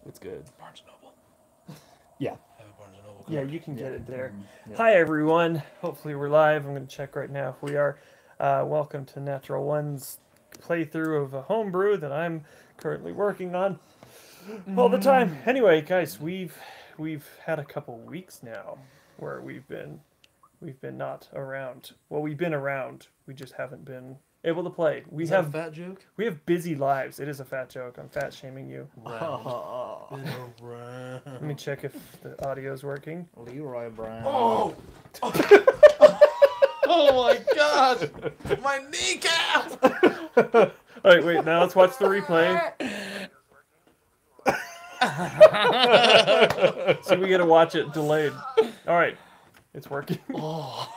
It's good. Barnes & Noble. Yeah. I have a Barnes & Noble card. Yeah, you can get it there. Yeah. Hi, everyone. Hopefully we're live. I'm going to check right now if we are. Welcome to Natural One's playthrough of a homebrew that I'm currently working on all the time. Anyway, guys, we've had a couple weeks now where we've been not around. Well, we've been around. We just haven't been able to play. Is that a fat joke? We have busy lives. It is a fat joke. I'm fat shaming you. Round. Let me check if the audio is working. Leroy Brown. Oh! Oh my god! My kneecap! All right, wait. Now let's watch the replay. So we got to watch it delayed. All right, it's working. Oh,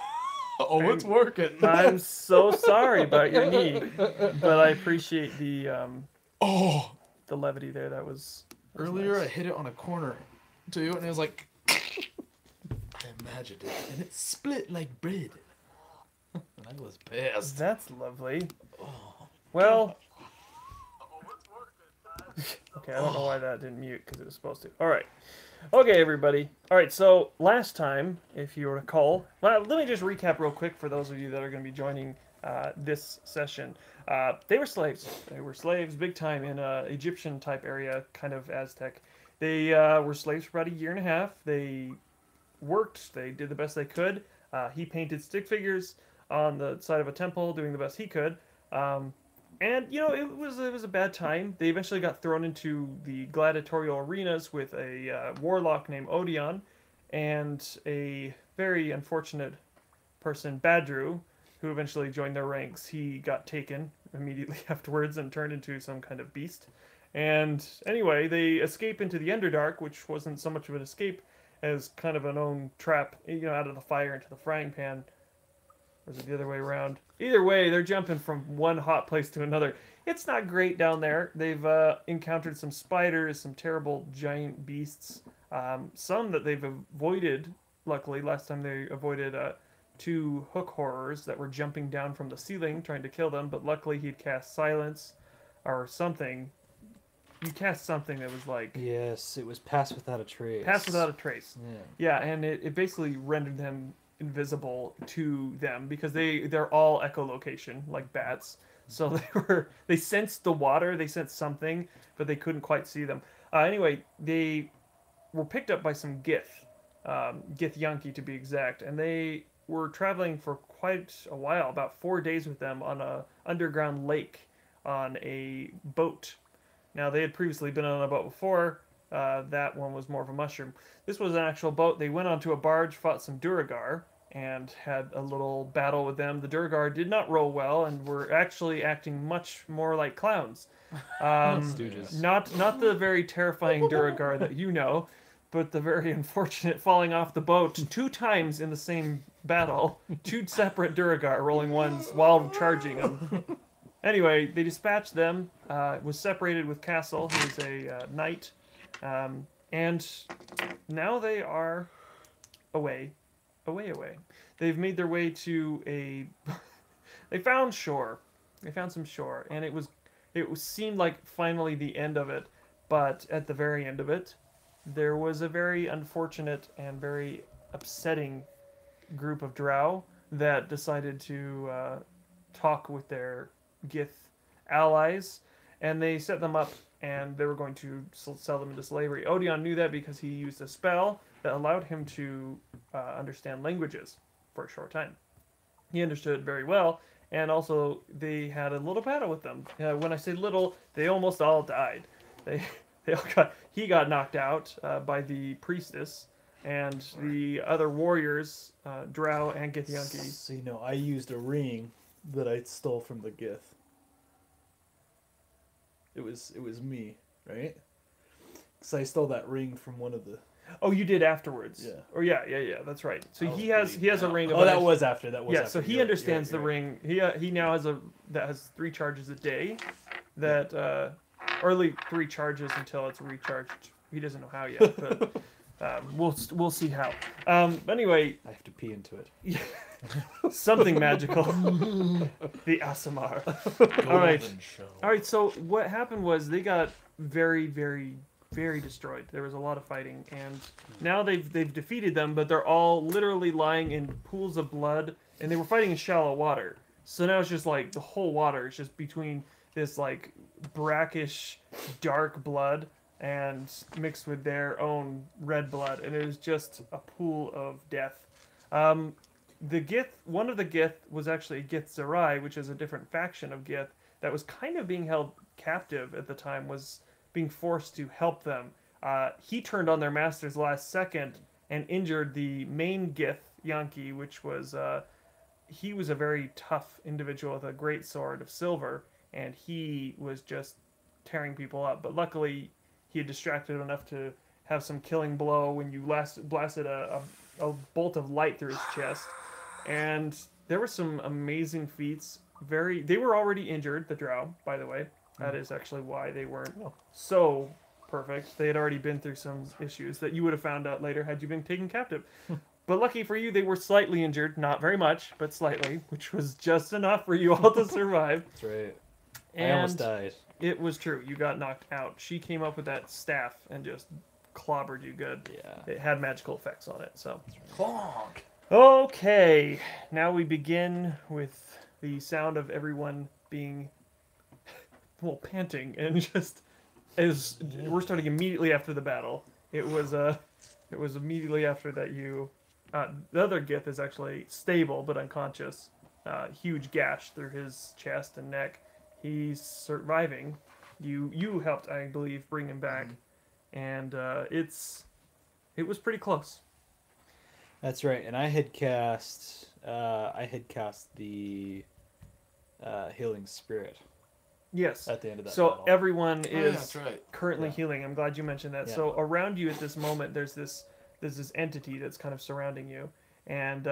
it's working. I'm so sorry about your knee, but I appreciate the levity there. That was Earlier nice. I hit it on a corner too, and it was like I imagined it, and it split like bread. And I was pissed. That's lovely. Well, okay, I don't know why that didn't mute because it was supposed to. All right. Okay, everybody. All right, so last time, if you recall, well, let me just recap real quick for those of you that are going to be joining this session. They were slaves. They were slaves big time in an Egyptian-type area, kind of Aztec. They were slaves for about a year and a half. They worked. They did the best they could. He painted stick figures on the side of a temple, doing the best he could. And, you know, it was a bad time. They eventually got thrown into the gladiatorial arenas with a warlock named Odeon and a very unfortunate person, Badru, who eventually joined their ranks. He got taken immediately afterwards and turned into some kind of beast. And anyway, they escape into the Underdark, which wasn't so much of an escape as kind of an own trap, you know, out of the fire into the frying pan. Or is it the other way around? Either way, they're jumping from one hot place to another. It's not great down there. They've encountered some spiders, some terrible giant beasts. Some that they've avoided, luckily. Last time they avoided 2 hook horrors that were jumping down from the ceiling trying to kill them. But luckily he'd cast silence or something. You cast something that was like... Yes, it was Pass Without a Trace. Pass Without a Trace. Yeah. Yeah, and it basically rendered them invisible to them because they're all echolocation like bats, so they sensed the water, they sensed something, but they couldn't quite see them. Anyway, they were picked up by some Githyanki to be exact, and they were traveling for quite a while, about 4 days with them on a underground lake on a boat. Now they had previously been on a boat before. That one was more of a mushroom. This was an actual boat. They went onto a barge, fought some Duragar, and had a little battle with them. The Duragar did not roll well and were actually acting much more like clowns. Stooges. Not the very terrifying Duragar that you know, but the very unfortunate falling off the boat 2 times in the same battle. 2 separate Duragar rolling ones while charging them. Anyway, they dispatched them, was separated with Castle, who's a knight, and now they are away. They've made their way to they found shore. They found some shore, and it seemed like finally the end of it, but at the very end of it, there was a very unfortunate and very upsetting group of Drow that decided to talk with their Gith allies, and they set them up, and they were going to sell them into slavery. Odeon knew that because he used a spell that allowed him to understand languages for a short time. He understood very well, and also they had a little battle with them. When I say little, they almost all died. He got knocked out by the priestess, and the other warriors, Drow and Githyanki. So, you know, I used a ring that I stole from the Gith. It was me, right? Because I stole that ring from one of the... Oh, you did afterwards. Yeah. Or yeah, that's right. So he has a ring. Oh, that was after. Yeah, so he understands the ring. He now has that has 3 charges a day, that or at least 3 charges until it's recharged. He doesn't know how yet, but we'll see how. Anyway, I have to pee into it. something magical. The Asimar. All right. So what happened was they got very, very very destroyed. There was a lot of fighting, and now they've defeated them, but they're all literally lying in pools of blood, and they were fighting in shallow water. So now it's just like the whole water is just between this like brackish, dark blood and mixed with their own red blood, and it was just a pool of death. The Gith, one of the Gith was actually Gith Zerai, which is a different faction of Gith that was kind of being held captive at the time, was being forced to help them. He turned on their masters last second and injured the main Gith, Yankee, which was, he was a very tough individual with a great sword of silver, and he was just tearing people up. But luckily, he had distracted enough to have some killing blow when you blasted a bolt of light through his chest. And there were some amazing feats. They were already injured, the Drow, by the way. That is actually why they weren't so perfect. They had already been through some issues that you would have found out later had you been taken captive. But lucky for you, they were slightly injured. Not very much, but slightly, which was just enough for you all to survive. That's right. And I almost died. it was true. You got knocked out. She came up with that staff and just clobbered you good. Yeah. It had magical effects on it, so. Clonk. Okay, now we begin with the sound of everyone being, well, panting, and just as we're starting immediately after the battle. It was immediately after that you, the other Gith is actually stable but unconscious, huge gash through his chest and neck. He's surviving. You helped, I believe, bring him back, and it was pretty close. That's right, and I had cast the healing spirit Yes. at the end of that So battle. everyone Oh, yeah, is that's right. currently Yeah. healing. I'm glad you mentioned that. Yeah. So around you at this moment, there's this entity that's kind of surrounding you, and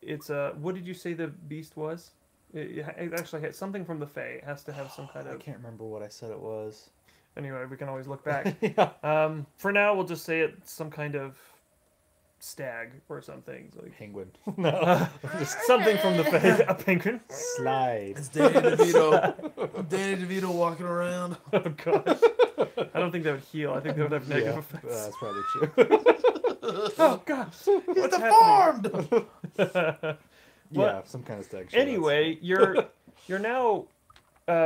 it's a. What did you say the beast was? It actually had something from the Fae. It has to have some kind I of. can't remember what I said it was. Anyway, we can always look back. Yeah. For now, we'll just say it's some kind of stag or something. Like Penguin. No. something from the Fae. A penguin. Slide. It's Danny DeVito. Danny DeVito walking around. Oh gosh. I don't think that would heal. I think that would have negative effects. That's probably true. Oh gosh. He's What's deformed. Yeah, some kind of stag. Sure, Anyway, you're now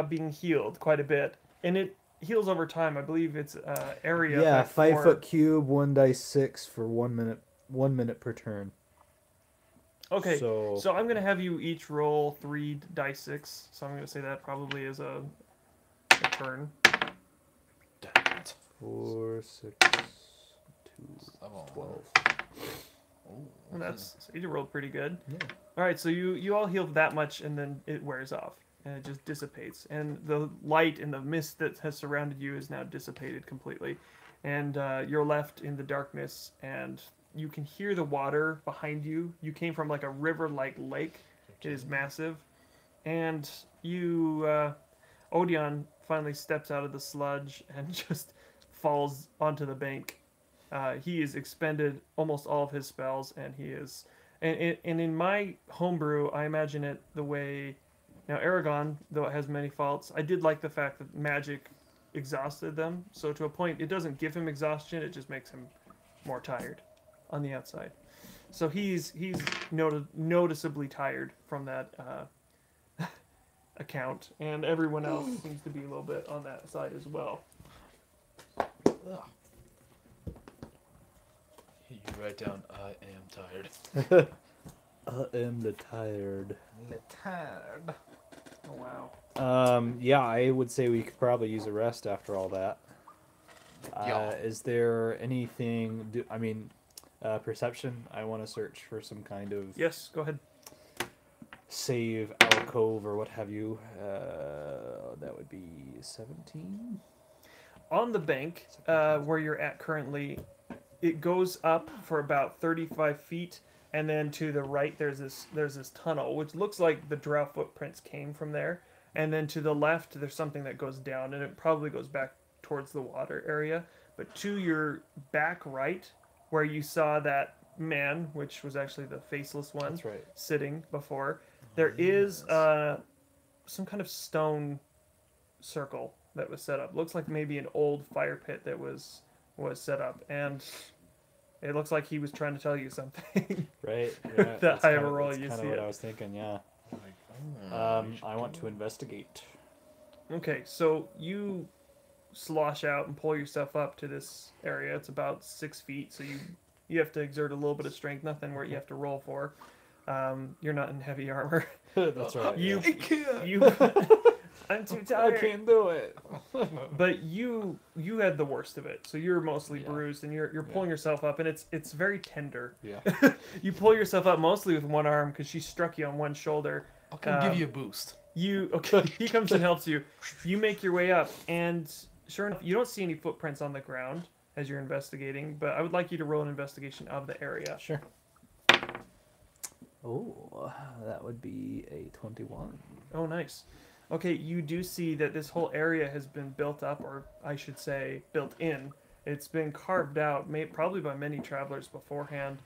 being healed quite a bit, and it heals over time. I believe it's area. yeah, effect 5 for- foot cube, 1d6 for 1 minute. 1 minute per turn. Okay, So, so I'm gonna have you each roll 3 dice 6. So I'm gonna say that probably is a turn. Damn it. 4, 6, 2, 12. And that's so you rolled pretty good. Yeah. All right, so you all heal that much, and then it wears off, and it just dissipates, and the light and the mist that has surrounded you is now dissipated completely, and you're left in the darkness, and you can hear the water behind you. You came from like a river-like lake. It is massive, and you Odion finally steps out of the sludge and just falls onto the bank. He has expended almost all of his spells, and he is. And in my homebrew, I imagine it the way. Now, Aragon, though it has many faults, I did like the fact that magic exhausted them. So to a point, it doesn't give him exhaustion; it just makes him more tired on the outside. So he's noticeably tired from that account, and everyone else seems to be a little bit on that side as well. Ugh. You write down, I am tired. I am the tired. Tired. Oh wow. Yeah, I would say we could probably use a rest after all that. Yeah. Is there anything? Perception. I want to search for some kind of Yes, go ahead. save alcove or what have you. That would be 17. On the bank, where you're at currently, it goes up for about 35 feet, and then to the right there's this tunnel, which looks like the Drow footprints came from there. And then to the left there's something that goes down, and it probably goes back towards the water area. But to your back right, where you saw that man, which was actually the faceless one, That's right. sitting before, there is some kind of stone circle that was set up. Looks like maybe an old fire pit that was was set up, and it looks like he was trying to tell you something. Right. Yeah, That that's high of kinda- a roll, that's you kinda see what it. I was thinking. Yeah. Like, I want to investigate. Okay, so you slosh out and pull yourself up to this area. It's about 6 feet, so you have to exert a little bit of strength. Nothing where you have to roll for. You're not in heavy armor. That's right. You, I can't. you. I'm too I tired. can't do it. But you had the worst of it, so you're mostly Yeah. bruised, and you're pulling yourself up, and it's very tender. Yeah. You pull yourself up mostly with one arm because she struck you on one shoulder. I'll come give you a boost. He comes and helps you. You make your way up, and sure enough, you don't see any footprints on the ground as you're investigating. But I would like you to roll an investigation of the area. Sure. Oh, that would be a 21. Oh, nice. Okay, you do see that this whole area has been built up, or I should say, built in. It's been carved out, probably by many travelers beforehand.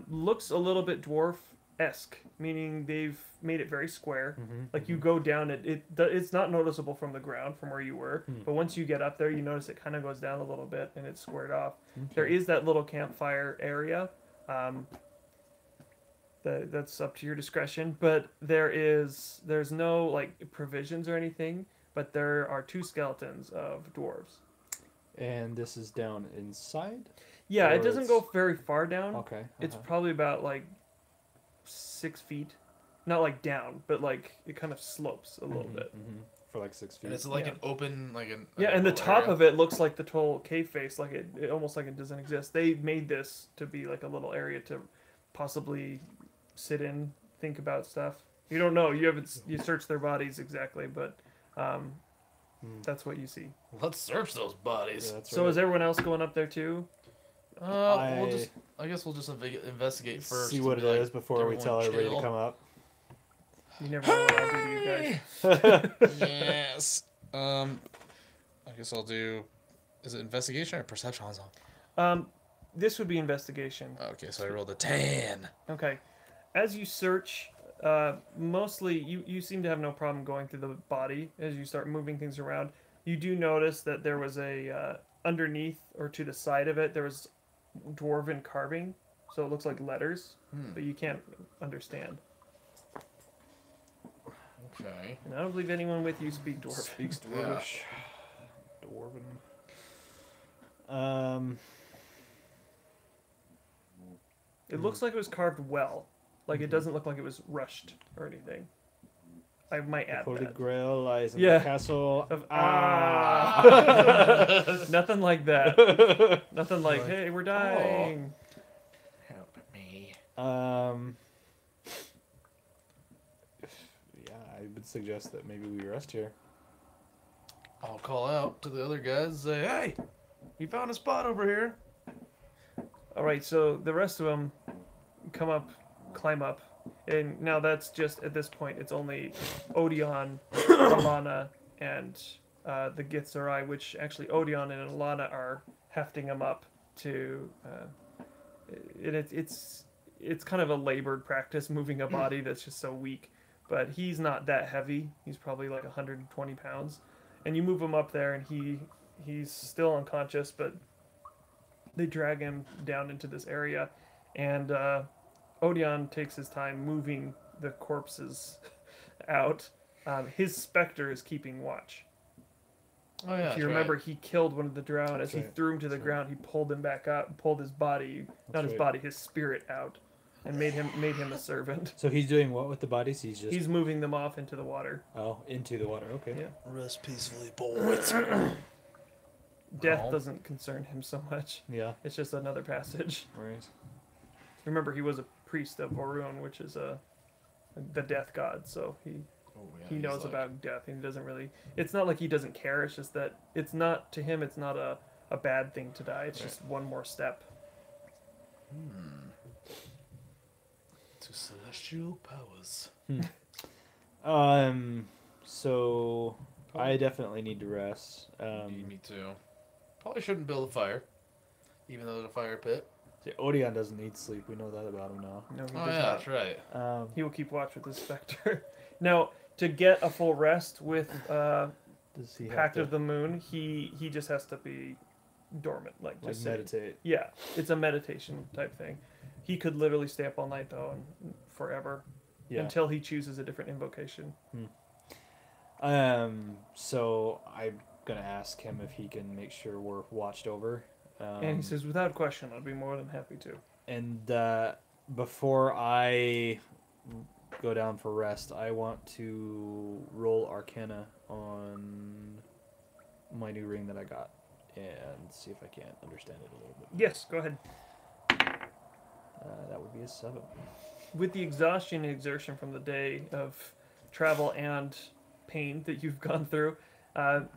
Looks a little bit dwarf-esque, meaning they've made it very square. Like you go down it's not noticeable from the ground from where you were, but once you get up there, you notice it kind of goes down a little bit and it's squared off. There is that little campfire area. That's up to your discretion, but there's no like provisions or anything, but there are 2 skeletons of dwarves. And this is down inside? Yeah, Or it doesn't it's- go very far down. Okay. It's probably about like 6 feet, not like down, but like it kind of slopes a little bit. For like 6 feet. And it's like Yeah. an open, like an. Yeah, and the top of it looks like the total cave face, like it almost like it doesn't exist. They made this to be like a little area to possibly sit in, think about stuff. You don't know. You searched their bodies exactly, but that's what you see. Let's search those bodies. Yeah, that's So right. is everyone else going up there too? I guess we'll just investigate first. See and what it be like, is before we everyone tell everybody to chill. come up. You never know what I'll do to you guys. Yes. I guess I'll do. Is it investigation or perception? This would be investigation. Okay, so I rolled a 10. Okay. As you search, mostly you seem to have no problem going through the body as you start moving things around. You do notice that there was a underneath or to the side of it there was dwarven carving, so it looks like letters, but you can't understand. Okay. And I don't believe anyone with you speak dwarven. Speaks Yeah. Dwarvish. Dwarven. It looks like it was carved well. Like it doesn't look like it was rushed or anything. I might add Holy that. Grail lies in Yeah. the castle. Nothing like that. Nothing like, Like, hey, we're dying. Help me. Yeah, I would suggest that maybe we rest here. I'll call out to the other guys and say, hey, we found a spot over here. All right, so the rest of them climb up, and now that's just at this point. It's only Odeon, Alana, and the Gitzerai, which actually Odeon and Alana are hefting him up to. It's kind of a labored practice moving a body that's just so weak, but he's not that heavy. He's probably like 120 pounds, and you move him up there, and he's still unconscious, but they drag him down into this area, and Odeon takes his time moving the corpses out. His specter is keeping watch. Oh, yeah. If you remember, he killed one of the Drow, and as he right. threw him to the ground, he pulled him back up, pulled his body, not his right. body, his spirit out, and made him a servant. So he's doing what with the bodies? He's moving them off into the water. into the water. Okay. Yeah. Rest peacefully, boys. Death Oh. doesn't concern him so much. Yeah. It's just another passage. Right. Remember, he was a priest of Orun, which is the death god, so he knows about death, and he doesn't really. It's not like he doesn't care. It's just that it's not to him. It's not a bad thing to die. It's just one more step. To celestial powers. So I definitely need to rest. Me too. Probably shouldn't build a fire, even though there's a fire pit. See, Odeon doesn't need sleep. We know that about him now. No, he Oh does yeah, not. that's right. He will keep watch with his specter. Now, to get a full rest with Does he have Pact to? of the Moon, he just has to be dormant, like Like just sitting. meditate. Yeah, it's a meditation type thing. He could literally stay up all night though, and forever, Yeah. until he chooses a different invocation. So I'm gonna ask him if he can make sure we're watched over. And he says, without question, I'd be more than happy to. And before I go down for rest, I want to roll Arcana on my new ring that I got and see if I can understand it a little bit. Yes, go ahead. That would be a 7. With the exhaustion and exertion from the day of travel and pain that you've gone through,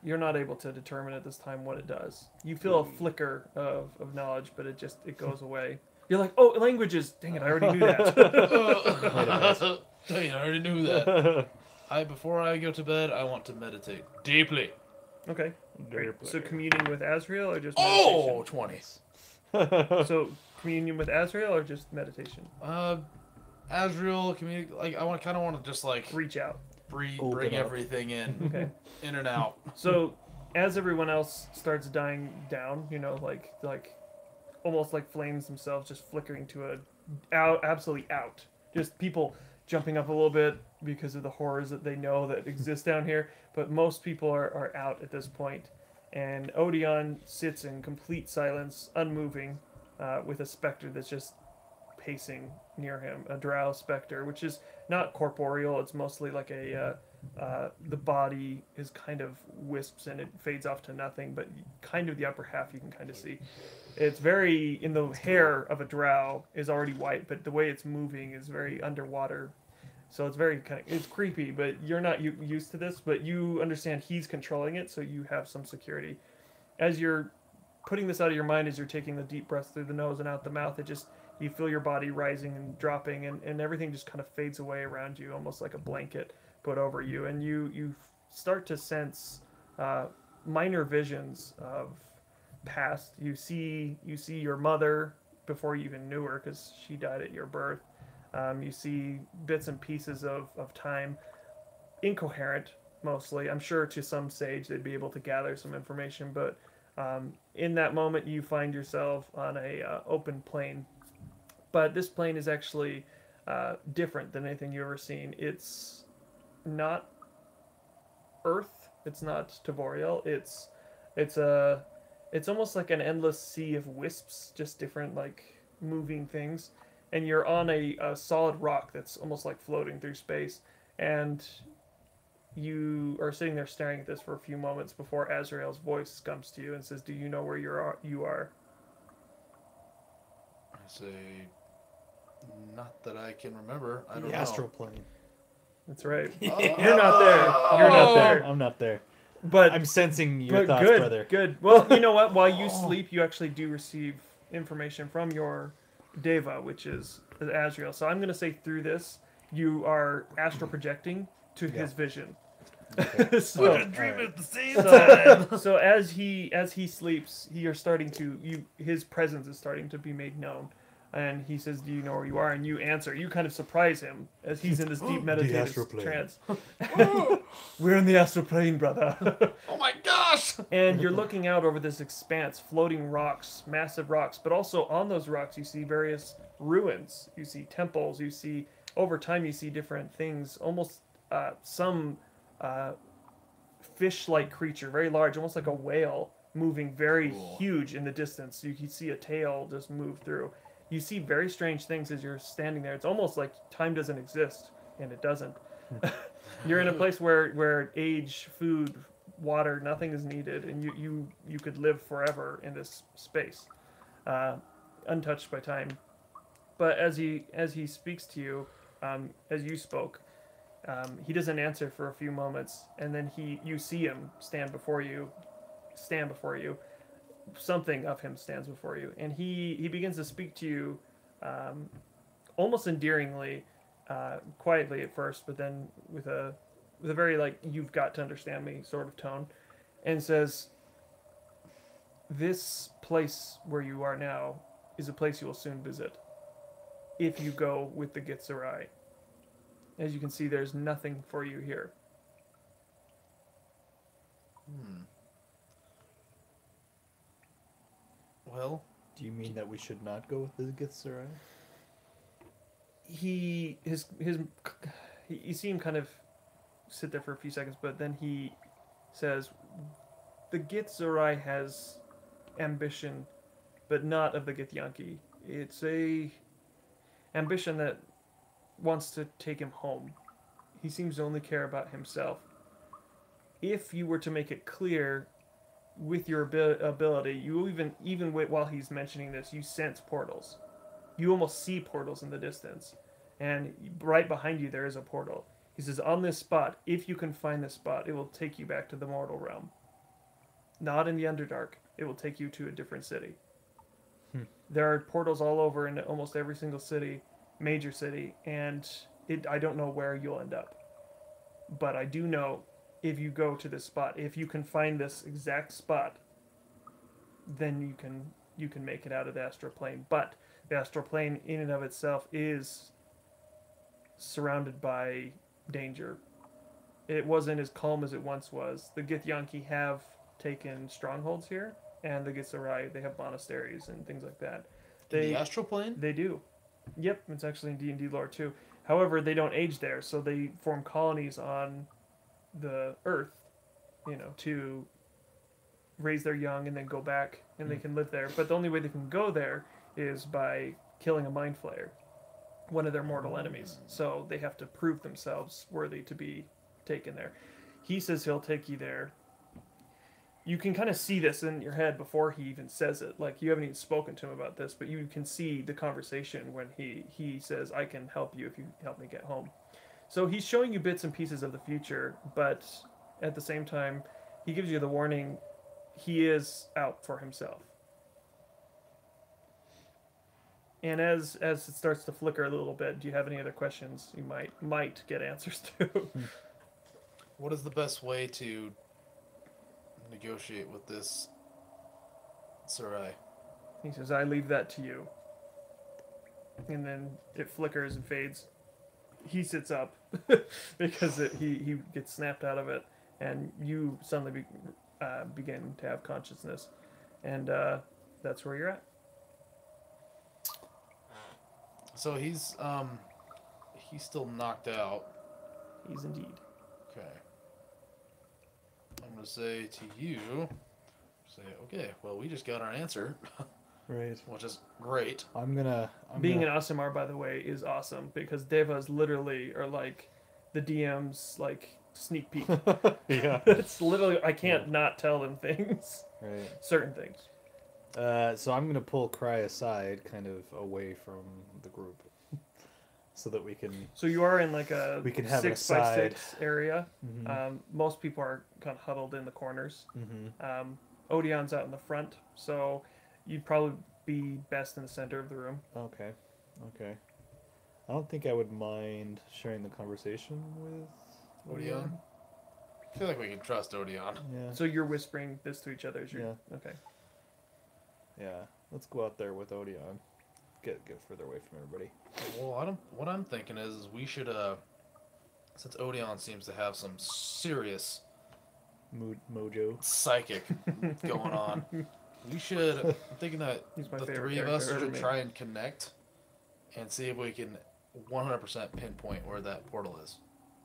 you're not able to determine at this time what it does. You feel a flicker of knowledge, but it goes away. You're like, oh, languages! Dang it, I already knew that. Dang it, I already knew that. Before I go to bed, I want to meditate deeply. Okay. Great. So communing with Azrael or just Oh, meditation? 20. So communion with Azrael or just meditation? Azrael, like I kind of want to just like Reach out. bring Open up. everything in, Okay. in and out. So as everyone else starts dying down, like almost like flames themselves just flickering to absolutely out. Just people jumping up a little bit because of the horrors that they know that exist down here, but most people are out at this point. And Odeon sits in complete silence, unmoving, with a specter that's just pacing near him, a drow specter, which is not corporeal. It's mostly like the body is kind of wisps and it fades off to nothing, but kind of the upper half you can kind of see. It's very, in the hair of a drow is already white, but the way it's moving is very underwater. So it's very it's creepy, but you're not used to this, but you understand he's controlling it, so you have some security. As you're putting this out of your mind, as you're taking the deep breaths through the nose and out the mouth, you feel your body rising and dropping, and everything just kind of fades away around you, almost like a blanket put over you. And you start to sense minor visions of past. You see your mother before you even knew her, because she died at your birth. You see bits and pieces of time, incoherent mostly. I'm sure to some sage they'd be able to gather some information, but in that moment you find yourself on a open plain. But this plain is actually different than anything you've ever seen. It's not Earth. It's not Tavoriel. It's almost like an endless sea of wisps, just different like moving things. And you're on a solid rock that's almost like floating through space. And you are sitting there staring at this for a few moments before Azrael's voice comes to you and says, "Do you know where you are?" I say, not that I can remember. I don't The know. astral plane. That's right. Oh. You're not there. You're not there. I'm not there. But I'm sensing your thoughts, good, brother. good. Well, you know what? While you sleep, you actually do receive information from your Deva, which is Azrael. So I'm going to say through this, you are astral projecting to his vision. Okay. So, Dream at the same so as he sleeps, his presence is starting to be made known. And he says, "Do you know where you are?" And you answer. You kind of surprise him as he's in this deep meditative astral plane. trance. We're in the astral plane, brother. Oh my gosh! And you're looking out over this expanse, floating rocks, massive rocks, but also on those rocks you see various ruins. You see temples. You see, over time, you see different things. Almost some fish-like creature, very large, almost like a whale, moving very huge in the distance. You can see a tail just move through. You see very strange things as you're standing there. It's almost like time doesn't exist, and it doesn't. You're in a place where age, food, water, nothing is needed, and you could live forever in this space, untouched by time. But as he speaks to you, as you spoke, he doesn't answer for a few moments, and then you see him stand before you. Something of him stands before you, and he begins to speak to you, almost endearingly, quietly at first, but then with a very like, "You've got to understand me" sort of tone, and says, "This place where you are now is a place you will soon visit, if you go with the Gitzerai. As you can see, there's nothing for you here." Well, Do you mean that we should not go with the Githzerai? You see him kind of sit there for a few seconds, but then he says, "The Githzerai has ambition, but not of the Githyanki. It's a ambition that wants to take him home. He seems to only care about himself. If you were to make it clear with your ability, you even while he's mentioning this, you sense portals. You almost see portals in the distance, and right behind you there is a portal. He says, on this spot, if you can find this spot, it will take you back to the mortal realm. Not in the Underdark. It will take you to a different city. There are portals all over in almost every single city, major city, and I don't know where you'll end up. But I do know if you go to this spot, if you can find this exact spot, then you can make it out of the astral plane. But the astral plane in and of itself is surrounded by danger. It wasn't as calm as it once was. The Githyanki have taken strongholds here, and the Githzerai, they have monasteries and things like that. in the astral plane? They do. Yep, it's actually in D&D lore too. However, they don't age there, so they form colonies on the Earth, to raise their young and then go back, and they can live there. But the only way they can go there is by killing a mind flayer, one of their mortal enemies. So they have to prove themselves worthy to be taken there. He says he'll take you there. You can kind of see this in your head before he even says it. Like, you haven't even spoken to him about this, but you can see the conversation when he says, I can help you if you help me get home. So he's showing you bits and pieces of the future, but at the same time, he gives you the warning, he is out for himself. And as it starts to flicker a little bit, do you have any other questions you might get answers to? What is the best way to negotiate with this Sarai? He says, I leave that to you. And then it flickers and fades. He sits up because he gets snapped out of it, and you suddenly begin to have consciousness. And that's where you're at. So he's still knocked out. He's indeed. Okay. I'm gonna say to you, okay, well, we just got our answer, Right. which is great. Being an Asimar, by the way, is awesome because Devas literally are like the DM's like sneak peek. Yeah. It's literally, I can't not tell them things. Right. Certain things. So I'm gonna pull Cry aside, kind of away from the group, so that we can. So you are in like a We can have an 6x6 area. Mhm. Most people are kind of huddled in the corners. Mm-hmm. Odion's out in the front, so you'd probably be best in the center of the room. Okay. Okay. I don't think I would mind sharing the conversation with Odeon? I feel like we can trust Odeon. Yeah. So you're whispering this to each other as you're... Yeah. Okay. Yeah. Let's go out there with Odeon. Get further away from everybody. Well, what I'm thinking is we should, since Odeon seems to have some serious Mojo. psychic going on, we should. I'm thinking that He's my the favorite three of us character should ever try and connect and see if we can 100% pinpoint where that portal is.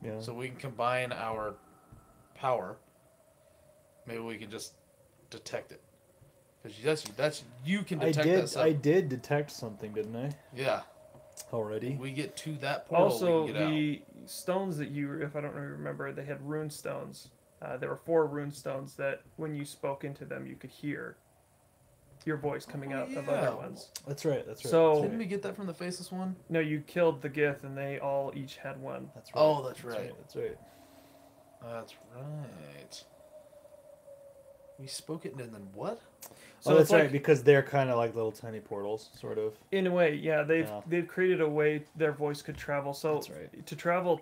Yeah. So we can combine our power. Maybe we can just detect it. Because that's you can detect that stuff. I did detect something, didn't I? Yeah. Already. When we get to that portal, Also, we can get the stones that you, if I don't remember, they had rune stones. There were 4 rune stones that when you spoke into them, you could hear your voice coming out of other ones. That's right. That's right. So- out. Didn't we get that from the faceless one? No, you killed the Gith, and they all each had one. That's right. Oh, that's right. That's right. That's right. We spoke it and then what? So Oh, it's that's right. like- Because they're kind of like little tiny portals, sort of. In a way, yeah, Yeah. they've created a way their voice could travel. So That's right. to travel,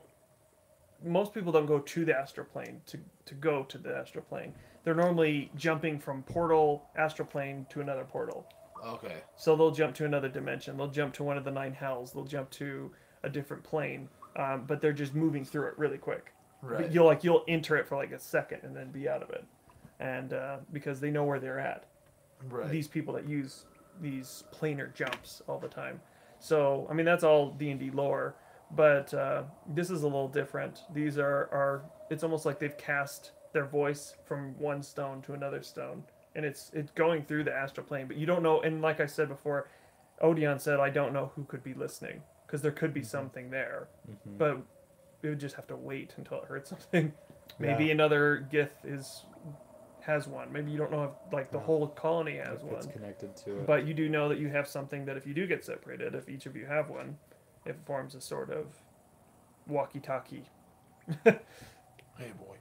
most people don't go to the astral plane to go to the astral plane. They're normally jumping from portal astral plane to another portal. Okay. So they'll jump to another dimension. They'll jump to one of the 9 hells. They'll jump to a different plane. But they're just moving through it really quick. Right. You'll enter it for like a second and then be out of it, and because they know where they're at. Right. these people that use these planar jumps all the time. So I mean that's all D&D lore, but this is a little different. These are it's almost like they've cast their voice from one stone to another stone, and it's going through the astral plane. But you don't know. And like I said before, Odeon said I don't know who could be listening because there could be something there, but it would just have to wait until it heard something. Maybe Yeah. another Gith has one. Maybe you don't know if like the Yeah. whole colony has If it's one. connected to it. But you do know that you have something that if you do get separated, if each of you have one, it forms a sort of walkie-talkie. Hey boy.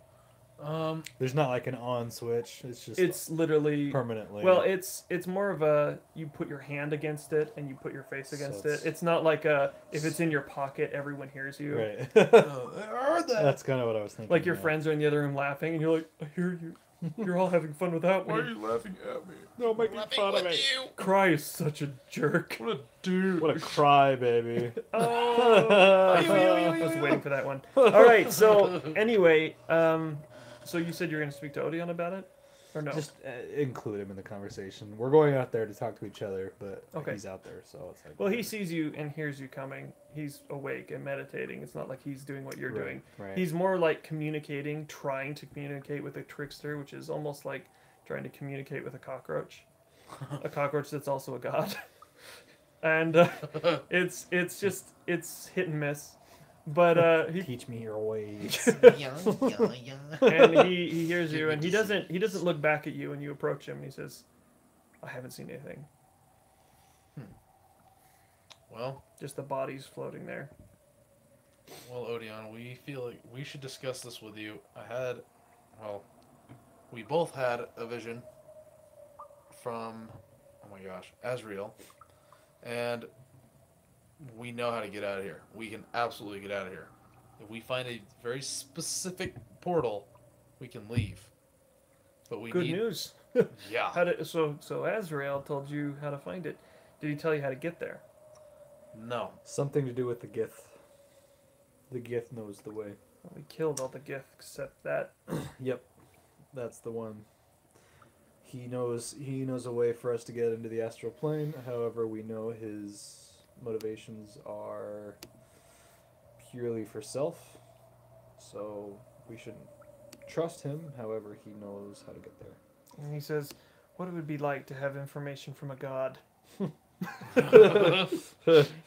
There's not like an on switch. It's just It's literally permanently. well, it's more of a you put your hand against it and you put your face So against it's- it. It's not like a if it's in your pocket, everyone hears you. right. I heard that. That's kind of what I was thinking. Like your yeah. friends are in the other room laughing, and you're like, I hear you. You're all having fun without Why are me. you laughing at me? Don't make Laughing fun of with me. you. Cry is such a jerk. What a dude. What a cry, baby. Oh, I was waiting for that one. All right. So anyway, so you said you're going to speak to Odeon about it, or no? Just include him in the conversation. We're going out there to talk to each other, but Okay. he's out there, so it's like. Well, he sees you and hears you coming. He's awake and meditating. It's not like he's doing what you're Right, doing. right. He's more like communicating, trying to communicate with a trickster, which is almost like trying to communicate with a cockroach. A cockroach that's also a god. And it's just hit and miss. But he Teach me your ways. and he hears you and he doesn't look back at you and you approach him and he says, I haven't seen anything. Well, Just the bodies floating there. Odeon, we feel like we should discuss this with you. We both had a vision from, oh my gosh, Azrael, and we know how to get out of here. We can absolutely get out of here. If we find a very specific portal, we can leave. But we Good need, news. yeah. So Azrael told you how to find it. Did he tell you how to get there? No. Something to do with the Gith. The Gith knows the way. We killed all the Gith except that. Yep, that's the one. He knows a way for us to get into the astral plane. However, we know his motivations are purely for self, so we shouldn't trust him. However, he knows how to get there. And he says, what it would be like to have information from a god.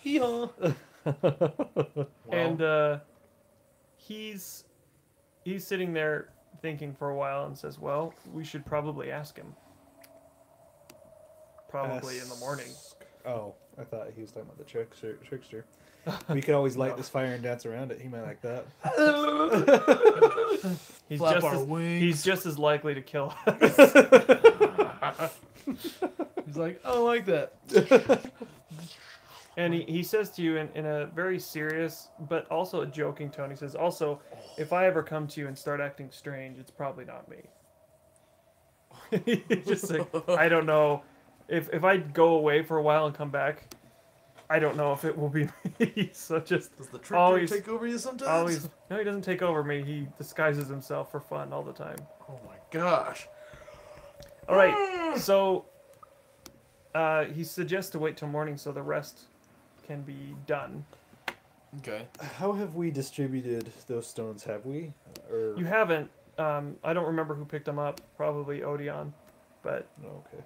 Hee-haw. And he's sitting there thinking for a while and says, well, we should probably ask him. Probably in the morning. Oh, I thought he was talking about the trickster. We could always light this fire and dance around it. He might like that. He's Flap just our as, wings. he's just as likely to kill us. He's like, I don't like that. And he says to you in a very serious but also a joking tone, he says, also, if I ever come to you and start acting strange, it's probably not me. He's just like, I don't know. If I go away for a while and come back, I don't know if it will be me. So just Does the trick always- take over you sometimes? always... No, he doesn't take over me. He disguises himself for fun all the time. Oh my gosh. All right, so he suggests to wait till morning so the rest can be done. Okay. How have we distributed those stones? Have we? Or You haven't. I don't remember who picked them up. Probably Odeon, but Oh, okay.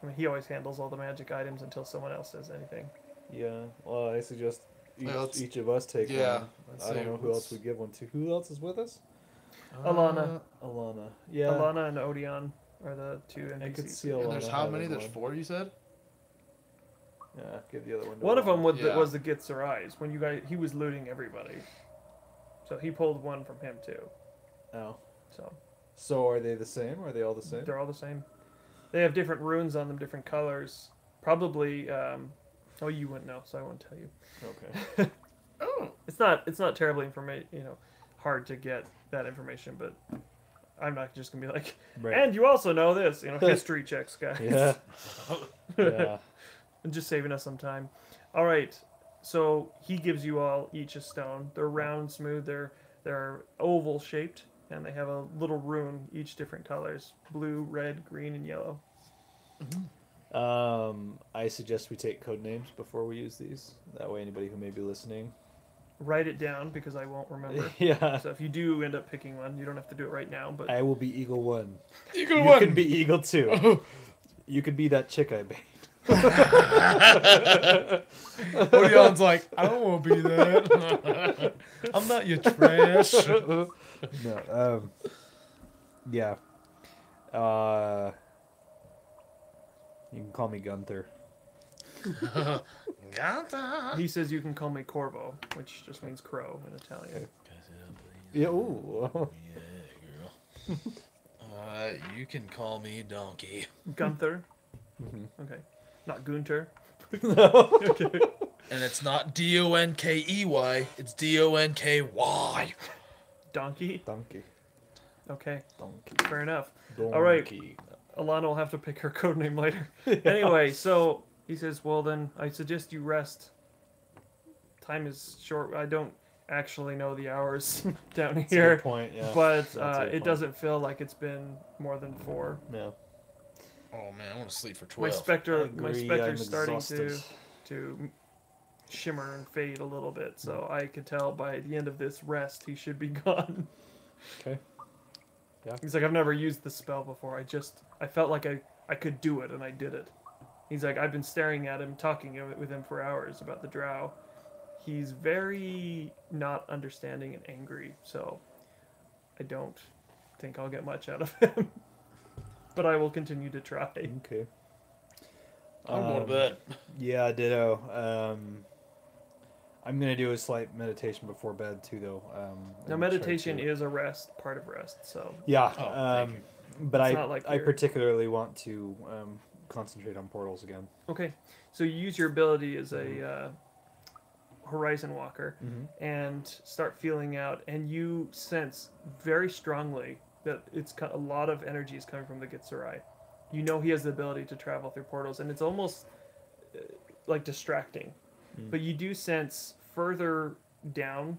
I mean, he always handles all the magic items until someone else says anything. Yeah. Well, I suggest Yeah, let's- each of us take yeah, one. let's I don't see, know who else we give one to. Who else is with us? Alana. Alana. Yeah. Alana and Odeon are the two I could NPCs. see Alana. And there's how many? having There's one. 4, you said? Yeah. Give the other one. To One of them Alana. was the Gitzer Eyes. When you guys, he was looting everybody, so he pulled one from him too. Oh. So So are they the same? Are they all the same? they're all the same. They have different runes on them, different colors. Probably. Oh, you wouldn't know, so I won't tell you. Okay. Oh. It's not terribly hard to get that information, but I'm not just gonna be like, Right. and you also know this, history checks, guys. Yeah. Yeah. And just saving us some time. All right, so he gives you all each a stone. They're round, smooth. They're oval shaped, and they have a little rune, each different colors: blue, red, green, and yellow. I suggest we take code names before we use these. That way, anybody who may be listening. Write it down because I won't remember. Yeah. So if you do end up picking one, you don't have to do it right now. But I will be Eagle 1. Eagle You one. can be Eagle 2. You could be that chick I bait. Odion's like, I don't want to be that. I'm not your trash. No, yeah. You can call me Gunther. he says you can call me Corvo, which just means crow in Italian. Yeah, ooh. Yeah, girl. You can call me Donkey. Gunther. Mhm. Okay. Not Gunter. No. Okay. And it's not Donkey, it's Donky. Donkey. Donkey. Okay. Donkey. Fair enough. Donkey. All right. Alana will have to pick her code name later. Anyway, so he says, well then, I suggest you rest. Time is short. I don't actually know the hours down That's a here, good point, yeah. but That's a good it point. doesn't feel like it's been more than 4. No. Oh man, I want to sleep for My 12. specter, I my agree, specter's I'm starting exhausted. to shimmer and fade a little bit, so I could tell by the end of this rest he should be gone. Okay. Yeah. He's like, I've never used this spell before. I felt like I could do it, and I did it. He's like, I've been staring at him, talking with him for hours about the Drow. He's very not understanding and angry, so I don't think I'll get much out of him. But I will continue to try. Okay. I'm going to bed. Yeah, ditto. I'm gonna do a slight meditation before bed too, though. Now, I'm gonna try meditation to- is a rest, part of rest, so Yeah. Oh, thank but It's I not like I you're- particularly want to concentrate on portals again. okay. So you use your ability as a horizon walker and start feeling out, and you sense very strongly that a lot of energy is coming from the Gitsurai. You know he has the ability to travel through portals, and it's almost like distracting. But you do sense further down.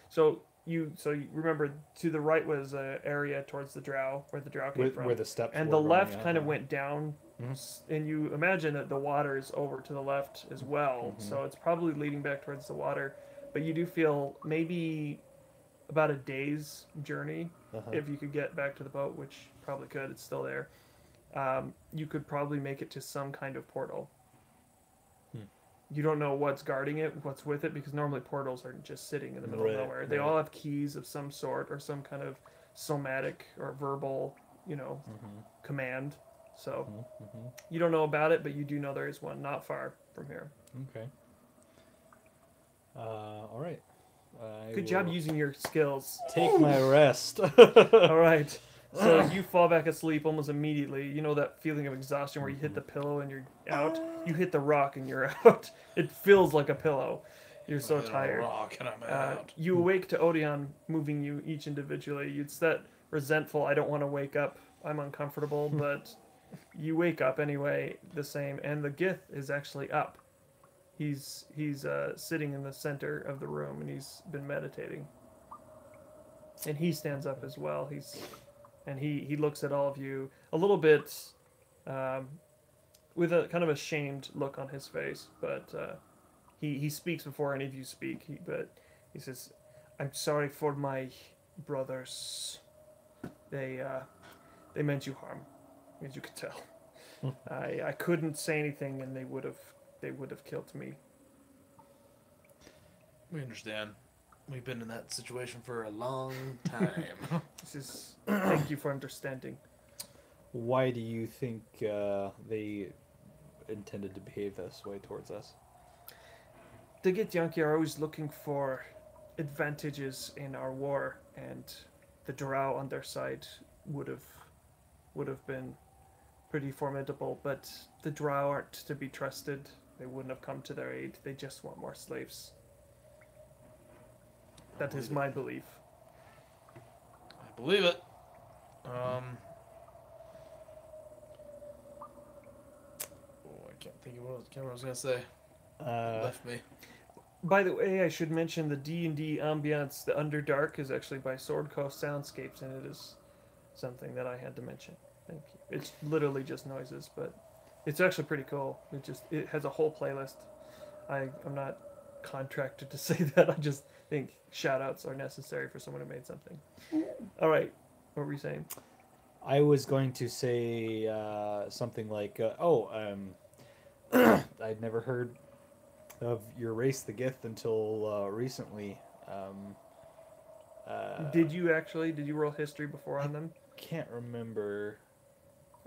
So you remember to the right was an area towards the Drow where the Drow came from, Where the steps and were the going, left yeah. kind of went down, and you imagine that the water is over to the left as well. So it's probably leading back towards the water. But you do feel maybe about a day's journey if you could get back to the boat, which probably could. It's still there. You could probably make it to some kind of portal. You don't know what's guarding it, what's with it, because normally portals aren't just sitting in the middle of Right, nowhere. They right. all have keys of some sort or some kind of somatic or verbal, command. So you don't know about it, but you do know there is one not far from here. Okay. All right. I Good job will using your skills. Take my rest. All right. So you fall back asleep almost immediately. You know that feeling of exhaustion where you hit the pillow and you're out? You hit the rock and you're out. It feels like a pillow. You're so Hit a tired. rock and I'm out. You awake to Odeon moving you each individually. It's that resentful, I don't want to wake up, I'm uncomfortable, but you wake up anyway the same. And the Gith is actually up. He's sitting in the center of the room and he's been meditating. And he stands up as well. He looks at all of you a little bit with a kind of a shamed look on his face, but he speaks before any of you speak. But he says, "I'm sorry for my brothers. They meant you harm, as you could tell. I couldn't say anything, and they would have killed me." We understand. We've been in that situation for a long time. This is thank you for understanding. Why do you think they intended to behave this way towards us? The Githyanki are always looking for advantages in our war, and the Drow on their side would have been pretty formidable, but the Drow aren't to be trusted. They wouldn't have come to their aid. They just want more slaves. That is my belief. I believe it. Oh, I can't think of what I was gonna say. Left me. By the way, I should mention the D&D ambiance, the Underdark, is actually by Sword Coast Soundscapes, and it is something that I had to mention. Thank you. It's literally just noises, but it's actually pretty cool. It has a whole playlist. I'm not contracted to say that. I just think shout outs are necessary for someone who made something. All right. What were you saying? I was going to say something like, I'd never heard of your race, the Gith, until recently. Did you roll history before on them? Can't remember.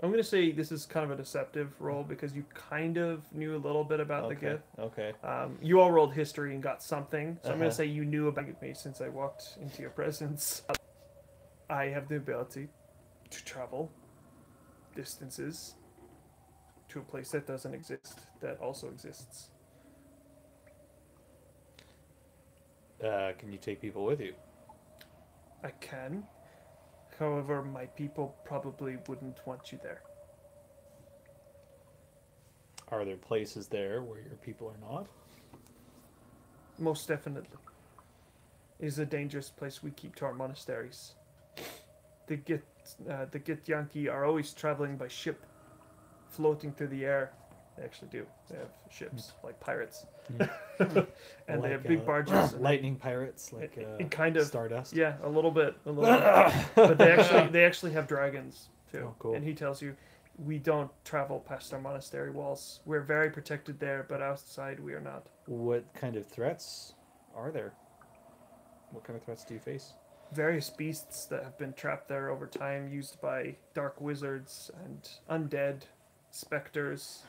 I'm going to say this is kind of a deceptive roll because you kind of knew a little bit about the Gith. Okay. You all rolled history and got something, so I'm going Uh-huh. to say you knew about me since I walked into your presence. I have the ability to travel distances to a place that doesn't exist, that also exists. Can you take people with you? I can. However, my people probably wouldn't want you there. Are there places there where your people are not? Most definitely. It is a dangerous place we keep to our monasteries. The Githyanki are always traveling by ship, floating through the air. They actually do. They have ships like pirates, and they have big barges. and Lightning pirates, like it kind of Stardust. Yeah, a little bit. But they actually have dragons too. Oh, cool. And he tells you, we don't travel past our monastery walls. We're very protected there, but outside we are not. What kind of threats are there? What kind of threats do you face? Various beasts that have been trapped there over time, used by dark wizards and undead, specters,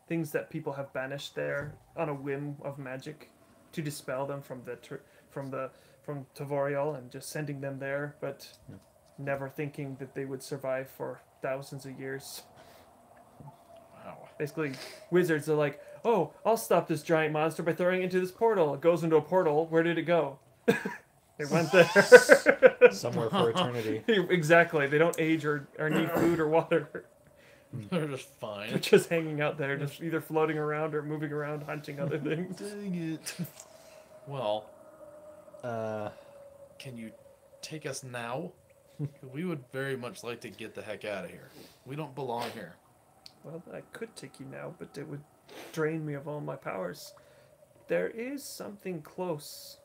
things that people have banished there on a whim of magic to dispel them from Tavoriel and just sending them there, but never thinking that they would survive for thousands of years. Wow. Basically, wizards are like, oh, I'll stop this giant monster by throwing it into this portal. It goes into a portal. Where did it go? It went there. Somewhere for eternity. Exactly. They don't age or need food or water. They're just fine. They're just hanging out there, just either floating around or moving around, hunting other things. Dang it. Well, Uh, can you take us now? We would very much like to get the heck out of here. We don't belong here. Well, I could take you now, but it would drain me of all my powers. There is something close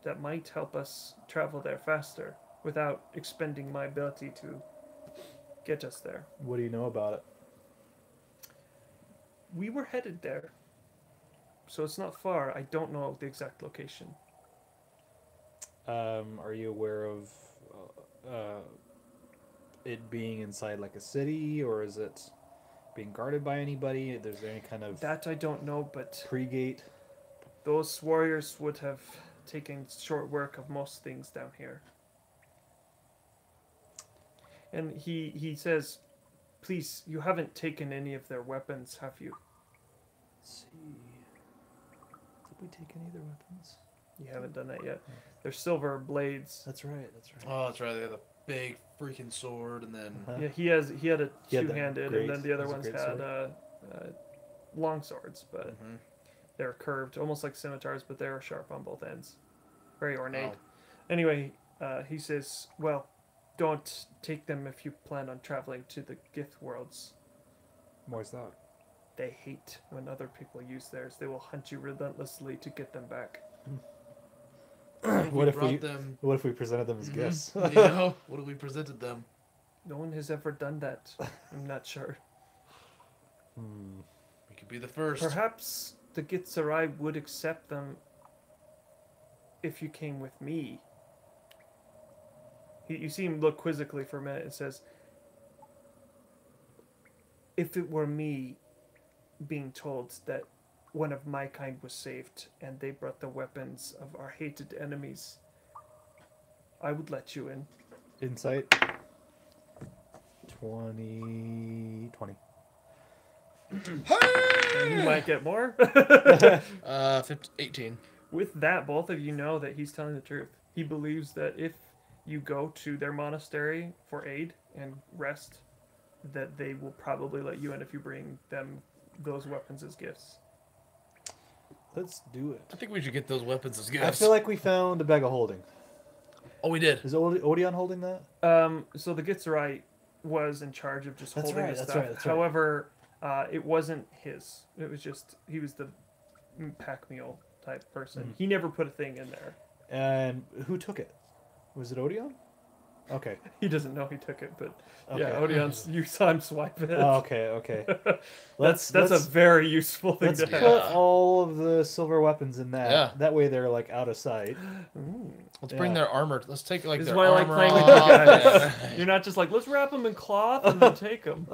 that might help us travel there faster without expending my ability to get us there. what do you know about it? We were headed there, so it's not far. I don't know the exact location. Are you aware of it being inside like a city, or is it being guarded by anybody? Is there any kind of That I don't know, but pre-gate? those warriors would have taken short work of most things down here. And he says, please, you haven't taken any of their weapons, have you? Let's see. Did we take any of their weapons? You haven't done that yet. They're silver blades. That's right. That's right. Oh, that's right. They have a big freaking sword, and then Uh-huh. Yeah, he had a He had that two-handed, great- and then the other it was a ones great had sword. long swords, but Mhm. they're curved, almost like scimitars, but they're sharp on both ends. Very ornate. Wow. Anyway, he says, well, don't take them if you plan on traveling to the Gith worlds. Why's that? They hate when other people use theirs. They will hunt you relentlessly to get them back. What if brought we them? What if we presented them as Mhm. gifts? You know, what if we presented them? No one has ever done that. I'm not sure. We could be the first. Perhaps the Gitsarai would accept them if you came with me. You see him look quizzically for a minute and says, if it were me being told that one of my kind was saved and they brought the weapons of our hated enemies, I would let you in. Insight. 20. And you might get more. 18. With that, both of you know that he's telling the truth. He believes that if you go to their monastery for aid and rest, that they will probably let you in if you bring them those weapons as gifts. Let's do I it. think we should get those weapons as I gifts. feel like we found a bag of holding. Oh, we did. Is Odeon holding that? So the Gitsarai was in charge of just That's holding right, the that's stuff. right, that's right. However, it wasn't his. It was just he was the pack mule type person. He never put a thing in there. And who took it? Was it Odeon? Okay. He doesn't know he took it, but yeah, Okay. Odeon's. You saw him swipe it. Oh, okay, okay. That's a very useful thing let's to put have. all of the silver weapons in that. Yeah. That way they're like out of sight. Let's bring Yeah. their armor. Let's take like This is their why I like armor playing with off. you guys. Yeah. You're not just like, let's wrap them in cloth and then take them.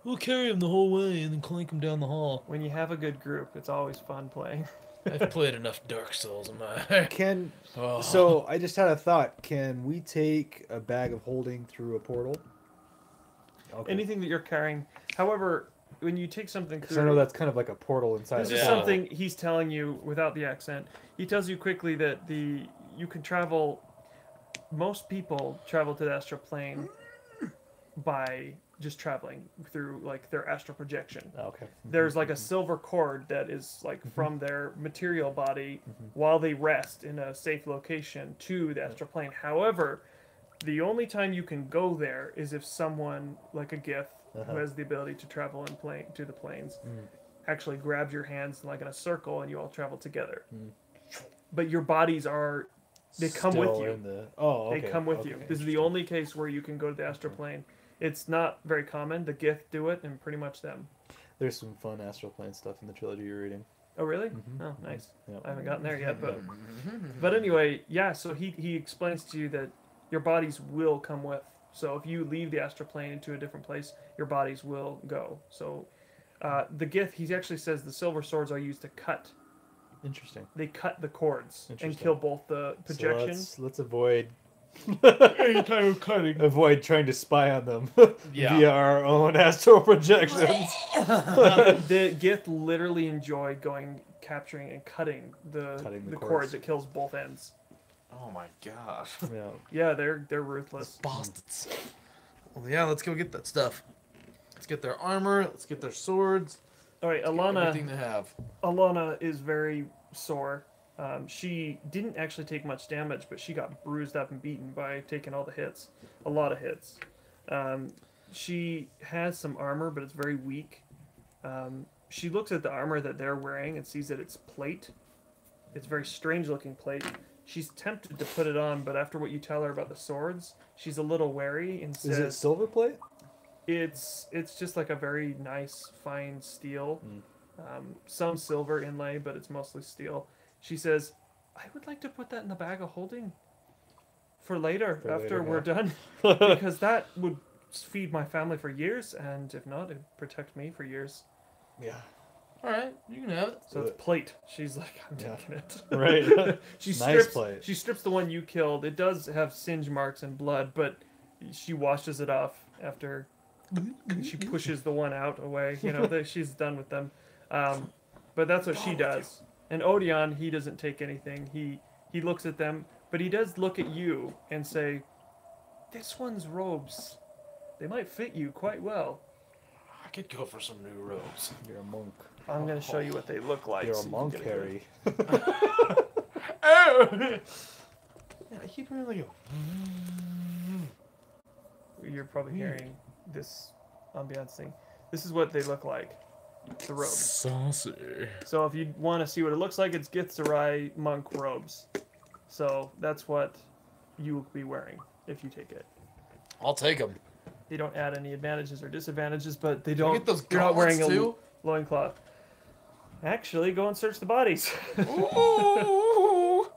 We'll carry him the whole way and then clink him down the hall. When you have a good group, it's always fun playing. I've played enough Dark Souls in my. Can Oh. so I just had a thought. Can we take a bag of holding through a portal? Okay. Anything that you're carrying. However, when you take something Because I know through, that's kind of like a portal inside. this of is a portal. something he's telling you without the accent. He tells you quickly that you can travel. Most people travel to the astral plane by just traveling through like their astral projection. Okay. There's like a silver cord that is like from their material body while they rest in a safe location to the astral plane. However, the only time you can go there is if someone like a Gith who has the ability to travel in plane to the planes actually grabs your hands like in a circle and you all travel together. But your bodies are they come with Still you. in the... Oh, okay. They come with okay, you. This is the only case where you can go to the astral plane. It's not very common. The Gith do it, and pretty much them. There's some fun astral plane stuff in the trilogy you're reading. Oh, really? Oh, nice. Yep. I haven't gotten there yet, but anyway, yeah. So he explains to you that your bodies will come with. So if you leave the astral plane into a different place, your bodies will go. So the Gith, he actually says the silver swords are used to cut. Interesting. They cut the cords and Interesting. kill both the projection. So let's avoid Any kind of cutting. avoid trying to spy on them Yeah. via our own astral projections. The Gith literally enjoy capturing and cutting the Cutting the cord cords. that kills both ends. Oh my gosh. Yeah. Yeah, they're ruthless. Bastards. Well, yeah, let's go get that stuff. Let's get their armor. Let's get their swords. All right, Everything they have. Alana is very sore. She didn't actually take much damage, but she got bruised up and beaten by taking all the hits. A lot of hits. She has some armor, but it's very weak. She looks at the armor that they're wearing and sees that it's plate. It's a very strange looking plate. She's tempted to put it on, but after what you tell her about the swords, she's a little wary and says... Is it silver plate? It's just like a very nice, fine steel. Some silver inlay, but it's mostly steel. She says, I would like to put that in the bag of holding for later, after we're done. Because that would feed my family for years, and if not, it'd protect me for years. Yeah. All right, you can have it. So it's plate. She's like, I'm Yeah. taking it. Right. She Nice strips, plate. She strips the one you killed. It does have singe marks and blood, but she washes it off after she pushes the one out away. You know, she's done with them. But that's what she does. And Odeon, he doesn't take anything. He looks at them, but he does look at you and say, this one's robes. They might fit you quite well. I could go for some new robes. You're a monk. I'm going to show you what they look like. You're so a you monk, can get a Harry. Oh! Yeah, I keep hearing like a... You're probably hearing this ambiance thing. This is what they look like. The robes. Saucy. So if you want to see what it looks like, it's Githzerai monk robes. So that's what you will be wearing if you take it. I'll take them. They don't add any advantages or disadvantages, but they You don't. get those You're not wearing a gauntlets, too? loincloth. Actually, go and search the bodies. Ooh!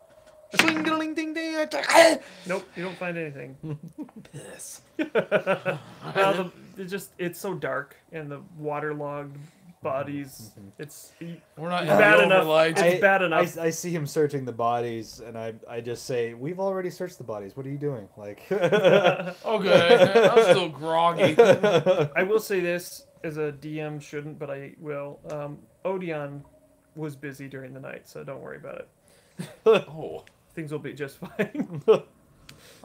Shling-a-ling ding ding attack. Nope, you don't find anything. Piss. Well, it's so dark and the waterlogged bodies. It's We're not in bad the enough. overlight. It's bad enough. I see him searching the bodies, and I just say, we've already searched the bodies. What are you doing? Like, Okay, I'm still groggy. I will say this as a DM shouldn't, but I will. Odeon was busy during the night, so don't worry about it. Oh. Things will be just fine.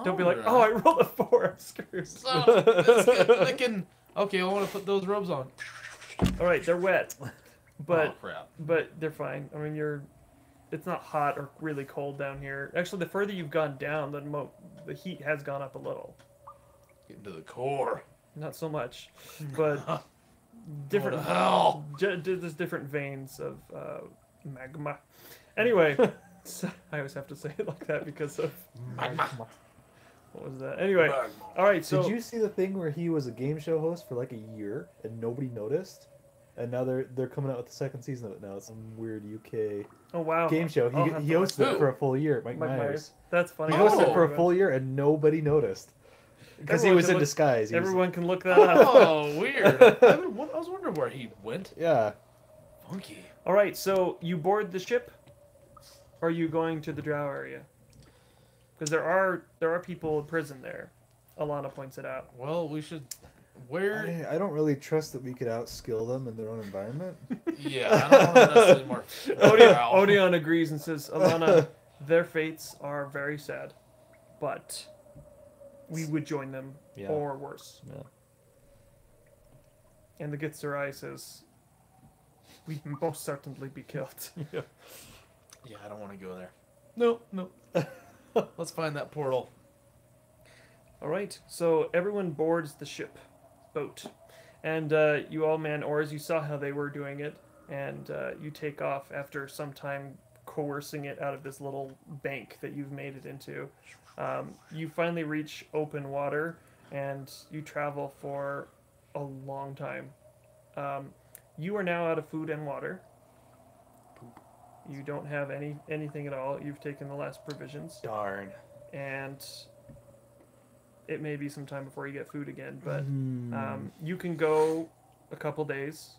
Don't be like, oh, I rolled a 4. I'm screwed. So, that's good. I can... Okay, I want to put those robes on. All right, they're wet, but Oh, crap. but they're fine. I mean, it's not hot or really cold down here. Actually, the further you've gone down, the heat has gone up a little. Getting to the core. not so much, but different. What the hell? There's different veins of magma. Anyway, so, I always have to say it like that because of what was that? Anyway, all right. So Did you see the thing where he was a game show host for like a year and nobody noticed? And now they're coming out with the second season of it now. It's some weird UK oh wow, game show. I'll have He to hosted watch it for a full year. Mike Mike Myers. Myers. That's funny. He hosted it Oh. for a full year and nobody noticed because he Everyone was can in look- disguise. He was- Everyone can look that up. Oh, weird. I was wondering where he went. yeah. Funky. All right, so you board the ship, or are you going to the Drow area? Because there are people in prison there. Alana points it out. Well, we should. Where? I don't really trust that we could outskill them in their own environment. Yeah, I don't want to necessarily more. Odeon agrees and says, Alana, their fates are very sad, but we would join them, Yeah. or worse. Yeah. And the Gitzerai says, we'd most certainly be killed. Yeah, I don't want to go there. No, no. Let's find that portal. All right, so everyone boards the ship, boat, and you all man oars. You saw how they were doing it, and you take off after some time coercing it out of this little bank that you've made it into. You finally reach open water, and you travel for a long time. You are now out of food and water. You don't have anything at all. You've taken the last provisions, Darn. and it may be some time before you get food again, but Hmm. you can go a couple days.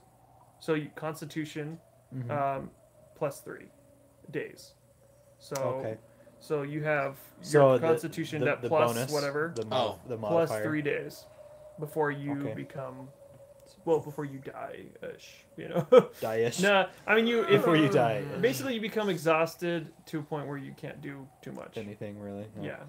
So Constitution Mhm. +3 days. So Okay. so you have So your the- Constitution the, that the plus bonus, whatever the, Oh. the plus modifier. 3 days before you Okay. become before you die ish, you know. Die-ish. Nah, I mean if Before you die. basically you become exhausted to a point where you can't do too much. Anything really. No. Yeah.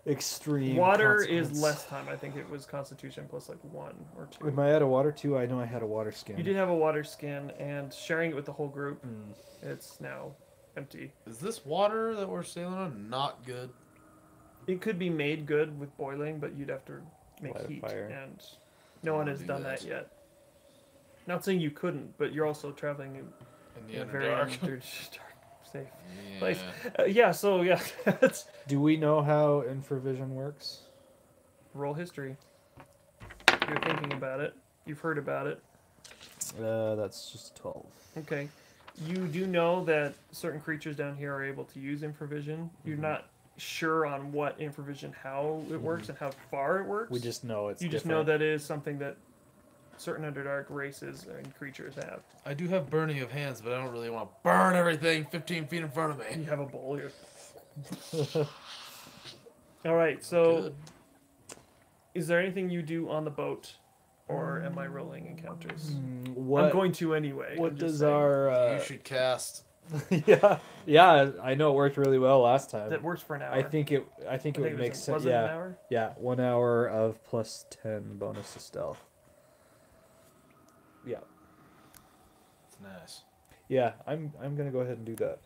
Extreme. Water is consequence. less time. I think it was Constitution plus like 1 or 2. Am I out of water too? I know I had a water skin. You did have a water skin, and sharing it with the whole group, Mm. it's now empty. Is this water that we're sailing on not good? It could be made good with boiling, but you'd have to make Light a heat, fire. and no one has Do done that. that yet. Not saying you couldn't, but you're also traveling In in the a very underdark. dark, safe Yeah. place. Yeah, so yeah, that's Do we know how infravision works? roll history. You're thinking about it. You've heard about it. That's just 12. Okay. You do know that certain creatures down here are able to use infravision. You're not sure on what infravision, how it works, and how far it works. We just know it's you just know that it is something that certain underdark races and creatures have. I do have burning of hands, but I don't really want to burn everything 15 feet in front of You me. have a bowl here. All right. So, Good. is there anything you do on the boat, or am I rolling encounters? What, I'm going to anyway. what I'm just does saying. our... You should cast. yeah, I know it worked really well last time. That works for an hour. I think it would make sense. Was it Yeah, an hour? yeah, 1 hour of plus 10 bonus to stealth. Yeah, It's nice. yeah, I'm gonna go ahead and do that.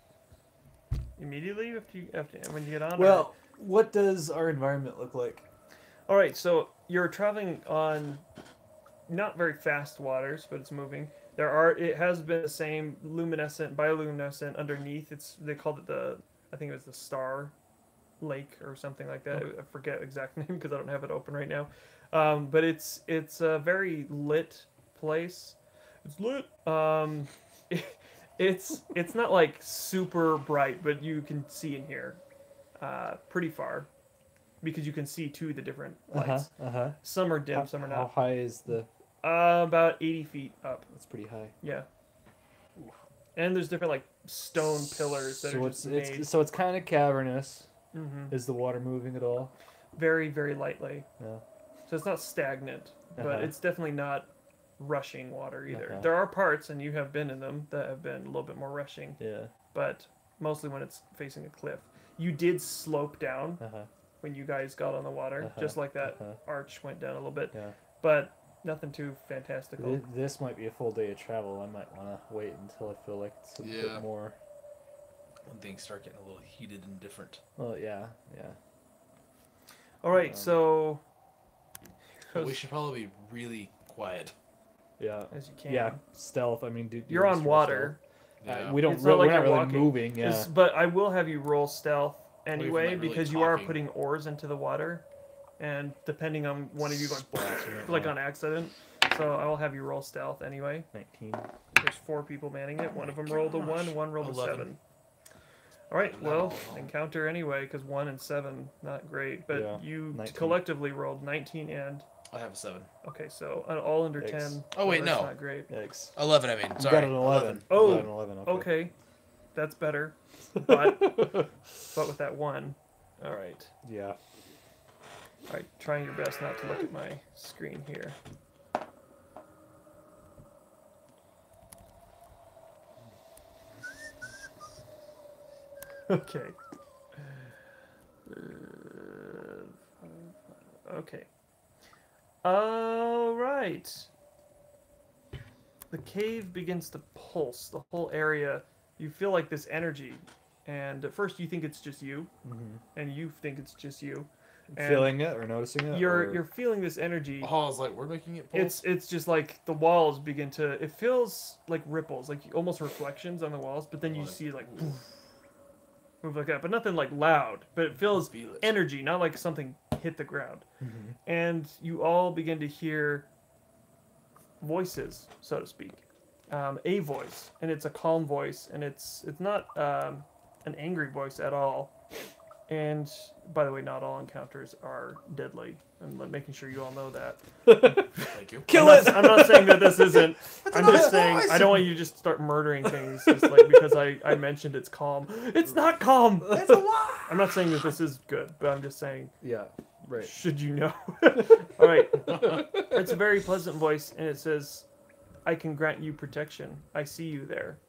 Immediately after when you get on. or- Well, what does our environment look like? All right, so you're traveling on not very fast waters, but it's moving. It has been the same bioluminescent underneath. They called it I think it was the Star Lake or something like that. I forget exact name because I don't have it open right now. But it's a very lit place. It's lit. It's not like super bright, but you can see in here pretty far because you can see to the different lights. Some are dim, some are How not. high is the... About 80 feet up. That's pretty high. Yeah. And there's different like stone pillars that so are it's, just made so it's kind of cavernous. mhm, Is the water moving at all? very, very lightly. Yeah. So it's not stagnant, but Uh-huh. it's definitely not rushing water either. Uh-huh. There are parts, and you have been in them, that have been a little bit more rushing, Yeah. but mostly when it's facing a cliff. You did slope down when you guys got on the water, just like that arch went down a little bit, Yeah. but nothing too fantastical. This might be a full day of travel. I might want to wait until I feel like it's a Yeah. bit more. When things start getting a little heated and different. Well, yeah, yeah. All right, so But we should probably be really quiet. Yeah. as you can. Yeah. Stealth. I mean, do You're on water. Yeah. we don't. It's not like we're not you're really walking. moving. Yeah. But I will have you roll stealth if we're, anyway like, really because you are talking. putting oars into the water, and depending on one of you going Splashing it, like yeah. on accident, so I will have you roll stealth anyway. 19. There's 4 people manning it. One of them rolled a 1, one rolled a 11. 7. All right, Not well, all wrong. encounter anyway because 1 and 7 not great, but Yeah, you 19. collectively rolled 19 and I have a 7. okay, so all under Yikes. 10. Oh, wait, that's no. not great. Yikes. 11, I mean. You Sorry. got an 11. Oh, You got an 11. Okay. Okay, that's better, but with that 1. All right. Yeah. All right, trying your best not to look at my screen here. Okay. Okay. All right. The cave begins to pulse. The whole area. You feel like this energy, and at first you think it's just you, and you think it's just you. And Feeling it or noticing it? You're feeling this energy. Oh, I was like, we're making it pulse? It's just like the walls begin to. It feels like ripples, like almost reflections on the walls. But then you Like, see like poof, move like that, but nothing like loud. But it feels Feel it. energy, not like something hit the ground. Mhm. And you all begin to hear voices, so to speak. A voice, and it's a calm voice, and it's not an angry voice at all. And by the way, not all encounters are deadly. I'm making sure you all know that. Thank you. Kill I'm it! not, I'm not saying that this isn't. I'm another just saying voice! I don't want you to just start murdering things just like because I mentioned it's calm. It's not calm. That's a lie! I'm not saying that this is good, but I'm just saying Yeah. Right. should you know. All right. It's a very pleasant voice, and it says, "I can grant you protection. I see you there."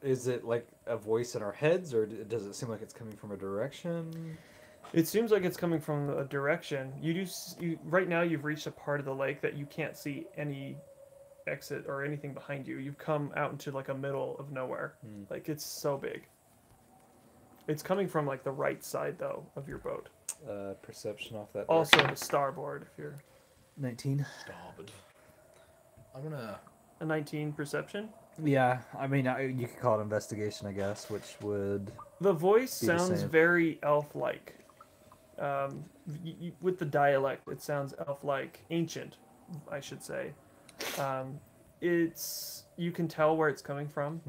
Is it like a voice in our heads, or does it seem like it's coming from a direction? It seems like it's coming from a direction. Right now you've reached a part of the lake that you can't see any exit or anything behind you. You've come out into like a middle of nowhere. Like it's so big. It's coming from like the right side though of your boat. Perception off that. Also direction. the starboard if you're 19. Stop it. I'm gonna... a 19 perception. Yeah, I mean, you could call it investigation, I guess, which would. The voice Be the sounds same. very elf-like. With the dialect, it sounds elf-like, ancient, I should say. You can tell where it's coming from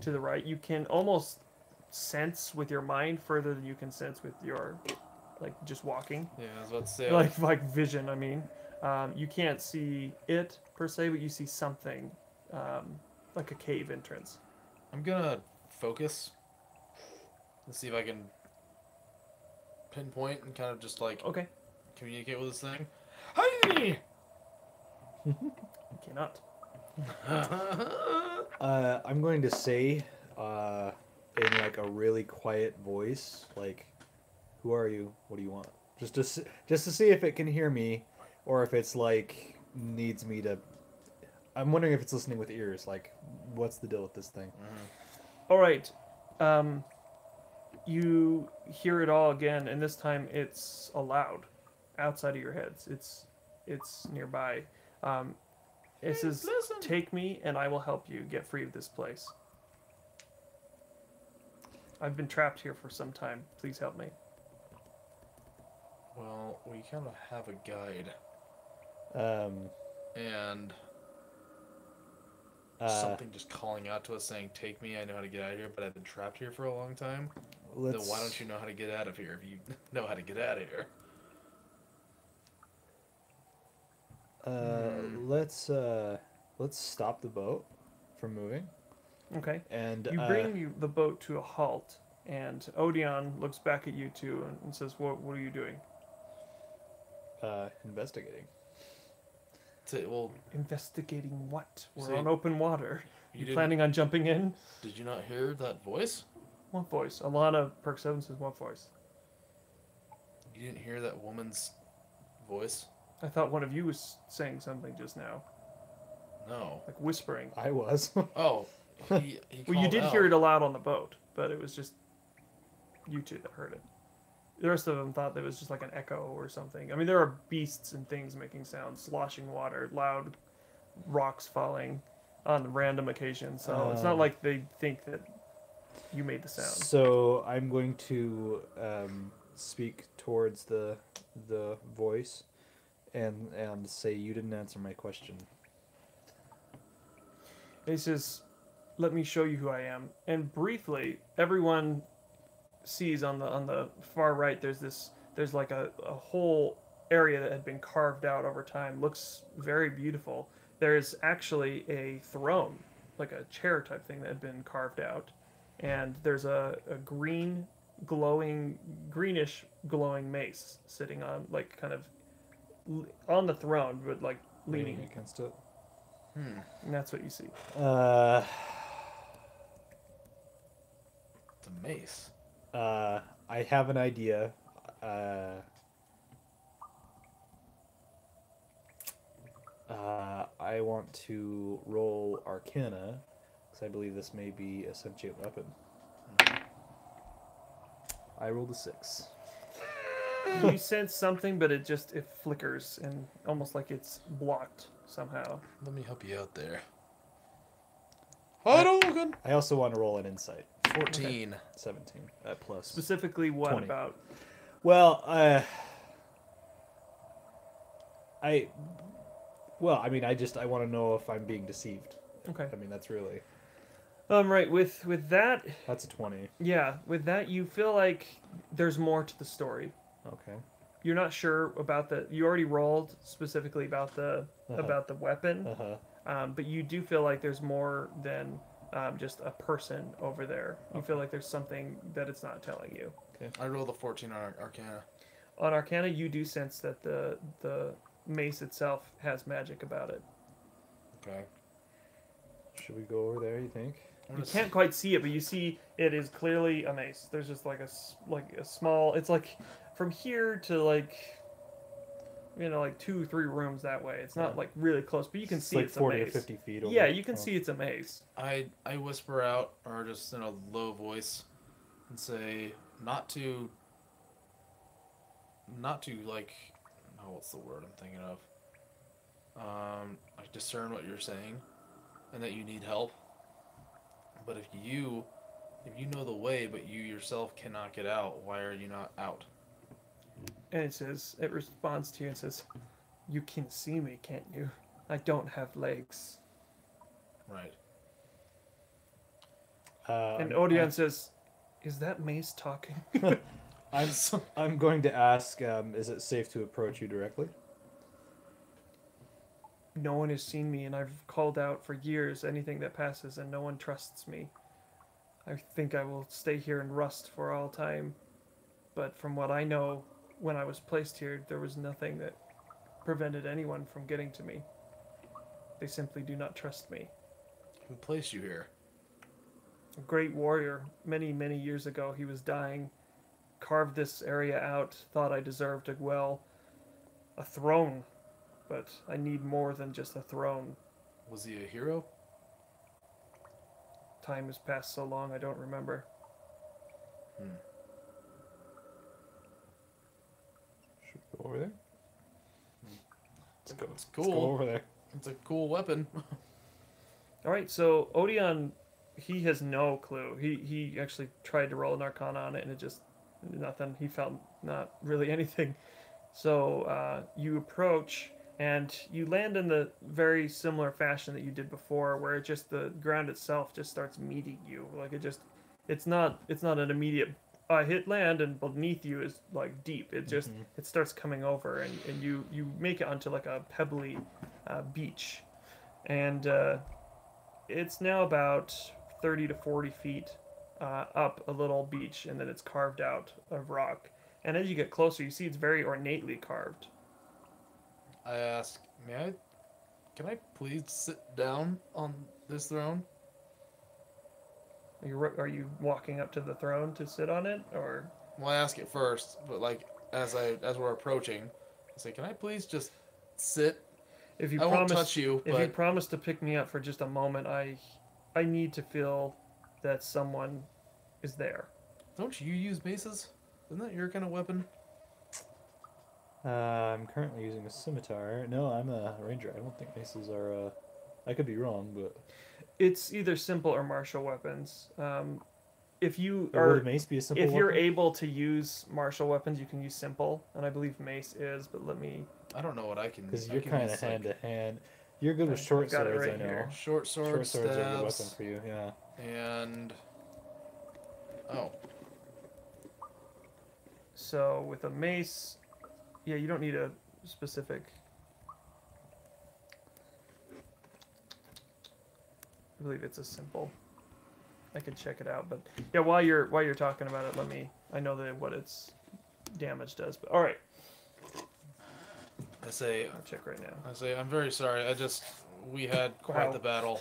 to the right. You can almost sense with your mind further than you can sense with your, like just walking, Yeah, I was about to say... like vision. I mean, you can't see it per se, but you see something, like a cave entrance. I'm gonna focus. Let's see if I can pinpoint and kind of just like Okay, communicate with this thing. Hi! you cannot. I'm going to say, in like a really quiet voice, like, "Who are you? What do you want?" Just to see if it can hear me, or if it's like needs me to. I'm wondering if it's listening with ears. Like, what's the deal with this thing? All right. You hear it all again, and this time it's aloud, outside of your heads. It's nearby. It says, listen. "Take me, and I will help you get free of this place. I've been trapped here for some time. Please help me." Well, we kind of have a guide, and something just calling out to us saying, "Take me, I know how to get out of here, but I've been trapped here for a long time." Then why don't you know how to get out of here if you know how to get out of here? Let's stop the boat from moving, Okay. and You bring the boat to a halt, and Odeon looks back at you two and says, "What are you doing?" investigating. Well, Investigating what? We're See, on open water. you You didn't- planning on jumping in? did you not hear that voice? What voice? Alana Perk 7 says, "What voice?" You didn't hear that woman's voice? I thought one of you was saying something just now, No. like whispering. I was. Oh, he Well, you called did out. hear it aloud on the boat, but it was just you two that heard it. The rest of them thought that it was just like an echo or something. I mean, there are beasts and things making sounds, sloshing water, loud rocks falling on random occasions. So it's not like they think that you made the sound. So I'm going to speak towards the voice and say you didn't answer my question. He says, "Let me show you who I am." And briefly, everyone sees on the far right. There's like a whole area that had been carved out over time. Looks very beautiful. There's actually a throne, like a chair type thing that had been carved out, and there's a greenish glowing mace sitting on, like, kind of on the throne, but like leaning. against it. And that's what you see. It's a mace. I have an idea. I want to roll Arcana, because I believe this may be a sentient weapon. I rolled a 6. You sense something, but it flickers and almost like it's blocked somehow. Let me help you out there. Hadouken! I also want to roll an insight. 14. 17 plus. Specifically, what 20. about? Well, I mean, I want to know if I'm being deceived. Okay. I mean, that's really. Right. With that, That's a 20. yeah. With that, you feel like there's more to the story. Okay. You're not sure about the. You already rolled specifically about the weapon, but you do feel like there's more than just a person over there. You feel like there's something that it's not telling you. I rolled a 14 on Arcana. On Arcana, you do sense that the mace itself has magic about it. Okay. Should we go over there, you think? You can't quite see it, but you see it is clearly a mace. There's just like a small. It's like from here to like 2-3 rooms that way. It's not like really close, but you can see like it's 40 a or mace. 50 feet over. Yeah, you can see it's a mace. I whisper out, or just in a low voice, and say, not to like, oh, what's the word I'm thinking of? I discern what you're saying, and that you need help. But if you know the way, but you yourself cannot get out, why are you not out? And it responds to you and says, "You can see me, can't you? I don't have legs." Right. And Odeon says, "Is that mace talking?" I'm going to ask, is it safe to approach you directly? No one has seen me, and I've called out for years anything that passes, and no one trusts me. I think I will stay here and rust for all time. But from what I know, when I was placed here, there was nothing that prevented anyone from getting to me. They simply do not trust me. Who placed you here? A great warrior, many, many years ago, he was dying, carved this area out, thought I deserved a throne. But I need more than just a throne. Was he a hero? Time has passed so long, I don't remember. Should we go over there? It's Let's go cool. over there. It's a cool weapon. All right, so Odeon, he has no clue. He actually tried to roll an Arcana on it, and it just nothing. He felt not really anything. So you approach, and you land in the very similar fashion that you did before, where it just the ground itself just starts meeting you. Like it's not an immediate hit land, and beneath you is like deep. It just it starts coming over, and you make it onto like a pebbly beach, and it's now about 30 to 40 feet up a little beach, and then it's carved out of rock. And as you get closer, you see it's very ornately carved. I ask, can I please sit down on this throne? Are you walking up to the throne to sit on it, or? Well, I ask it first, but like as we're approaching, I say, can I please just sit? If you I promise, won't touch you, if but you promise to pick me up for just a moment, I need to feel that someone is there. Don't you use maces? Isn't that your kind of weapon? I'm currently using a scimitar. No, I'm a ranger. I don't think maces are. I could be wrong, but It's either simple or martial weapons. If you would are, a mace be a simple if you're weapon? able to use martial weapons, you can use simple, and I believe mace is. But let me. I don't know what I can. Because I you're can kind of use, hand like, to hand. You're good with I've short got it swords, right I know. here. short Short swords, swords are a good weapon stabs, for you. Yeah. and oh, So with a mace, yeah, you don't need a specific. I believe it's a simple. I could check it out, but yeah, while you're talking about it, let me. I know that what its damage does, but all right, I say, I'll check right now. I'm very sorry. We had quite Wow. the battle.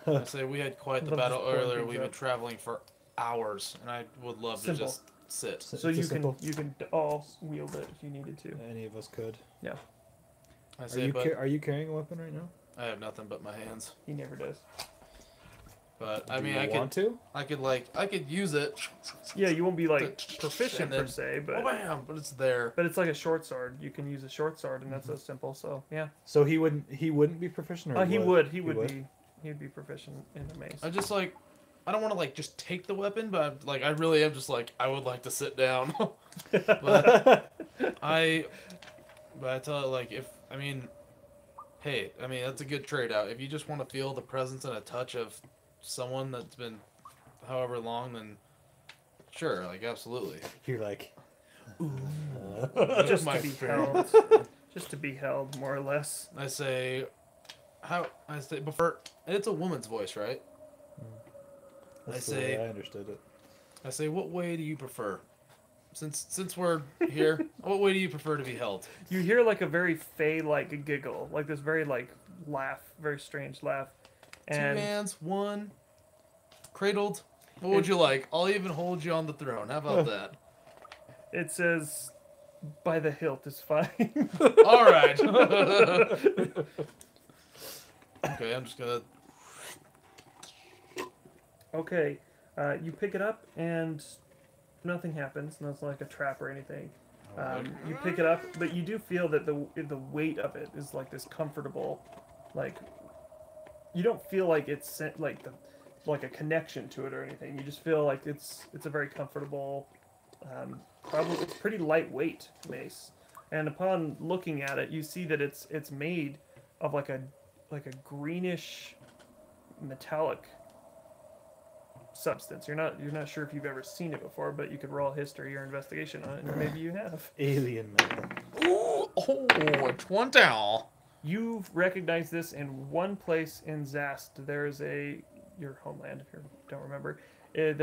I say we had quite the Love battle just pulling earlier. things We've been up. traveling for hours, and I would love Simple. to just sit. So It's a you simple. can all wield it if you needed to. Any of us could. I Are say, you but are you carrying a weapon right now? I have nothing but my hands. He never does. But I Do mean, you I want could, to? I could use it. Yeah, you won't be like And proficient then- per se, Oh, but bam! But it's there. it's like a short sword. You can use a short sword, and that's so simple. So yeah, So he wouldn't be proficient, or he would? would be he'd be proficient in the mace. I just like, I don't want to like just take the weapon, but like I really am just like I would like to sit down. but I tell it like if I mean, hey, I mean that's a good trade out. If you just want to feel the presence and a touch of someone that's been however long, then sure, like absolutely. You're like. Just My to be favorite. held, just to be held, more or less. I say, I say before it's a woman's voice, right? That's I the way say- I understood it. I say, what way do you prefer? Since we're here, what way do you prefer to be held? You hear like a very fey-like giggle, like this very like laugh, very strange laugh, Two and hands, one, cradled. What would you like? I'll even hold you on the throne. How about that? it says, "By the hilt is fine." All right. Okay, I'm just gonna. Okay, you pick it up and nothing happens. No, it's not like a trap or anything. You pick it up, but you do feel that the weight of it is like this comfortable, like you don't feel like it's like a connection to it or anything. You just feel like it's a very comfortable, probably it's pretty lightweight mace. And upon looking at it, you see that it's made of like a greenish metallic substance. You're not sure if you've ever seen it before, but you could roll history or investigation on it, and maybe you have. Alien metal. Ooh, oh, 20. You recognize this in one place in Zast. There is your homeland, if you don't remember. In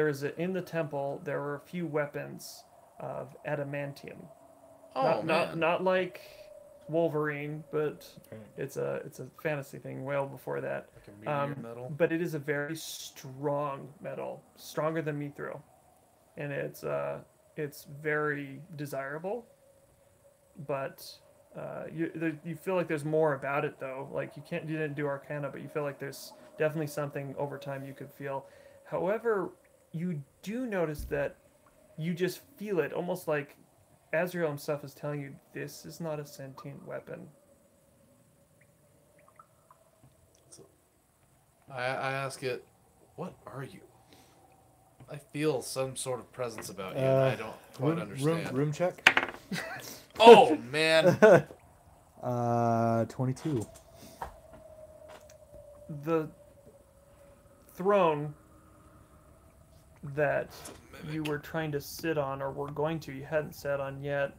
the temple. There were a few weapons of adamantium. Oh man. Not like Wolverine, but Okay. it's a fantasy thing. Well before that. Like a meteor metal. But it is a very strong metal, stronger than mithril, and it's very desirable. But you feel like there's more about it though. Like you didn't do Arcana, but you feel like there's definitely something over time you could feel. However, you do notice that you just feel it, almost like Azrael himself is telling you this is not a sentient weapon. I ask it, what are you? I feel some sort of presence about you, and I don't quite understand. Room check. Oh man. 22. The throne that you were trying to sit on, or were going to, you hadn't sat on yet.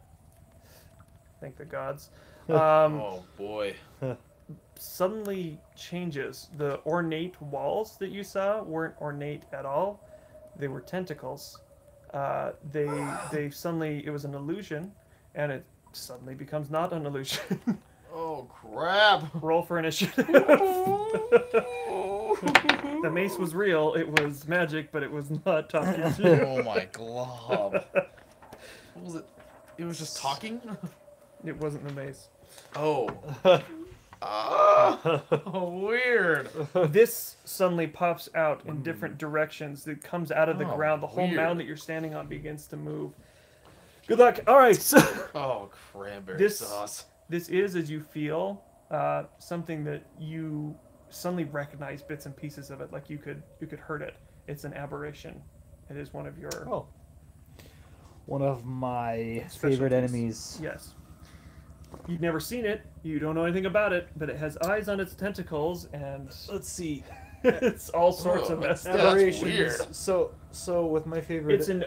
Thank the gods. Oh boy. Suddenly changes. The ornate walls that you saw weren't ornate at all. They were tentacles. They suddenly, it was an illusion, and it suddenly becomes not an illusion. Oh crap. Roll for initiative. The mace was real. It was magic, but it was not talking to you. Oh my glob. What was it? It was just talking? It wasn't the mace. Oh. Weird. This suddenly pops out in different directions. It comes out of the Oh, ground. The whole weird. mound that you're standing on begins to move. Good luck. All right. So Oh, cranberry This- sauce. this is, as you feel, something that you suddenly recognize bits and pieces of it, like you could hurt it. It's an aberration. It is one of your Oh. One of my Specialties. favorite enemies. yes. You've never seen it. You don't know anything about it, but it has eyes on its tentacles, and Let's see. it's all sorts of Oh, messed that's up. weird. Aberrations. So with my favorite. It's an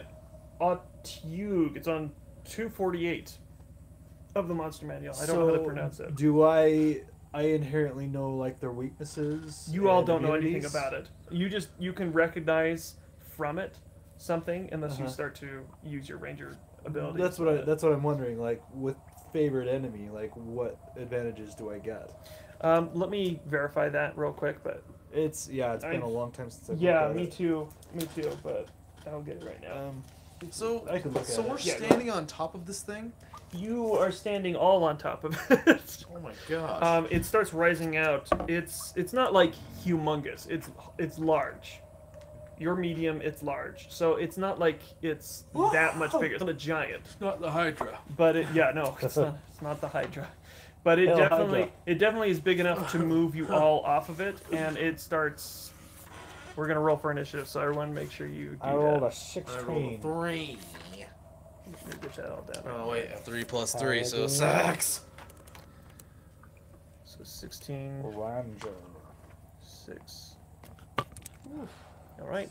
Autug. It's on 248 of the monster manual. I don't know how to pronounce it. Do I inherently know like their weaknesses? You all and don't know anything immunities? about it. You can recognize from it something unless you Uh-huh. start to use your ranger ability. That's what I'm wondering. Like with favorite enemy, like what advantages do I get? Let me verify that real quick, but It's been a long time since I've yeah, looked at me it. too, but I'll get it right now. So, I could look so at we're it. Yeah, standing on top of this thing? You are standing all on top of it. Oh my gosh. It starts rising out. It's not like humongous. It's large. You're medium. It's large. So it's not like it's that much bigger. It's not a giant. Not the Hydra. But it, yeah, no, it's not. It's not the Hydra. But it Hell, definitely is big enough to move you all off of it, and it starts. We're gonna roll for initiative, so everyone make sure you do I rolled that. a 16. I rolled a 3. Let me get that all down. Oh wait, a 3 plus 3, so Hydra. 6. So 16, Ranger. 6. All right.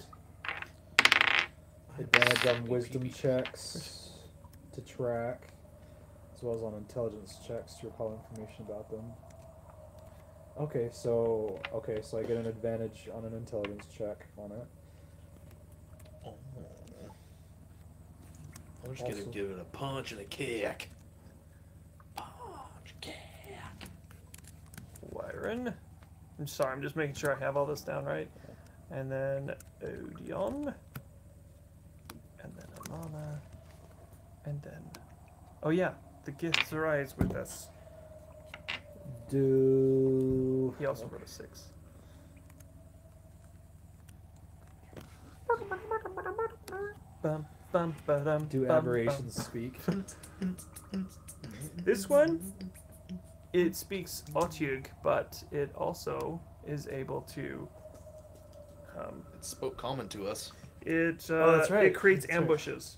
Advantage on wisdom checks to track, as well as on intelligence checks to recall information about them. Okay, so I get an advantage on an intelligence check on it. Oh. I'm just gonna Also- give it a punch and a kick. Punch, kick. Wyron. I'm sorry, I'm just making sure I have all this down right. And then Odeon. And then Alana. And then. Oh, yeah. The gifts arise with us. Do He also wrote a 6. Bum, bum, ba-dum, do bum, aberrations speak? bum. This one, it speaks Otyug, but it also is able to. It spoke common to us. Oh, that's right. It creates That's right. ambushes.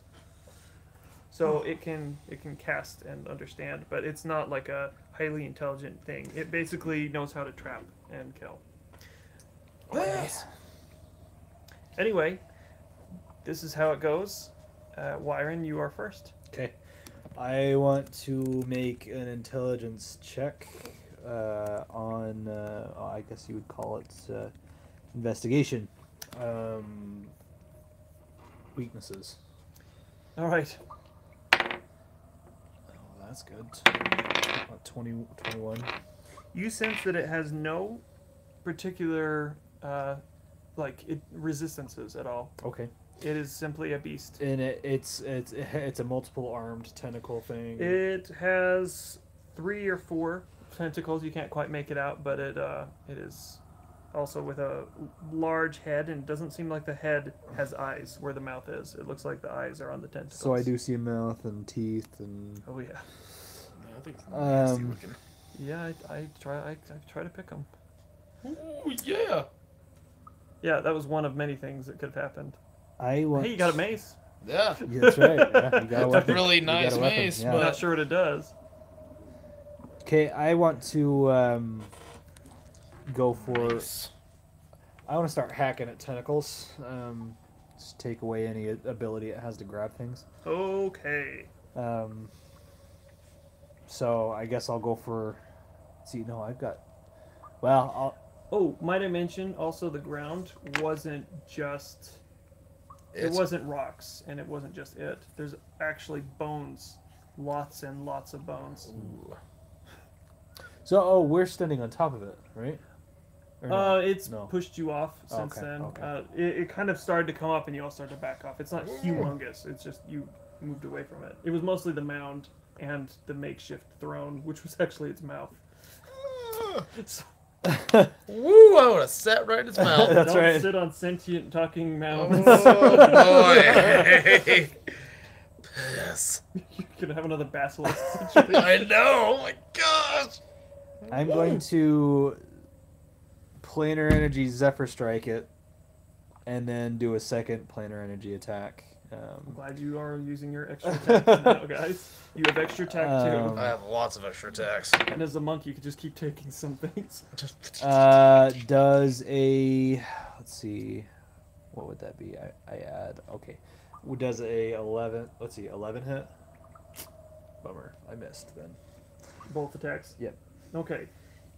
So it can cast and understand, but it's not like a highly intelligent thing. It basically knows how to trap and kill. Yes. Anyway, this is how it goes. Wyron, you are first. Okay. I want to make an intelligence check on, I guess you would call it investigation. Weaknesses. All right. Oh, that's good. 21. You sense that it has no particular resistances at all. Okay. It is simply a beast. And it's a multiple armed tentacle thing. It has 3 or 4 tentacles. You can't quite make it out, but it is also with a large head, and it doesn't seem like the head has eyes where the mouth is. It looks like the eyes are on the tentacles. So I do see a mouth and teeth and. Oh yeah. I think it's nasty Um, looking. Yeah, I try to pick them. Ooh, yeah. Yeah, that was one of many things that could have happened. I want. Hey, you got a mace. Yeah. Yeah, that's right. Yeah, you got a It's a weapon. really You got a nice weapon, mace, yeah. I'm but- not sure what it does. Okay, I want to go for. Nice. I want to start hacking at tentacles. Just take away any ability it has to grab things. Okay. So I guess I'll go for. See, no, I've got. Well, I'll. Oh, might I mention also the ground wasn't just. It It's- wasn't rocks, and it wasn't just it. There's actually bones, lots and lots of bones. Ooh. So we're standing on top of it, right? Or no? It's No. pushed you off since Okay, then. okay. It kind of started to come up, and you all started to back off. It's not humongous. It's just you moved away from it. It was mostly the mound and the makeshift throne, which was actually its mouth. Woo! I would have sat right in his mouth. That's Don't right. sit on sentient talking mountains. Oh boy! Piss. You could have another basilisk situation. I know. Oh my gosh. I'm going to planar energy Zephyr strike it, and then do a second planar energy attack. I'm glad you are using your extra attacks now, guys. You have extra attack too. I have lots of extra attacks. And as a monk, you could just keep taking some things. Does a let's see, what would that be? I add okay. Does a 11? Let's see, 11 hit. Bummer, I missed then. Both attacks? Yep. Okay.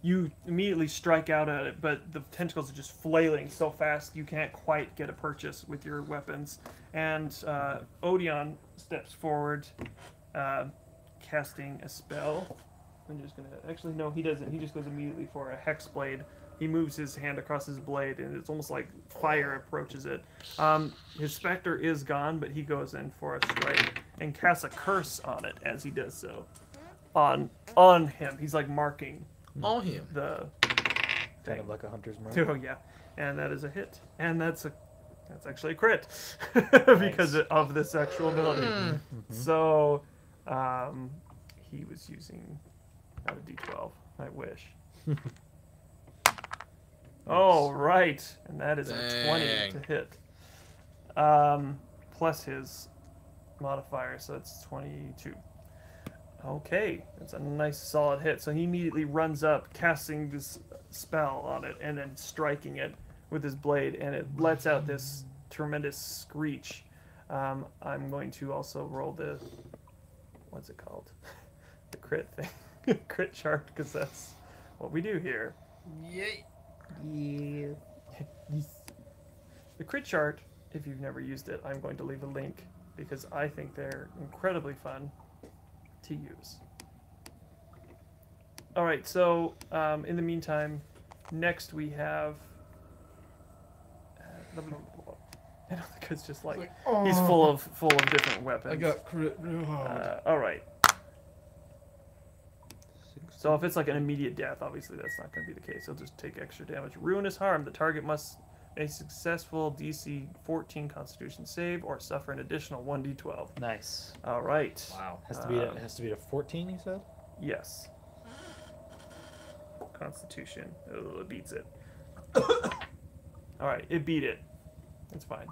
You immediately strike out at it, but the tentacles are just flailing so fast you can't quite get a purchase with your weapons. And Odeon steps forward, casting a spell. I'm just gonna... Actually, no, he doesn't. He just goes immediately for a Hex Blade. He moves his hand across his blade, and it's almost like fire approaches it. His Spectre is gone, but he goes in for a strike and casts a curse on it as he does so. On him. He's like marking On him. the Kind thing. of like a hunter's mark. Oh yeah, and that is a hit, and that's actually a crit because of this actual ability. So, he was using not a D12. I wish. Oh right, and that is a 20 Dang. to hit. Plus his modifier, so it's 22. Okay, that's a nice solid hit. So he immediately runs up, casting this spell on it, and then striking it with his blade, and it lets out this tremendous screech. I'm going to also roll the... What's it called? The crit thing. Crit chart, because that's what we do here. Yay. The crit chart, if you've never used it, I'm going to leave a link, because I think they're incredibly fun to use. Alright, so in the meantime, next we have... I don't think it's just like he's full of different weapons. I got crit. Alright. So if it's like an immediate death, obviously that's not going to be the case. He'll just take extra damage. Ruinous harm. The target must make a successful DC 14 Constitution save or suffer an additional 1d12. Nice. Alright. Wow. Has to be a 14. You said. Yes. Constitution. Oh, it beats it. Alright, it beat it. It's fine.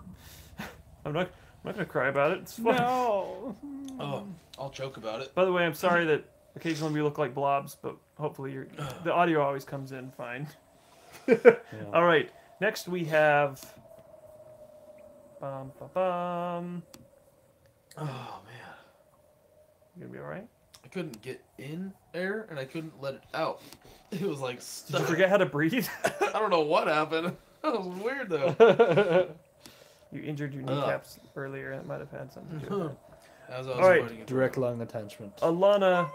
I'm not gonna cry about it. It's fine. No. Oh, I'll joke about it. By the way, I'm sorry that occasionally we look like blobs, but hopefully the audio always comes in fine. Alright, next we have... Oh man, You gonna be alright? I couldn't get in air and I couldn't let it out. It was like Did stuck. you forget how to breathe? I don't know what happened. That was weird though. You injured your kneecaps earlier, and it might have had something to do with it. As I was Alright. fighting it. Direct lung attachment. Alana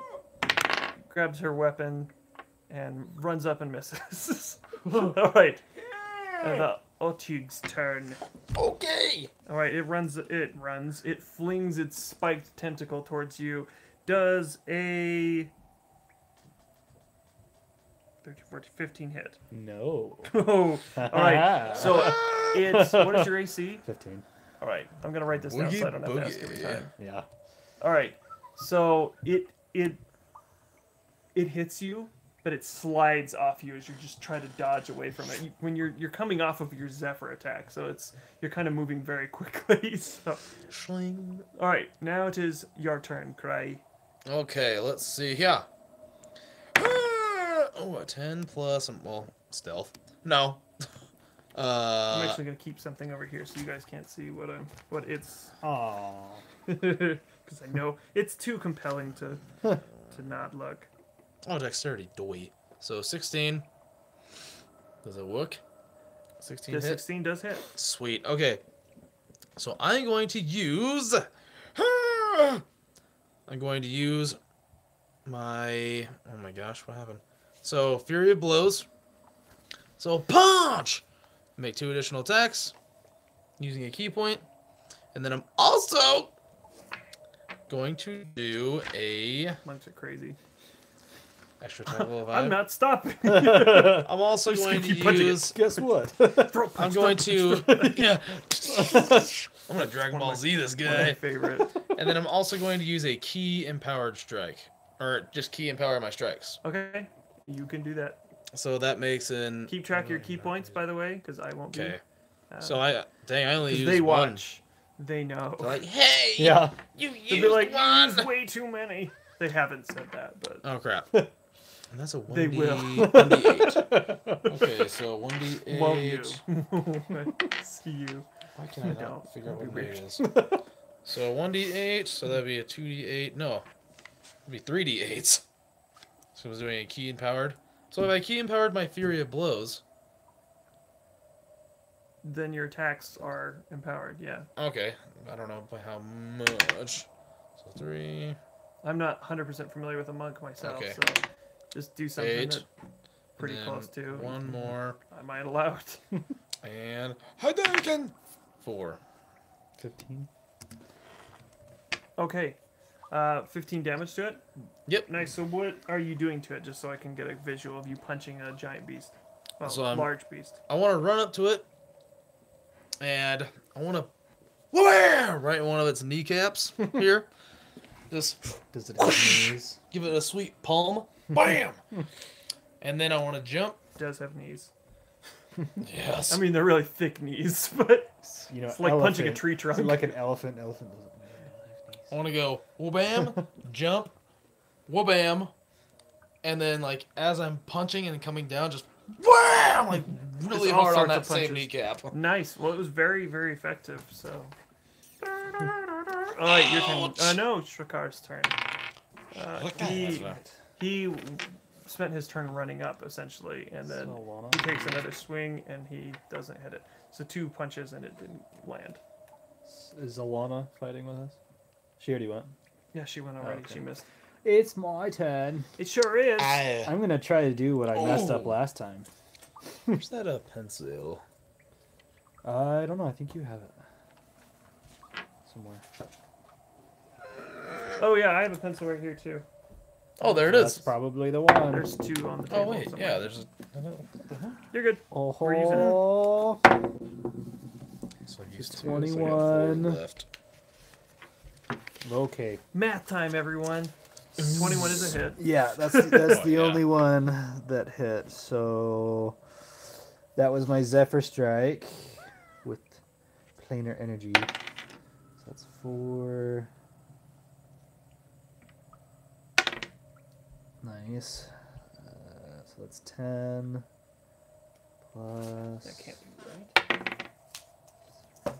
grabs her weapon and runs up and misses. Alright. And Otug's turn. Okay. Alright, it flings its spiked tentacle towards you. Does a 13, 14, 15 hit. No. Oh, alright. So it's, what is your AC? 15. Alright, I'm gonna write this down so I don't have to ask every time. Yeah. Alright, so it hits you, but it slides off you as you just try to dodge away from it. When you're coming off of your Zephyr attack, so you're kind of moving very quickly. So, Schling. all right, now it is your turn, Cry. Okay, let's see. Yeah. Oh, a 10 plus, well, stealth. No. I'm actually gonna keep something over here so you guys can't see what it's. Aww. Because I know it's too compelling to not look. Oh, dexterity, doy. So 16. Does it work? 16 Does hit? 16 does hit. Sweet. Okay. So I'm going to use... I'm going to use my... Oh my gosh, what happened? So, Fury of Blows. So, punch! Make 2 additional attacks. Using a key point. And then I'm also going to do a... Monks are crazy. extra attack level 5. I'm not stopping. I'm also just going gonna to keep punching it. use. Guess what? I'm going to. Yeah. I'm gonna Dragon Ball Z this One of my guy. favorite. And then I'm also going to use a key empowered strike, or just key empower my strikes. Okay, you can do that. So that makes an. Keep track of your key points, by the way, because I won't Okay. be. So I only 'cause use they one. watch. They know. They're like, hey, Yeah. you They'll used be like, one. "You use way too many." They haven't said that, but Oh crap. And that's a 1D, They will. 1d8. Okay, so 1d8. won't you? See you. Why can I not Don't. figure out Don't what be it weird. is? So 1d8, so that'd be a 2d8. No, it'd be 3d8s. So I was doing a key empowered. So if I key empowered my Fury of Blows. Then your attacks are empowered. Yeah. Okay, I don't know by how much. So 3. I'm not 100% familiar with a monk myself, Okay. so just do something 8. that pretty and then close to. One more. I might allow it. And Hadouken! 4. 15. Okay. 15 damage to it. Yep. Nice. So what are you doing to it, just so I can get a visual of you punching a giant beast? Well, So I'm- large beast. I want to run up to it, and I want to wham right in one of its kneecaps here. Just Does it have knees? give it a sweet palm. Bam! And then I want to jump. It does have knees. Yes. I mean, they're really thick knees, but You know, it's like punching a elephant. tree Is trunk. it like an elephant? Elephant doesn't have knees. I want to go wha-bam, jump, wha-bam, and then like as I'm punching and coming down, just wham, like really all hard on sorts that of same punches. kneecap. Nice. Well, it was very, very effective. So. All right, your turn. Ouch. No, Shrakar's turn. He spent his turn running up essentially, and then So, he takes another swing and he doesn't hit it. So 2 punches and it didn't land. Is Alana fighting with us? She already went. Yeah, she went already. Okay. She missed. It's my turn. It sure is. I'm gonna try to do what I messed up Oh. last time. Where's that a pencil? I don't know. I think you have it somewhere. Oh yeah, I have a pencil right here too. Oh, there it That's is. probably the one. There's 2 on the Oh table. wait, somewhere. yeah, there's. You're good. Oh, We're using it. So I used 21. left. Okay. Math time, everyone. 21 is a hit. Yeah, that's the Yeah. only one that hit. So that was my Zephyr Strike with planar energy. So that's 4. Nice. So that's 10 plus. That can't be right.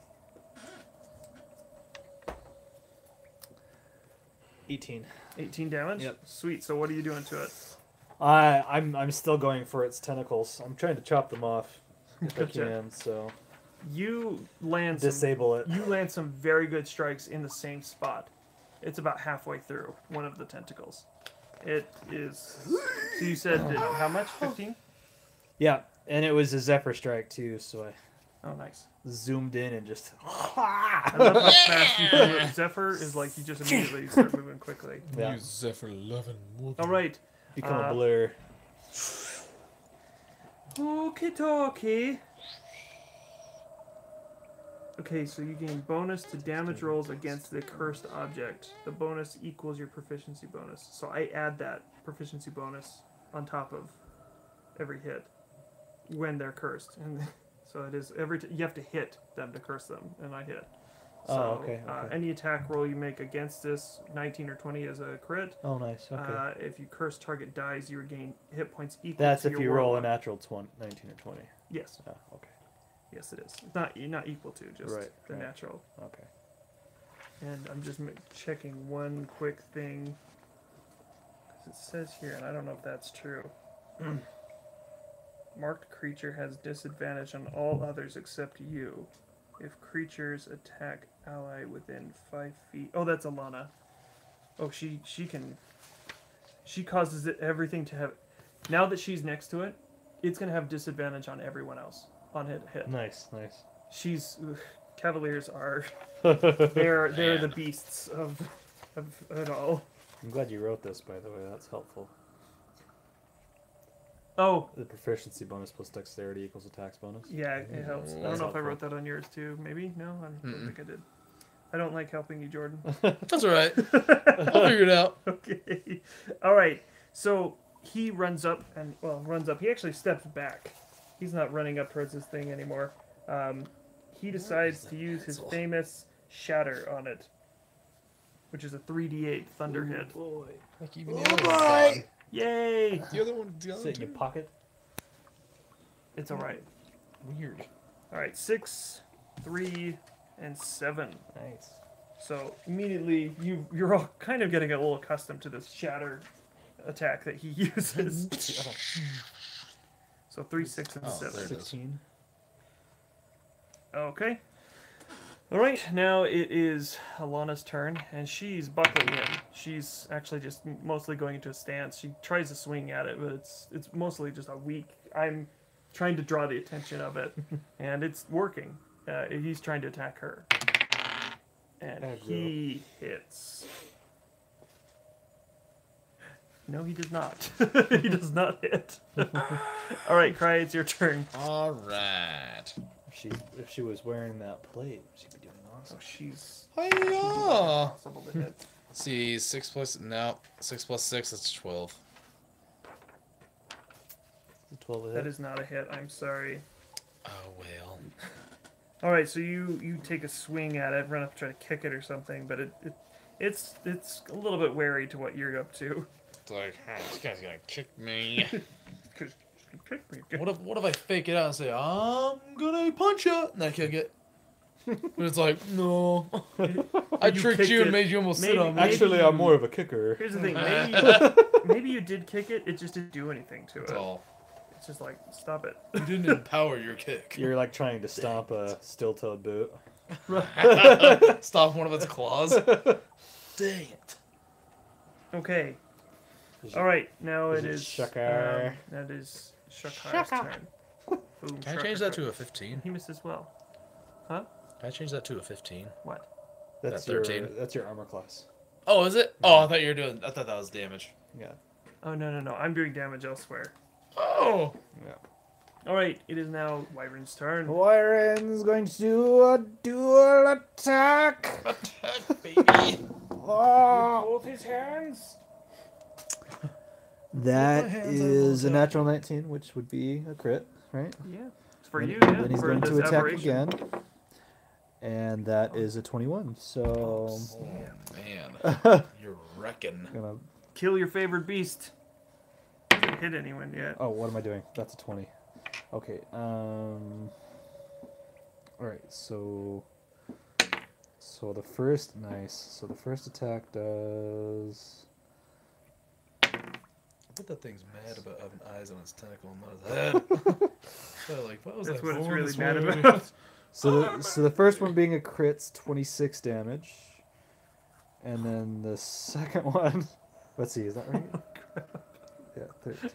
18. 18 damage. Yep. Sweet. So what are you doing to it? I'm still going for its tentacles. I'm trying to chop them off if I Gotcha. can. So You land some, disable it. you land some very good strikes in the same spot. It's about halfway through one of the tentacles. It is. So you said how much? 15? Yeah, and it was a Zephyr Strike too, so I Oh, nice. zoomed in and just. I love how fast you can move. Zephyr is like you just immediately start moving quickly. Yeah, Use Zephyr 11. All right. become a blur. Okie dokie. Okay, so you gain bonus to damage rolls against the cursed object. The bonus equals your proficiency bonus. So I add that proficiency bonus on top of every hit when they're cursed. And so it is you have to hit them to curse them, and I hit. So, Oh, okay, okay. Any attack roll you make against this, 19 or 20 is a crit. Oh, nice. Okay. If you curse target dies, you regain hit points equal That's to if your you roll a warlock. natural 19 or 20. Yes. Oh, okay. Yes, it is. Not equal to, just Right, the right. natural. Okay. And I'm just checking one quick thing. 'Cause it says here, and I don't know if that's true. Marked creature has disadvantage on all others except you. If creatures attack ally within 5 feet. Oh, that's Alana. Oh, she can. She causes everything to have. Now that she's next to it, it's gonna have disadvantage on everyone else on hit. Nice, nice. She's Cavaliers are they're the beasts of it all. I'm glad you wrote this, by the way. That's helpful. Oh, The proficiency bonus plus dexterity equals attacks bonus. yeah, it helps. I don't That's know if I helpful. wrote that on yours too. Maybe? No, I don't think I did. I don't like helping you, Jordan. That's all right. I'll figure it out. Okay. All right. So he runs up and runs up. He actually steps back. He's not running up towards this thing anymore. He decides to use his famous shatter on it, which is a 3d8 thunder hit. Boy. Like even the other one's gone. Yay! The other one's gone. Sit in your pocket. It's all right. Weird. All right. 6, 3, and 7. Nice. So immediately you're all kind of getting a little accustomed to this shatter attack that he uses. So 3, 6, and Oh, 7. there it is. 16. Okay. All right, now it is Alana's turn, and she's buckling in. She's actually just mostly going into a stance. She tries to swing at it, but it's mostly just a weak. I'm trying to draw the attention of it, and it's working. He's trying to attack her, and he hits. No, he does not. He does not hit. All right, Cry, it's your turn. All right. If she was wearing that plate, she'd be doing awesome. So she's Hiya! possible to hit. Let's see, 6 plus 6, that's 12. 12 That is not a hit. I'm sorry. Oh well. All right, so you take a swing at it, run up, try to kick it or something, but it's a little bit wary to what you're up to. It's like, this guy's gonna kick me. Kick me. What if I fake it out and say, I'm gonna punch you, and I kick it? But it's like, no. I You tricked kicked you and it. made you almost sit Maybe- on me. Actually, I'm more of a kicker. Here's the thing, maybe you did kick it, it just didn't do anything to That's it. all. It's just like, stop it. You didn't empower your kick. You're like trying to stomp a steel-toed boot. Stop one of its claws. Dang it. Okay. All right, now Is it it is Shakar? that is Shakar's turn. Boom, Can I change that to a 15? He missed as well. Can I change that to a 15? What? That's That your 13. that's your armor class. Oh, is it? Oh, I thought that was damage. Yeah. Oh no! I'm doing damage elsewhere. Oh! Yeah. All right, it is now Wyvern's turn. Wyron's going to do a dual attack. Attack, baby! Oh. Both his hands. That my hands on is a both natural 19, which would be a crit, right? Yeah, it's for Then- you. Yeah, Then he's for going this to attack aberration. again. And that is a 21. So Oh, man. You're wrecking. gonna Kill your favorite beast. Hasn't hit anyone yet. Oh, what am I doing? That's a 20. Okay. All right. So the first So the first attack does. I bet that thing's mad about having eyes on its tentacle and not his head. So, like, what was That's I what it's born really this mad way? about. So the first one being a crit's 26 damage, and then the second one. Let's see. Is that right? Yeah, 13.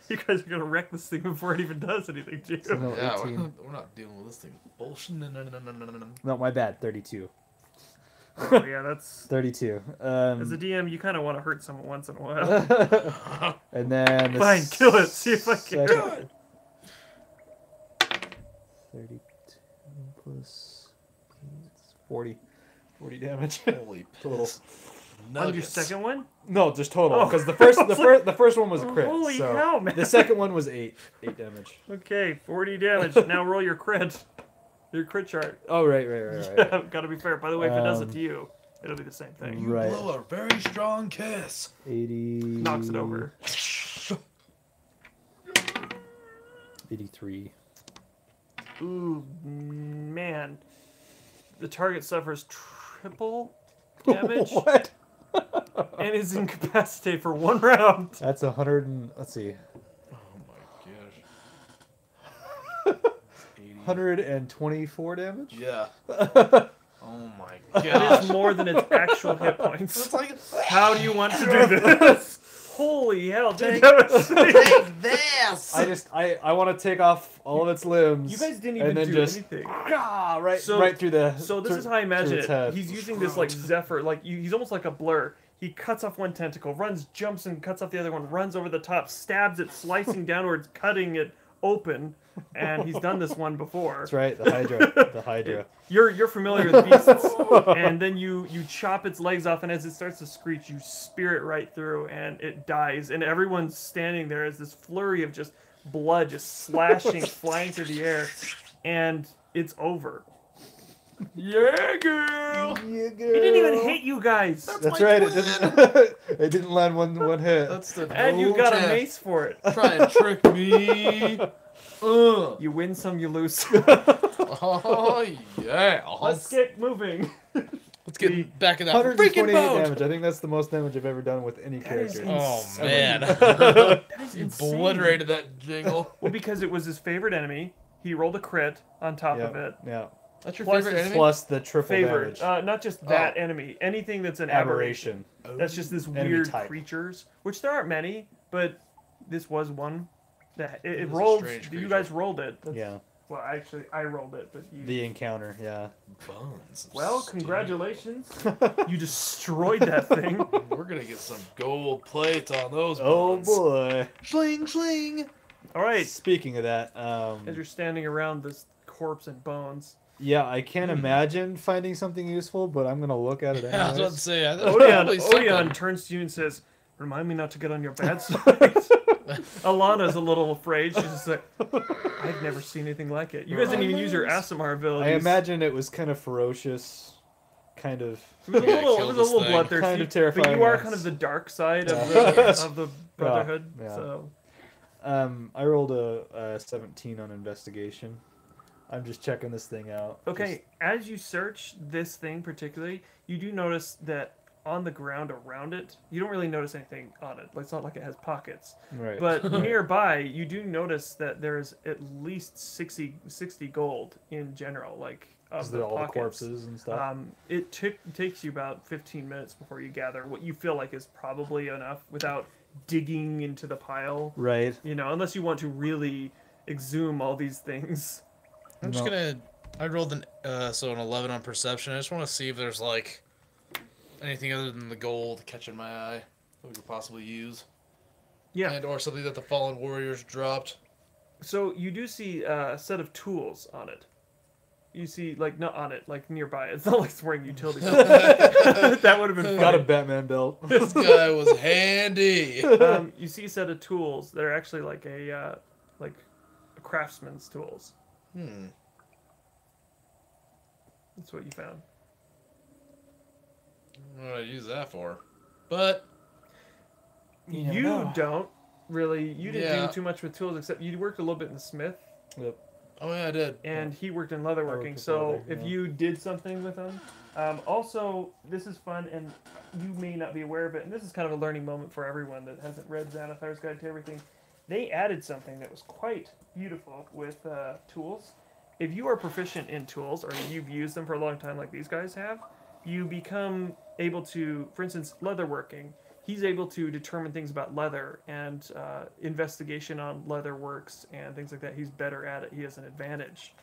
You guys are gonna wreck this thing before it even does anything to you. So no, Yeah, 18. we're not dealing with this thing. Bullshit. No. No, my bad. 32. Oh yeah, that's. 32. As a DM, you kind of want to hurt someone once in a while. And then the Fine, kill it. See if I can. second- 32 plus 40. 40 damage. Holy Total. piss. On your Nuggets. second one? No, just total. Oh. Because the first one was a crit. Holy so hell, man. The second one was 8 damage. Okay, 40 damage. Now roll your crit. Your crit chart. Oh right. Gotta be fair. By the way, if it does it Um, to you, it'll be the same thing. You Right. blow a very strong kiss. 80. Knocks it over. 83. Ooh, man. The target suffers triple damage What? and is incapacitated for 1 round. That's 100 and let's see. Oh my gosh. 80. 124 damage. Yeah. Oh my That gosh. is more than its actual hit points. It's like, How do you want to do this? Holy hell, dude. Take- That was- take this! I want to take off all of its limbs. You guys didn't and even then do just anything. right So- right through the. So this through- is how I imagine through its it. head. He's using this like zephyr, like he's almost like a blur. He cuts off one tentacle, runs, jumps, and cuts off the other one, runs over the top, stabs it, slicing downwards, cutting it open. And he's done this one before. That's right, the Hydra. The Hydra. You're familiar with beasts. And then you chop its legs off, and as it starts to screech, you spear it right through, and it dies. And everyone's standing there as this flurry of just blood just slashing, flying through the air. And it's over. Yeah, girl. Yeah, girl. He didn't even hit you guys. That's my right. It twin. didn't. It didn't land one hit. That's the And you no got a chance. mace for it. Try and trick me. You win some, you lose. Oh yeah. Let's get moving. Let's get back in that freaking 128 boat. damage. I think that's the most damage I've ever done with any is character. Oh insane. man. That is You insane. obliterated that jingle. Well, because it was his favorite enemy. He rolled a crit on top of it. Yeah. That's your Plus favorite it's enemy? Plus the triple Favored. damage. Not just that enemy. Anything that's an aberration. Aberration. That's just this Enemy weird type. creatures, which there aren't many, but this was one. That it is a rolled. strange You creature. guys rolled it. That's- Yeah. Well, actually, I rolled it, but you. The encounter. Yeah. Bones. of Well, steel. congratulations. You destroyed that thing. We're gonna get some gold plates on those Oh bones. boy. Sling, sling. All right. Speaking of that, As you're standing around this corpse and bones, yeah, I can't imagine finding something useful, but I'm gonna look at it Yeah, I was about to anyways. say. I Odeon turns to you and says, "Remind me not to get on your bad side." Alana's a little afraid. She's just like, "I've never seen anything like it." You guys didn't even use your Asimar abilities. I imagine it was kind of ferocious, kind of. It was a Yeah, little, kill it was a this little thing. bloodthirsty, Kind of but terrifying, you are yes. kind of the dark side of Yeah. the Brotherhood. Yeah. So I rolled a 17 on investigation. I'm just checking this thing out. okay, as you search this thing particularly, you do notice that on the ground around it, you don't really notice anything on it. Like, it's not like it has pockets. Just- right. But nearby, you do notice that there's at least 60 gold in general, like Is of there the all the pockets. corpses and stuff? It takes you about 15 minutes before you gather what you feel like is probably enough without digging into the pile. Right. You know, unless you want to really exhume all these things. I'm just No. gonna. I rolled an 11 on perception. I just want to see if there's like anything other than the gold catching my eye that we could possibly use, Yeah. and or something that the fallen warriors dropped. So you do see a set of tools on it. You see, like, not on it, like nearby. It's not like it's wearing utility belt. That would have been Got a fun. Batman belt. This guy was handy. You see a set of tools that are actually like a craftsman's tools. That's what you found. What do I use that for? But never You know. don't really. You didn't Yeah. do too much with tools, except you worked a little bit in the smith, Yep. oh yeah, I did. and he worked in worked leatherworking. with So leather, if yeah. you did something with them, also this is fun, and you may not be aware of it. And this is kind of a learning moment for everyone that hasn't read Xanathar's Guide to Everything. They added something that was quite beautiful with tools. If you are proficient in tools, or you've used them for a long time, like these guys have, you become able to, for instance, leatherworking. He's able to determine things about leather and investigation on leather works and things like that. He's better at it. He has an advantage.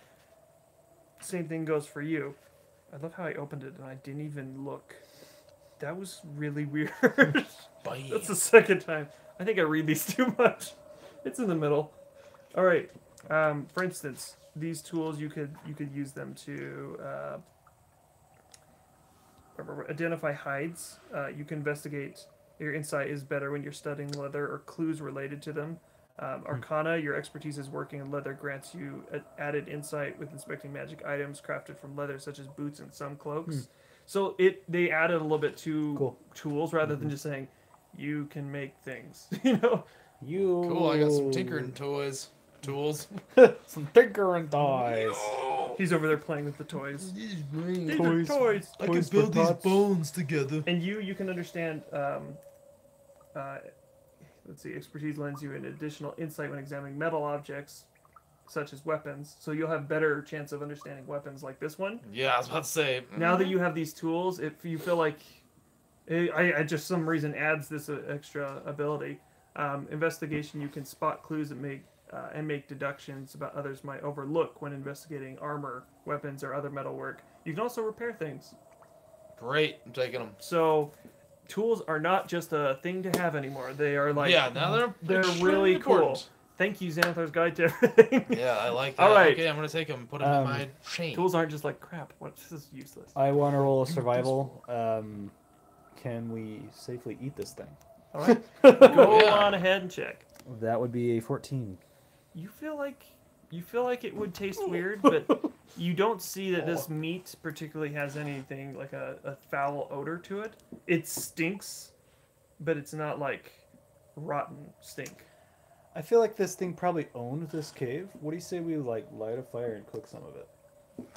Same thing goes for you. I love how I opened it and I didn't even look. That was really weird. Bam. That's the second time. I think I read these too much. It's in the middle. All right. For instance, these tools you could use them to identify hides. You can investigate. Your insight is better when you're studying leather or clues related to them. Arcana, your expertise is working in leather, grants you added insight with inspecting magic items crafted from leather, such as boots and some cloaks. So they added a little bit to Cool. tools rather than just saying you can make things. You know. You. Cool. I got some tinkering tools. Some tinkering toys. He's over there playing with the toys. These are Toys. toys. I Toys can for build these tots. bones together. And you can understand. Let's see. Expertise lends you an additional insight when examining metal objects, such as weapons. So you'll have better chance of understanding weapons like this one. Yeah, I was about to say. Now that you have these tools, if you feel like I just some reason adds this extra ability. Investigation, you can spot clues that make deductions about others might overlook when investigating armor, weapons, or other metalwork. You can also repair things. Great, I'm taking them. So tools are not just a thing to have anymore. They are like yeah, now they're extremely really cool. important. Thank you, Xanathar's Guide to Everything. Yeah, I like that. All right. Okay, I'm gonna take them and put them in my chain. Tools aren't just like crap. What? This is useless. I want to roll a survival. Can we safely eat this thing? All right, go Yeah. on ahead and check. That would be a 14. You feel like it would taste weird, but you don't see that this meat particularly has anything like a foul odor to it. It stinks, but it's not like rotten stink. I feel like this thing probably owned this cave. What do you say we like light a fire and cook some of it?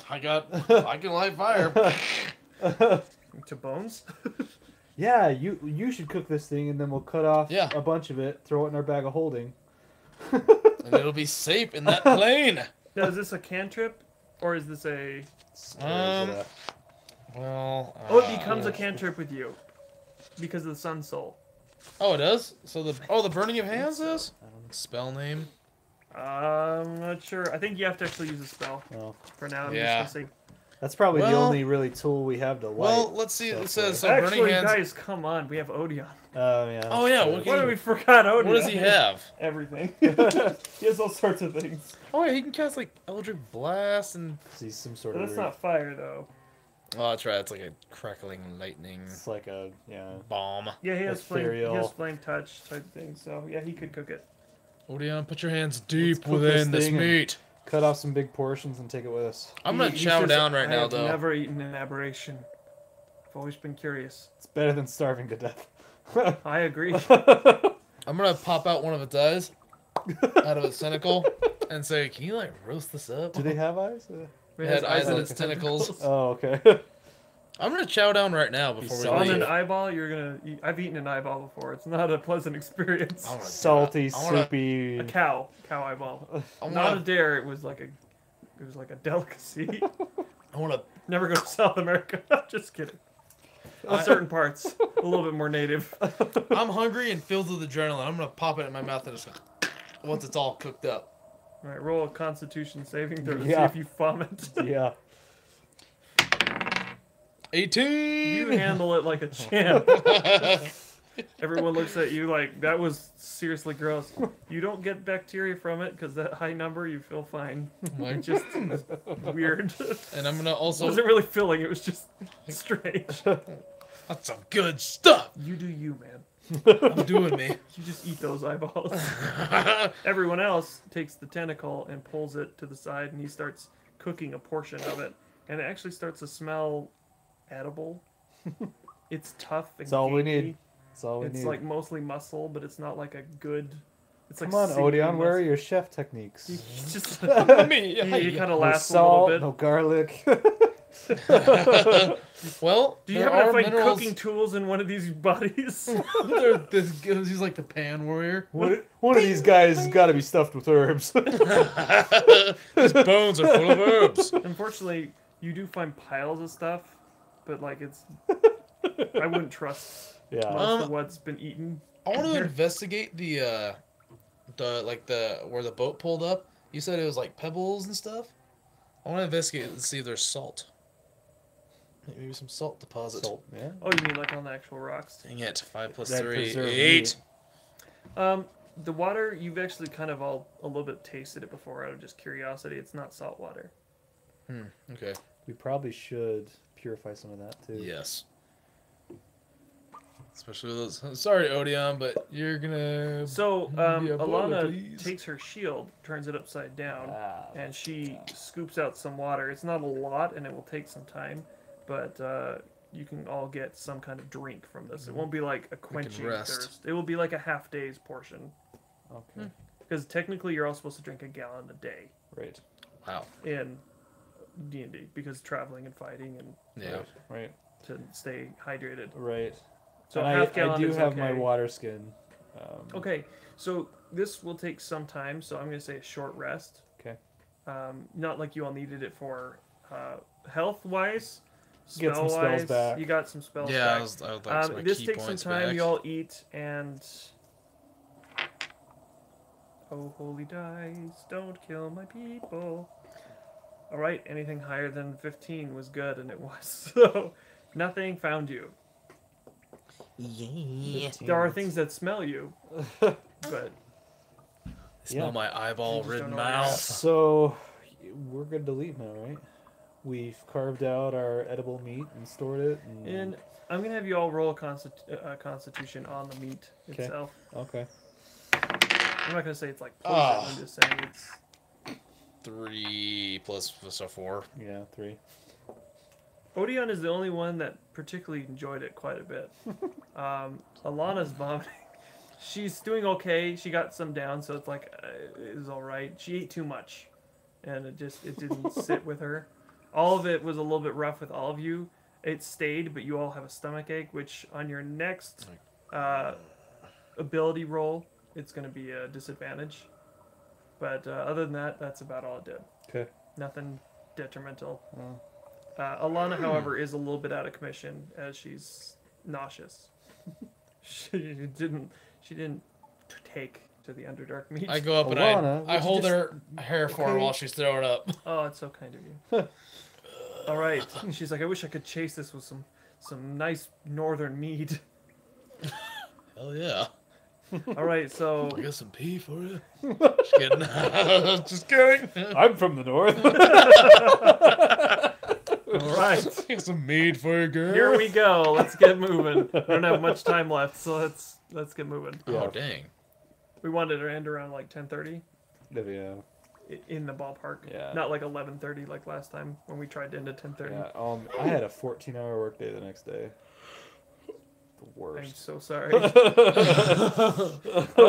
I can light fire. To bones? Yeah, you should cook this thing and then we'll cut off Yeah. a bunch of it, throw it in our bag of holding. And it'll be safe in that plane. Now, is this a cantrip, or is this a... Well. Oh, it becomes a cantrip with you. Because of the Sun Soul. Oh, it does. So the burning of hands is spell name. I'm not sure. I think you have to actually use a spell. Well, For now, I'm Yeah. just going to say... that's probably the Well- only really tool we have to light. Well, let's see. It says so. Actually, Burning hands. guys, come on. We have Odeon. Oh yeah. Oh, yeah, that's what true. What have we forgot Odeon? What does he have? Everything. He has all sorts of things. Oh yeah, he can cast like Eldritch Blast and. He's some sort But of. that's weird- not fire, though. Oh, that's right. It's like a crackling lightning It's like a bomb. Yeah, he has flame. He Ethereal. has flame touch type thing. So yeah, he could cook it. Odeon, put your hands deep cook within this this thing and- meat. cut off some big portions and take it with us. I'm gonna He chow says, down right I now, have though. never eaten an aberration. I've always been curious. It's better than starving to death. I agree. I'm gonna pop out one of its eyes out of its tentacle and say, "Can you like roast this up?" Do they have eyes? It had eyes in its tentacles. Oh, okay. I'm gonna chow down right now before we On On leave. an eyeball, you're gonna. I've eaten an eyeball before. It's not a pleasant experience. I wanna do Salty, that. I wanna- soupy. A cow eyeball. I Not a wanna, dare. It was like a delicacy. I wanna, Never go to South America. Just kidding. On certain parts, a little bit more native. I'm hungry and filled with adrenaline. I'm gonna pop it in my mouth and just once it's all cooked up. All right, roll a Constitution saving throw to see Yeah. if you vomit. Yeah. 18. You handle it like a champ. Everyone looks at you like that was seriously gross. You don't get bacteria from it because that high number, you feel fine. Like, Just weird. and I'm gonna It also. wasn't really filling. It was just strange. That's some good stuff. You do you, man. I'm doing me. You just eat those eyeballs. Everyone else takes the tentacle and pulls it to the side, and he starts cooking a portion of it, and it actually starts to smell edible. It's tough. And That's all we gamey. need. That's all we It's need. like mostly muscle, but it's not like a good. It's like Come on, sickly Odeon, where are muscle. your chef techniques? He just Me. he kind No of laughs a salt, little no bit. garlic. Well, Do you there happen to are find minerals. cooking tools in one of these bodies? He's like the pan warrior. One of these guys has got to be stuffed with herbs. His bones are full of herbs. Unfortunately, you do find piles of stuff, but like it's. I wouldn't trust Yeah. most of what's been eaten. I want to investigate the where the boat pulled up. You said it was like pebbles and stuff. I want to investigate and see if there's salt. Maybe some salt deposit. Salt, yeah. Oh, you mean like on the actual rocks? Dang it! 5 plus That 3, preserved 8. meat. The water, you've actually kind of a little bit tasted it before out of just curiosity. It's not salt water. Okay. We probably should purify some of that too. Yes. Especially with those. Sorry, Odeon, but you're gonna. So, Yeah, boiler, Alana please. takes her shield, turns it upside down, Ah, and she scoops out some water. It's not a lot, and it will take some time, but you can all get some kind of drink from this. It won't be like a quenching rest. thirst. It will be like a half day's portion. okay. Because technically, you're all supposed to drink a gallon a day Right. Wow. in D&D, because traveling and fighting and Yeah. Right. to stay hydrated. Right. So And half I gallon do is have okay. my water skin. Okay, so this will take some time, so I'm going to say a short rest. Okay. Not like you all needed it for health-wise, Get some spells spell-wise, back. you got some spells Yeah, back. I would like some This key takes some points time, back. you all eat, and... Oh, holy dice, don't kill my people. Alright, anything higher than 15 was good, and it was. So, nothing found you. Yeah. There are things that smell you, but Smell Yeah. my You just eyeball-ridden don't know where you're at. mouth. So we're good to leave now, right? We've carved out our edible meat and stored it. and I'm gonna have you all roll a Constitution on the meat 'Kay. itself. Okay. I'm not gonna say it's like poison. Ah. I'm just saying it's 3 plus so 4. Yeah, 3. Odeon is the only one that particularly enjoyed it quite a bit. Alana's vomiting. She's doing okay. She got some down, so it's like it was all right. She ate too much, and it didn't sit with her. All of it was a little bit rough with all of you. It stayed, but you all have a stomach ache, which on your next ability roll, it's going to be a disadvantage. But other than that, that's about all it did. Okay. Nothing detrimental. Alana, however, is a little bit out of commission as she's nauseous. She didn't take to the underdark meat. I go up and Alana, I would you hold just- her hair for her Okay. while she's throwing up. Oh, it's so kind of you. All right. She's like, I wish I could chase this with some nice northern mead. Hell yeah. All right, so I got some pee for you. Just kidding. Just kidding. I'm from the north. all right, Got some mead for you, girl. here we go. Let's get moving. We don't have much time left, so let's get moving. Oh, dang. We wanted to end around like 10:30 Yeah. in the ballpark. Yeah. Not like 11:30 like last time when we tried to end at 10:30. Yeah. I had a 14-hour workday the next day. The I'm worst. so sorry. All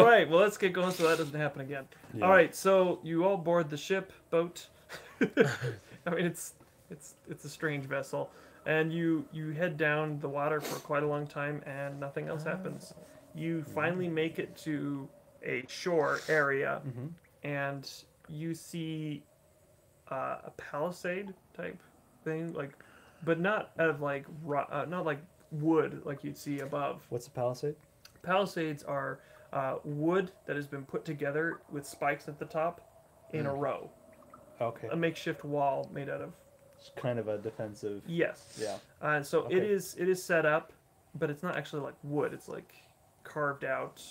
right, well let's get going so that doesn't happen again. Yeah. All right, so you all board the boat. I mean, it's a strange vessel, and you head down the water for quite a long time, and nothing else happens. You finally make it to a shore area, Mhm. and you see a palisade type thing, but not out of not like wood like you'd see above. What's a palisade? Palisades are wood that has been put together with spikes at the top in a row. Okay. A makeshift wall made out of. It's kind of a defensive. Yes. Yeah. And so Okay. it is set up, but it's not actually like wood. It's like carved out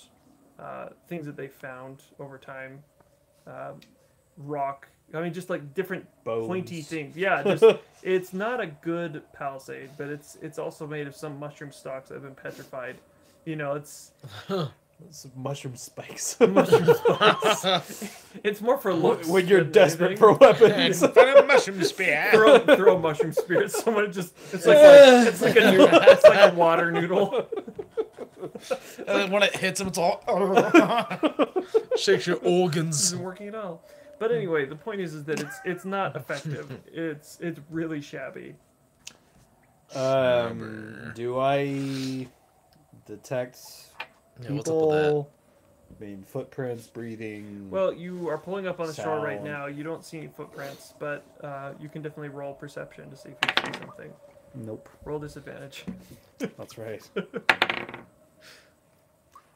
things that they found over time, rock. I mean, just like different Bones. pointy things. Yeah, just it's not a good palisade, but it's also made of some mushroom stalks that have been petrified. You know, it's It's mushroom spikes. mushroom stalks. It's more for looks. when you're than desperate anything. for weapons. Find a mushroom spear. throw mushroom spear at someone. It's like a water noodle. And then when it hits him, it's all shakes your organs. Isn't working at all. But anyway, the point is that it's not effective. It's really shabby. Do I detect Yeah, what's up with that? people? I mean, footprints, breathing. Well, you are pulling up on the shore right Sound. now. You don't see any footprints, but you can definitely roll perception to see if you see something. Nope. Roll disadvantage. That's right.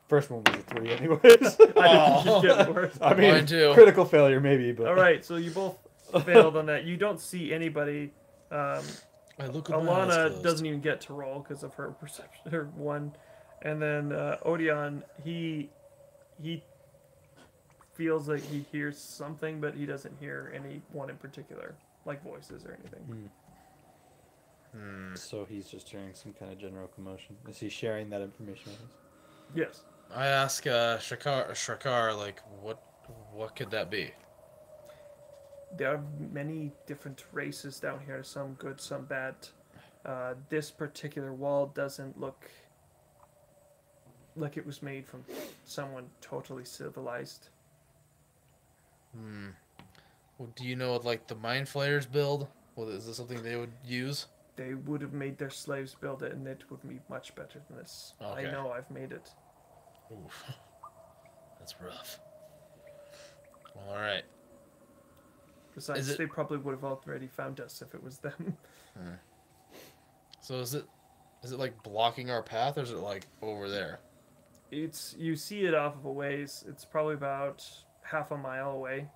First one was a 3 anyways. Just getting worse. I mean, Mine too. critical failure maybe, but All right, so you both failed on that. You don't see anybody. I look with my eyes Alana closed. doesn't even get to roll because of her perception, her one, and then Odeon he feels like he hears something, but he doesn't hear anyone in particular, like voices or anything. So he's just hearing some kind of general commotion. Is he sharing that information with us? Yes. I ask Shrakar, like, what could that be? There are many different races down here, some good, some bad. This particular wall doesn't look like it was made from someone totally civilized. Well, do you know what, like, the mind flayers build? Well, is this something they would use? They would have made their slaves build it, and it would be much better than this. Okay. I know, I've made it. Oof. That's rough. All right. Besides, Is it- they probably would have already found us if it was them. So is it like blocking our path, or is it like over there? You see it off of a ways. It's probably about half a mile away.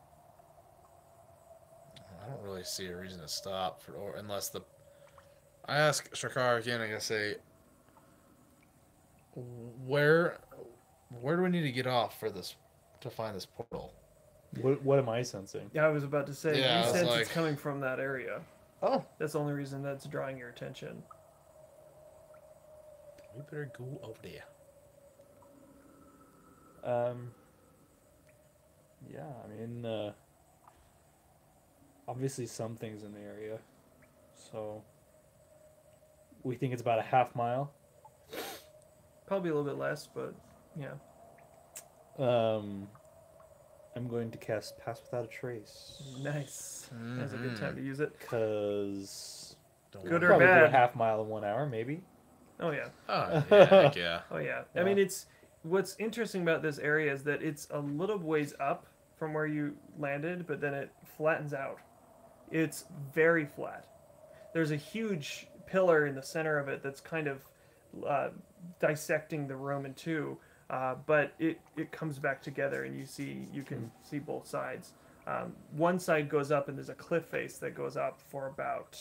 I don't really see a reason to stop unless I ask Shrakar again. I gotta say, Where do we need to get off for this to find this portal? What am I sensing? Yeah, I was about to say, Yeah, I you was sense like- it's coming from that area. Oh, That's the only reason that's drawing your attention. we better go over there. Yeah, I mean, obviously some things in the area. So we think it's about a half mile. Probably a little bit less, but yeah. I'm going to cast Pass Without a Trace. Nice. That's a good time to use it. Because Don't Good worry. or probably do a bad? half mile in 1 hour, maybe. Oh yeah. Oh yeah, heck yeah. Oh yeah. I Yeah. mean, it's what's interesting about this area is that it's a little ways up from where you landed, but then it flattens out. It's very flat. There's a huge pillar in the center of it that's kind of dissecting the room in two, but it comes back together, and you can see both sides. One side goes up, and there's a cliff face that goes up for about,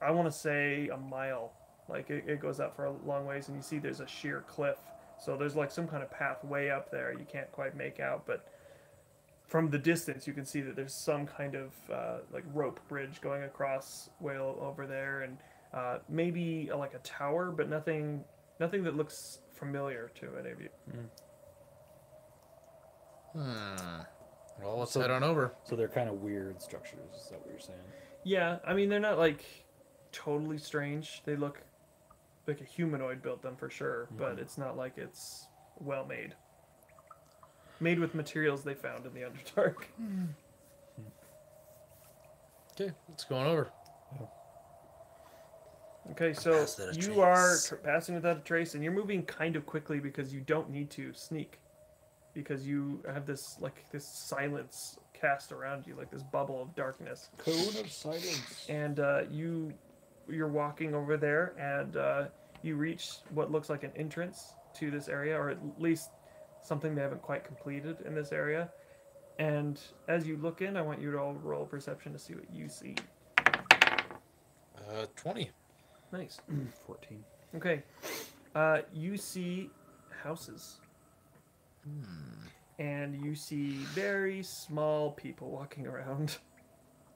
I want to say, a mile. Like it goes up for a long ways, and you see there's a sheer cliff. So there's like some kind of path way up there you can't quite make out, but from the distance you can see that there's some kind of like rope bridge going across way over there, and maybe like a tower, but nothing that looks familiar to any of you. Well, let's So- head on over. So they're kind of weird structures, is that what you're saying? Yeah, I mean they're not like totally strange. They look like a humanoid built them for sure, but it's not like it's well made. Made with materials they found in the Underdark. Okay, let's go on over. Okay, so Pass without a you are trace. passing without a trace, and you're moving kind of quickly because you don't need to sneak, because you have this silence cast around you, like this bubble of darkness. Cone of silence. And you're walking over there, and you reach what looks like an entrance to this area, or at least something they haven't quite completed in this area. And as you look in, I want you to all roll perception to see what you see. 20. Nice. 14. Okay. You see houses. And you see very small people walking around.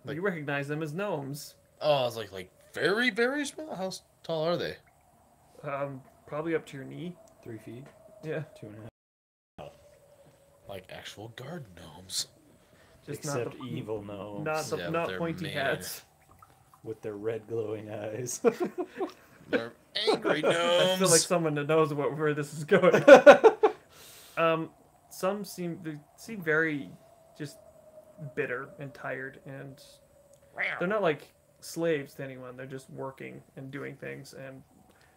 Like- You recognize them as gnomes. Oh, I was like very, very small. How tall are they? Probably up to your knee. 3 feet, Yeah. 2.5. Like actual garden gnomes. Just Except not the, evil gnomes not Yeah, but not they're pointy mean. hats. with their red glowing eyes. They're angry I gnomes. feel like someone that knows where this is going. Some seem very just bitter and tired, and they're not like slaves to anyone. They're just working and doing things and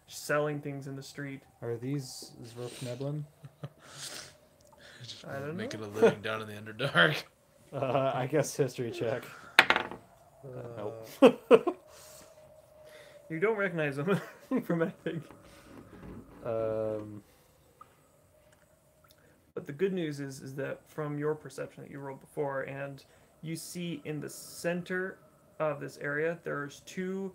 selling things in the street. Are these Zwerfneblin? Just I don't making know. a living down in the Underdark. I guess history check. Nope. You don't recognize them from anything. But the good news is that from your perception that you rolled before, and you see in the center of this area, there's two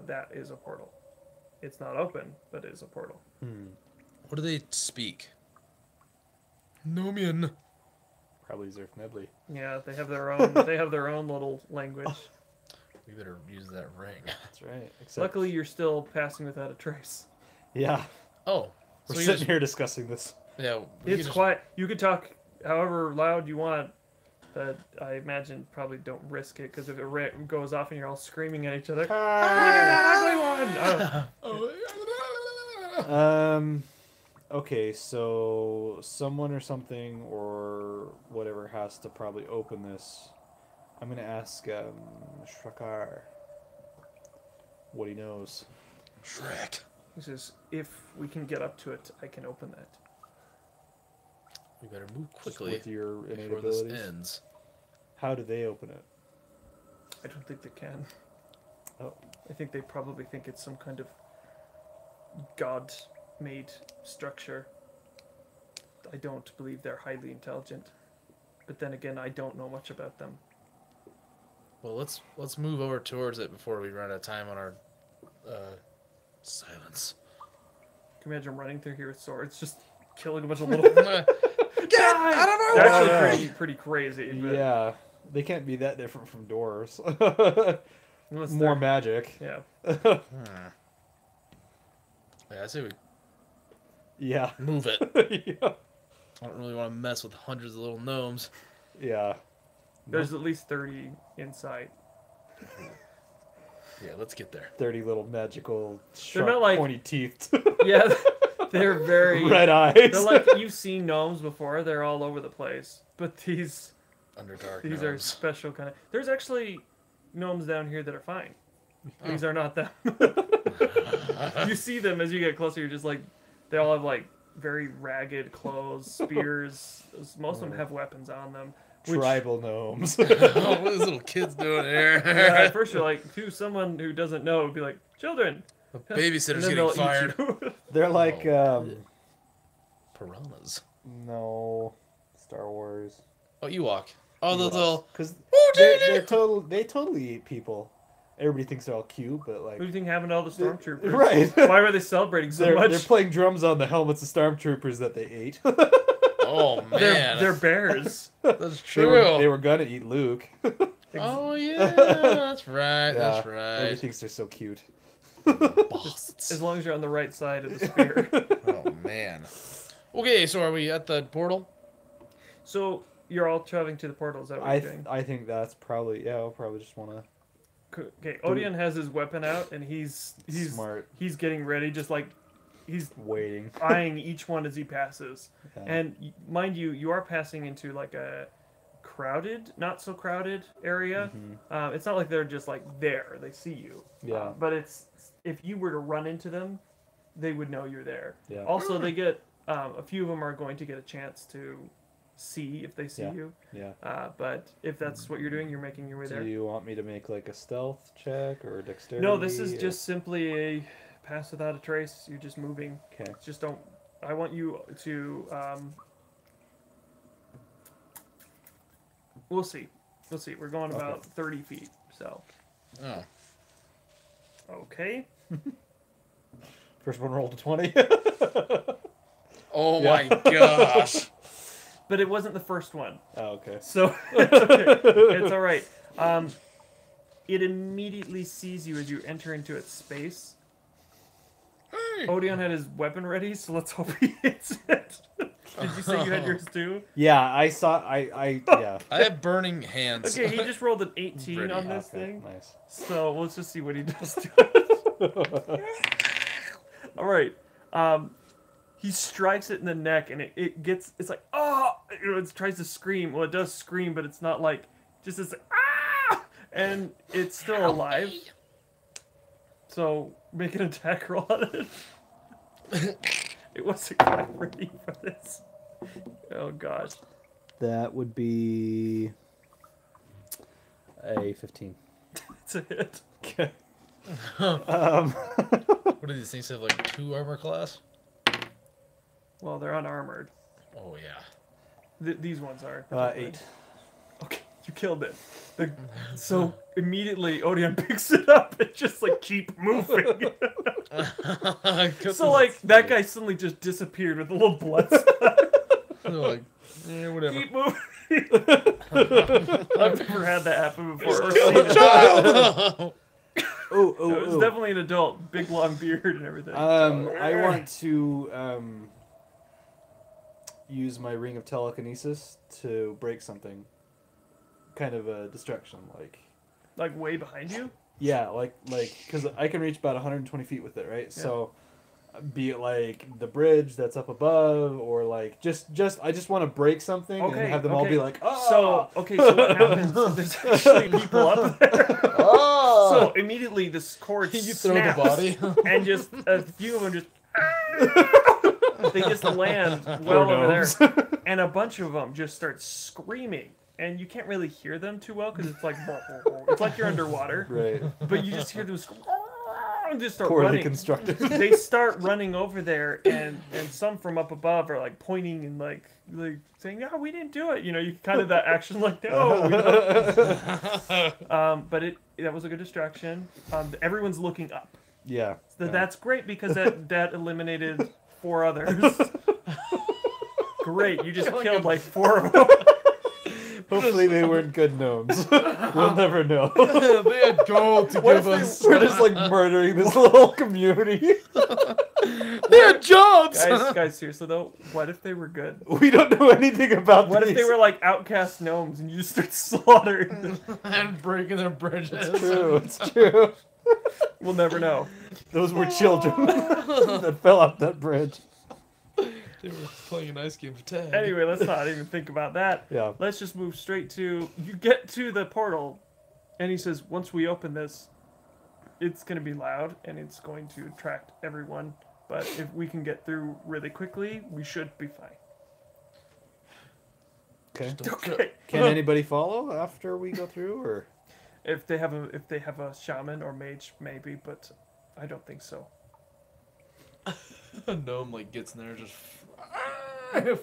that is a portal. It's not open, but it is a portal. What do they speak? Nomian. Probably Zwerfnebli. Yeah, they have their own. They have their own little language. We better use that ring. That's right. Except, Luckily, you're still passing without a trace. yeah, Oh, we're so you sitting just, here discussing this. yeah. we It's can just- quiet. You could talk however loud you want, but I imagine probably don't risk it, because if it goes off and you're all screaming at each other. Okay, so someone or something or whatever has to probably open this. I'm gonna ask Shrakar what he knows. Shrek. He says, if we can get up to it, I can open that. We better move Just quickly with your innate before this abilities. ends. How do they open it? I don't think they can. Oh. I think they probably think it's some kind of god-made structure. I don't believe they're highly intelligent. But then again, I don't know much about them. Well, let's move over towards it before we run out of time on our silence. Can you imagine running through here with swords, just killing a bunch of little guys? I don't know. They're Yeah. actually pretty crazy. But Yeah, they can't be that different from doors. unless More they're- magic. Yeah. Yeah, I say we Yeah. move it. Yeah. I don't really want to mess with hundreds of little gnomes. Yeah. There's at least 30 inside. Yeah, let's get there. 30 little magical, sharp, not like- pointy teeth. Yeah, they're very. Red eyes. They're like you've seen gnomes before. They're all over the place. But these Underdark are gnomes. special kind of. There's actually gnomes down here that are fine. These are not them. You see them as you get closer. You're just like, they all have like very ragged clothes, spears. Most of them have weapons on them. Which, Tribal gnomes. Oh, what are these little kids doing here? yeah, at first you're like, to someone who doesn't know, would be like, children. The And babysitter's then getting they'll eat fired. you. They're like, Piranhas. no, Star Wars. Oh, Ewok. Oh, those little. Because Oh, they totally eat people. Everybody thinks they're all cute, but like, What do you think happened to all the stormtroopers? right. Why were they celebrating so they're much? playing drums on the helmets of stormtroopers that they ate. Oh man, They're bears. that's they true. were gonna eat Luke. Oh yeah, that's right. That's Everybody right. thinks they're so cute. Bastards. As long as you're on the right side of the spear. Oh man. Okay, so are we at the portal? So you're all traveling to the portal. Is that what you're doing? I think that's probably I'll probably just wanna Okay, Odeon has his weapon out and he's smart he's getting ready, just like he's waiting. eyeing each one as he passes. Yeah. And mind you, you are passing into like a crowded, not so crowded area. Mhm. It's not like they're just like there; they see you. Yeah. But it's if you were to run into them, they would know you're there. Yeah. Also, they get a few of them are going to get a chance to see if they see Yeah. you. Yeah. But if that's what you're doing, you're making your way Do there. you want me to make like a stealth check or a dexterity? No, this is or- just simply a pass without a trace. You're just moving. okay. Just don't. I want you to. We'll see. We'll see. We're going about 30 feet. So, Oh. okay. First one rolled a 20. Oh Yeah. my gosh. But it wasn't the first one. Oh, okay. So, it's okay. It's all right. It immediately sees you as you enter into its space. Hey. Odeon had his weapon ready, so let's hope he hits it. Did you say you had yours too? Yeah, I saw. Yeah. I have burning hands. Okay, he just rolled an 18 Ready. on this Okay, thing. nice. So let's just see what he does to it. All right. He strikes it in the neck, and it's like, oh! It tries to scream. Well, it does scream, but it's not like, just it's like, ah! And it's still alive. So make an attack roll on it. It wasn't quite ready for this. Oh, gosh. That would be a 15. It's a hit. Okay. What do these things have? Like 2 armor class? Well, they're unarmored. Oh yeah. These ones are. 8. Okay, you killed it. So immediately Odeon picks it up and just like keep moving. So like that guy suddenly just disappeared with a little blood spot. Like, yeah, whatever. Keep moving. I've never had that happen before. Or seen it. Child! Oh, It was definitely an adult, big long beard and everything. I want to use my ring of telekinesis to break something. Kind of a distraction, like. Like way behind you. Yeah, like, because I can reach about 120 feet with it, right? Yeah. So, be it like the bridge that's up above, or like just I just want to break something and Okay, have them all okay. be like, oh. So what happens? There's actually people up there. Oh. So immediately this cord You throw snaps, the body. and just a few of them just they just land well over gnomes. there, and a bunch of them just start screaming, and you can't really hear them too well because it's like you're underwater, Right. but you just hear them scream, everyone just start Poorly running. constructed. They start running over there, and some from up above are like pointing and like saying, "No, we didn't do it." You know, you kind of that action like, "No." We don't. But that was a good distraction. Everyone's looking up. Yeah. So that's great because that eliminated 4 others. Great, you just killed like 4 of them. Hopefully they weren't good gnomes. We'll never know. They had gold to give us. We're just like murdering this little community. They had jobs. Guys, seriously though, what if they were good? We don't know anything about What if these. they were like outcast gnomes and you just start slaughtering them? And breaking their bridges. It's true. It's true. We'll never know. Those were children that fell off that bridge. They were playing an ice game of tag. Anyway, let's not even think about that. Yeah. Let's just move straight to, you get to the portal, and he says, once we open this, it's going to be loud, and it's going to attract everyone. But if we can get through really quickly, we should be fine. Okay. Okay. Can anybody follow after we go through, or? If they have a shaman or mage, maybe, but I don't think so. A gnome like gets in there just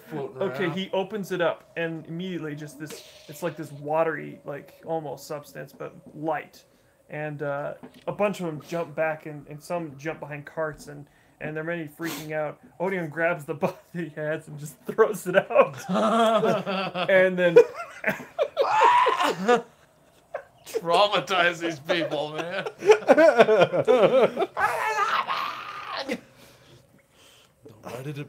floating around. Okay, he opens it up, and immediately just this, it's like this watery, like almost substance, but light. And a bunch of them jump back, and some jump behind carts, and they're many freaking out. Odeon grabs the bucket he has and just throws it out. And then... Traumatize these people, man.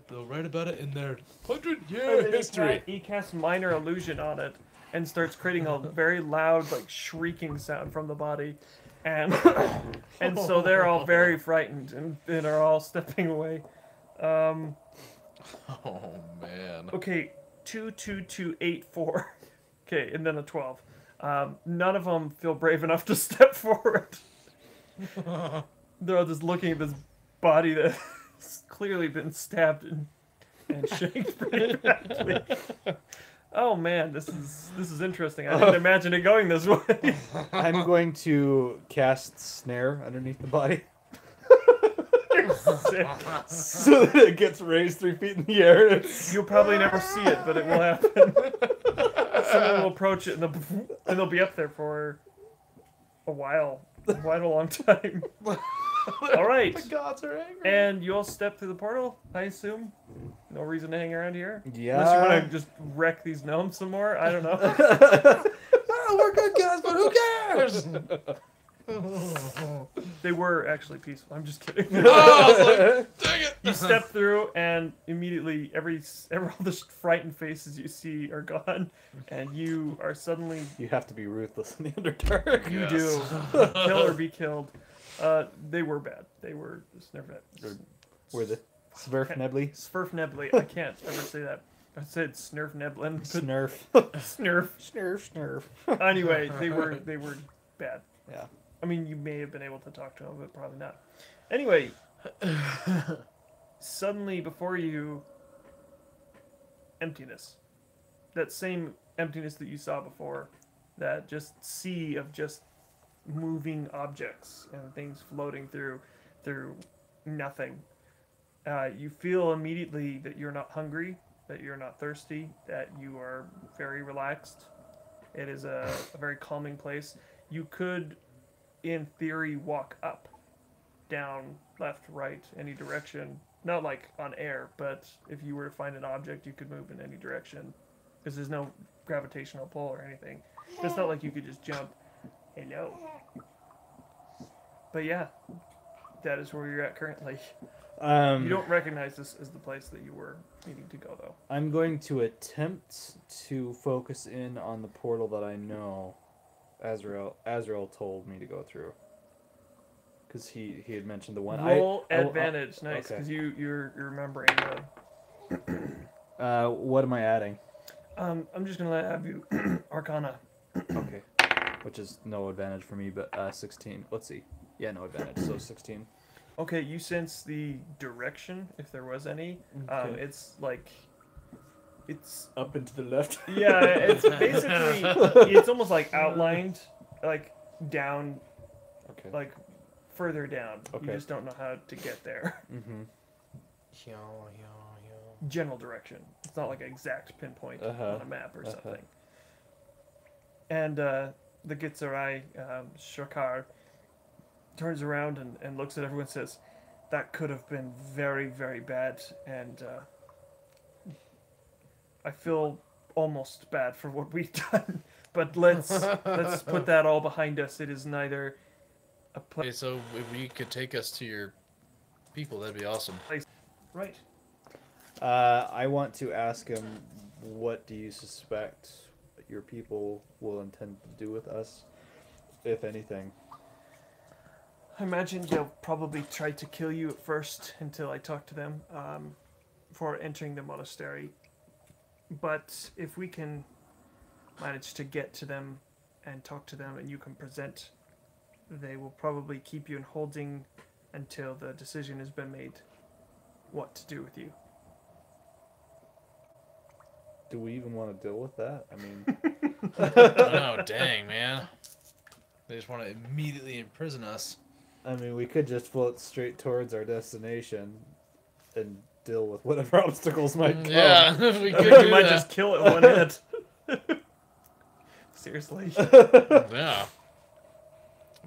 They'll write about it in their 100-year history. He casts minor illusion on it and starts creating a very loud, like shrieking sound from the body, and so they're all very frightened and are all stepping away. Oh man. Okay, 2, 2, 2, 8, 4. Okay, and then a 12. None of them feel brave enough to step forward. They're all just looking at this body that's clearly been stabbed and shanked pretty badly. Oh man, this is interesting. I didn't imagine it going this way. I'm going to cast snare underneath the body. So that it gets raised 3 feet in the air. You'll probably never see it, but it will happen. Someone will approach it and they'll be up there for a while. Quite a long time. All right. The gods are angry. And you'll step through the portal, I assume? No reason to hang around here? Yeah. Unless you want to just wreck these gnomes some more? I don't know. Oh, we're good guys, but who cares? They were actually peaceful. I'm just kidding. Oh, I was like, dang it. You step through, and immediately all the frightened faces you see are gone, and you are suddenly... You have to be ruthless in the Underdark. You Yes. do. Kill or be killed. They were bad. They were Were the Smurf Nebly? Smurf Nebly. I can't ever say that. I said Snurf Neblin. Snurf. Snurf. Snurf, snurf. Anyway, they were bad. Yeah. I mean, you may have been able to talk to them, but probably not. Anyway, suddenly before you, emptiness. That same emptiness that you saw before. That just sea of just moving objects and things floating through nothing. You feel immediately that you're not hungry, that you're not thirsty, that you are very relaxed. It is a very calming place. You could, in theory, walk up, down, left, right, any direction. Not like on air, but if you were to find an object, you could move in any direction. Because there's no gravitational pull or anything. It's not like you could just jump. Hello. But yeah, that is where you're at currently. You don't recognize this as the place that you were needing to go, though. I'm going to attempt to focus in on the portal that I know Azrael told me to go through. Because he had mentioned the one. Roll advantage, nice, okay. because you're remembering the... What am I adding? I'm just going to have you Arcana. Okay. Which is no advantage for me, but 16. Let's see. Yeah, no advantage, so 16. Okay, you sense the direction, if there was any. Okay. It's like... It's... Up and to the left. Yeah, it's basically... It's almost like outlined, like down, Okay. like further down. Okay. You just don't know how to get there. Mm-hmm. General direction. It's not like an exact pinpoint Uh-huh. on a map or Uh-huh. something. And the Gitzerai, Shakar, turns around and looks at everyone and says, that could have been very, very bad, and I feel almost bad for what we've done. But let's put that all behind us. It is neither a Okay, so if you could take us to your people, that'd be awesome. right. I want to ask him, what do you suspect your people will intend to do with us, if anything? I imagine they'll probably try to kill you at first until I talk to them for entering the monastery. But if we can manage to get to them and talk to them and you can present, they will probably keep you in holding until the decision has been made what to do with you. Do we even want to deal with that? I mean, Oh, dang, man. They just want to immediately imprison us. we could just float straight towards our destination and deal with whatever obstacles might come. Yeah, we could You do might that. just kill it one hit. Seriously. Yeah.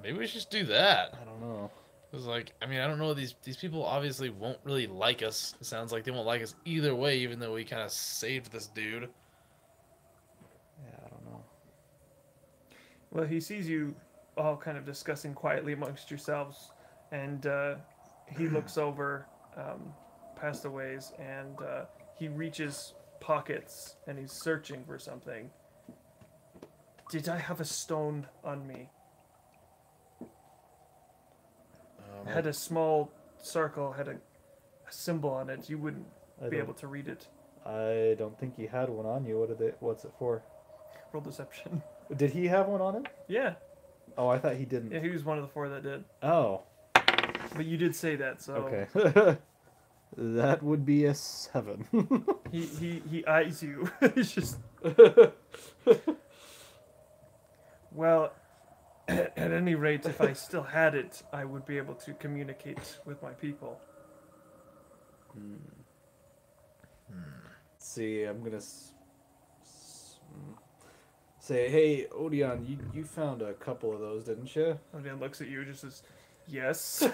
Maybe we should just do that. I don't know. It's like, I don't know. These people obviously won't really like us. It sounds like they won't like us either way, even though we kind of saved this dude. Yeah, I don't know. Well, he sees you all kind of discussing quietly amongst yourselves, and he looks over past the ways, and he reaches pockets, and he's searching for something. Did I have a stone on me? Had a small circle, had a symbol on it. You wouldn't be able to read it. I don't think he had one on you. What's it for? Roll deception. Did he have one on him? Yeah. Oh, I thought he didn't. Yeah, he was one of the 4 that did. Oh, But you did say that, so okay. That would be a 7. he eyes you. He's just well. At any rate, if I still had it, I would be able to communicate with my people. See, I'm gonna say, hey, Odeon, you found a couple of those, didn't you? Odin looks at you, just says, "Yes."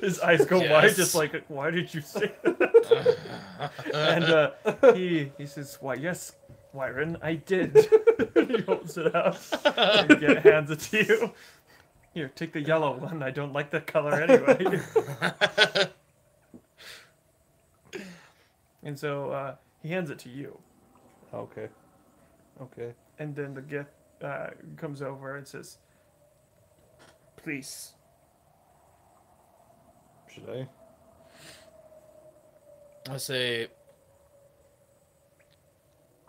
His eyes go wide, Yes. just like, "Why did you say that?" And he says, "Why, yes, Wyron, I did." He holds it up and hands it to you. Here, take the yellow one. I don't like the color anyway. And so he hands it to you. Okay. Okay. And then the gift comes over and says, "Please." Should I? I say,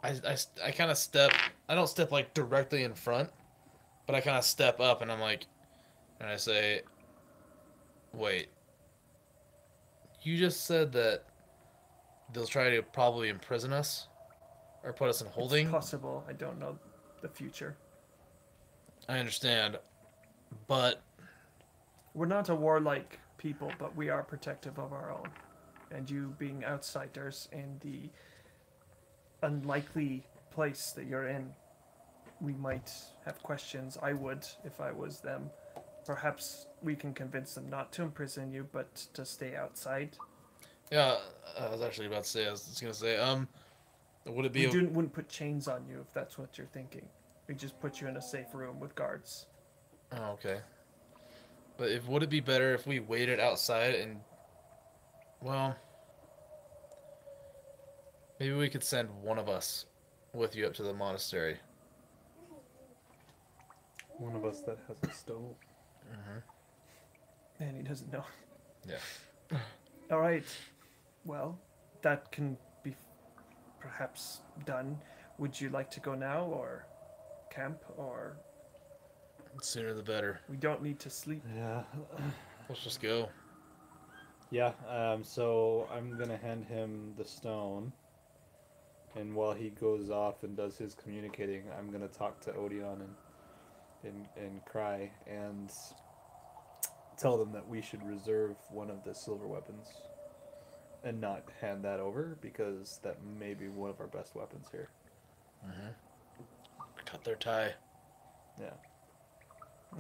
I kind of step. I don't step like directly in front, but I kind of step up and I'm like, and I say, wait. You just said that they'll try to probably imprison us, or put us in holding. It's possible. I don't know the future. I understand, but We're not a warlike people, but we are protective of our own. And you being outsiders in the unlikely place that you're in, we might have questions. I would if I was them. Perhaps we can convince them not to imprison you, but to stay outside. yeah, I was actually about to say. I was just gonna say, would it be? We wouldn't put chains on you if that's what you're thinking. We just put you in a safe room with guards. Oh, okay. But would it be better if we waited outside and, well, maybe we could send one of us with you up to the monastery. One of us that has a stove. And he doesn't know. Yeah. All right. Well, that can be perhaps done. Would you like to go now or camp, or The sooner the better. we don't need to sleep? Yeah. Let's just go. Yeah. So I'm gonna hand him the stone, and while he goes off and does his communicating, I'm gonna talk to Odeon and cry and tell them that we should reserve one of the silver weapons and not hand that over because that may be one of our best weapons here. Cut their tie. Yeah.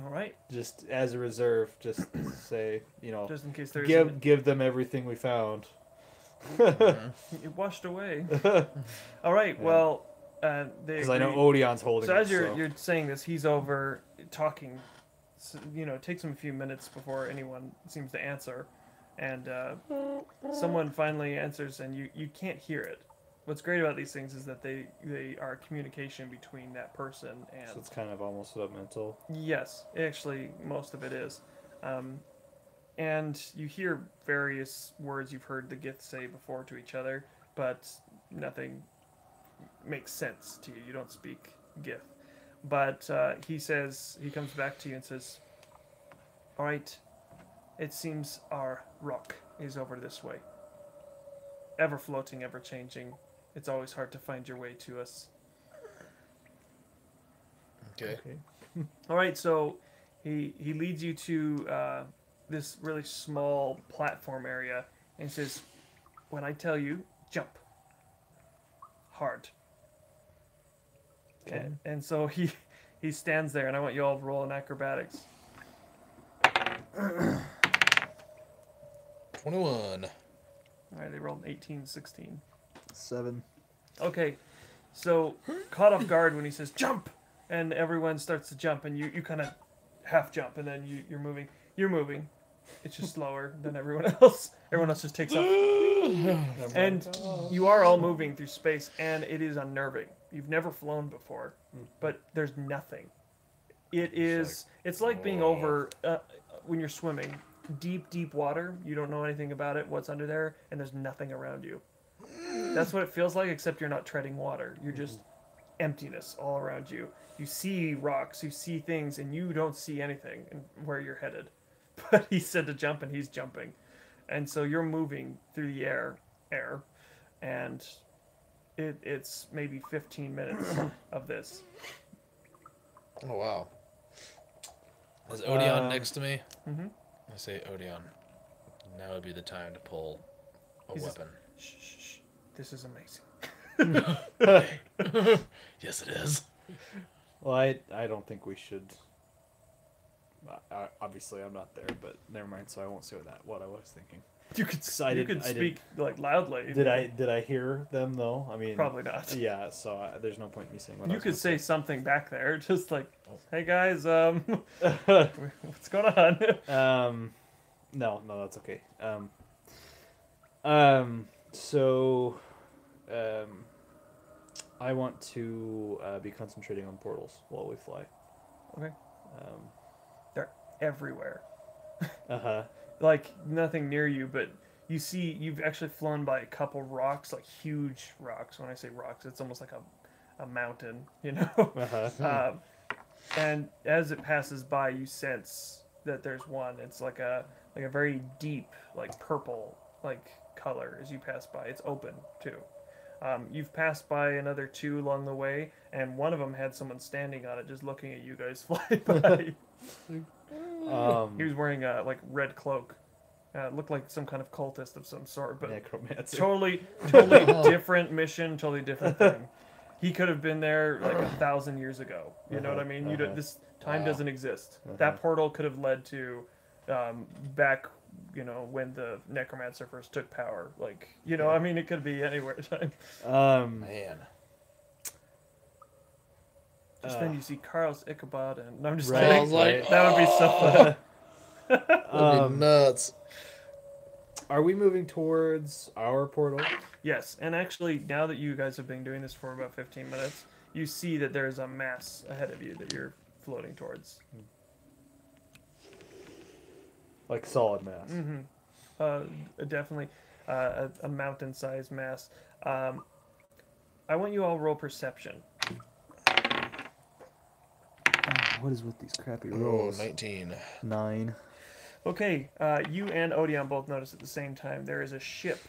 All right. Just as a reserve, just say, Just in case there's give them everything we found. it washed away. All right. Yeah. Well, they. Because I know agree. Odion's holding So it. as you're saying this, he's over talking. So, it takes him a few minutes before anyone seems to answer, and someone finally answers, and you can't hear it. What's great about these things is that they are communication between that person and. So it's kind of almost mental. Yes, actually, most of it is. And you hear various words you've heard the Gith say before to each other, but nothing makes sense to you. You don't speak Gith. But he comes back to you and says, all right, it seems our rock is over this way. Ever floating, ever changing. It's always hard to find your way to us. Okay. All right, so he leads you to this really small platform area and says, when I tell you, jump. Hard. Okay. And so he stands there, and I want you all to roll in acrobatics. 21. All right, they rolled 18, 16. 7. Okay, so caught off guard when he says, jump! And everyone starts to jump, and you kind of half jump, and then you're moving. You're moving. It's just slower than everyone else. Everyone else just takes off. And you are all moving through space, and it is unnerving. You've never flown before, but there's nothing. It's like being over, when you're swimming, deep water. You don't know anything about it, what's under there, and there's nothing around you. That's what it feels like, except you're not treading water. You're just emptiness all around you. You see rocks, you see things, and you don't see anything where you're headed. But he said to jump, and he's jumping. And so you're moving through the air, and it's maybe 15 minutes of this. Oh, wow. Is Odeon next to me? Mm-hmm. I say, Odeon, now would be the time to pull a weapon. Shh. This is amazing. Yes, it is. Well, I don't think we should. Obviously, I'm not there, but never mind. So I won't say what I was thinking. You could I speak like loudly. Did I hear them though? I mean, Probably not. Yeah. So there's no point in me saying what I You was could gonna say something back there, just like, "Hey guys, what's going on?" No, that's okay. So, I want to be concentrating on portals while we fly. Okay. They're everywhere. Uh-huh. Like nothing near you, but you've actually flown by a couple rocks, like huge rocks. When I say rocks, it's almost like a mountain, Uh-huh. And as it passes by, you sense that there's one. It's like a very deep, like purple, like color as you pass by. It's open too. You've passed by another two along the way, and one of them had someone standing on it, just looking at you guys fly by. He was wearing a red cloak. Looked like some kind of cultist of some sort, but Necromancer. totally different mission, totally different thing. He could have been there like 1,000 years ago. You know what I mean? This time doesn't exist. That portal could have led to back, when the Necromancer first took power. I mean, it could be anywhere. Man. Just then you see Carl's Ichabod, and I'm just Right, kidding. I was like, That would be so fun. That'd be nuts. Are we moving towards our portal? Yes, and actually, now that you guys have been doing this for about 15 minutes, you see that there's a mass ahead of you that you're floating towards. Like solid mass. Mm-hmm. Definitely a mountain-sized mass. I want you all to roll perception. What is with these crappy Oh, rolls? 19. 9. Okay, you and Odeon both notice at the same time there is a ship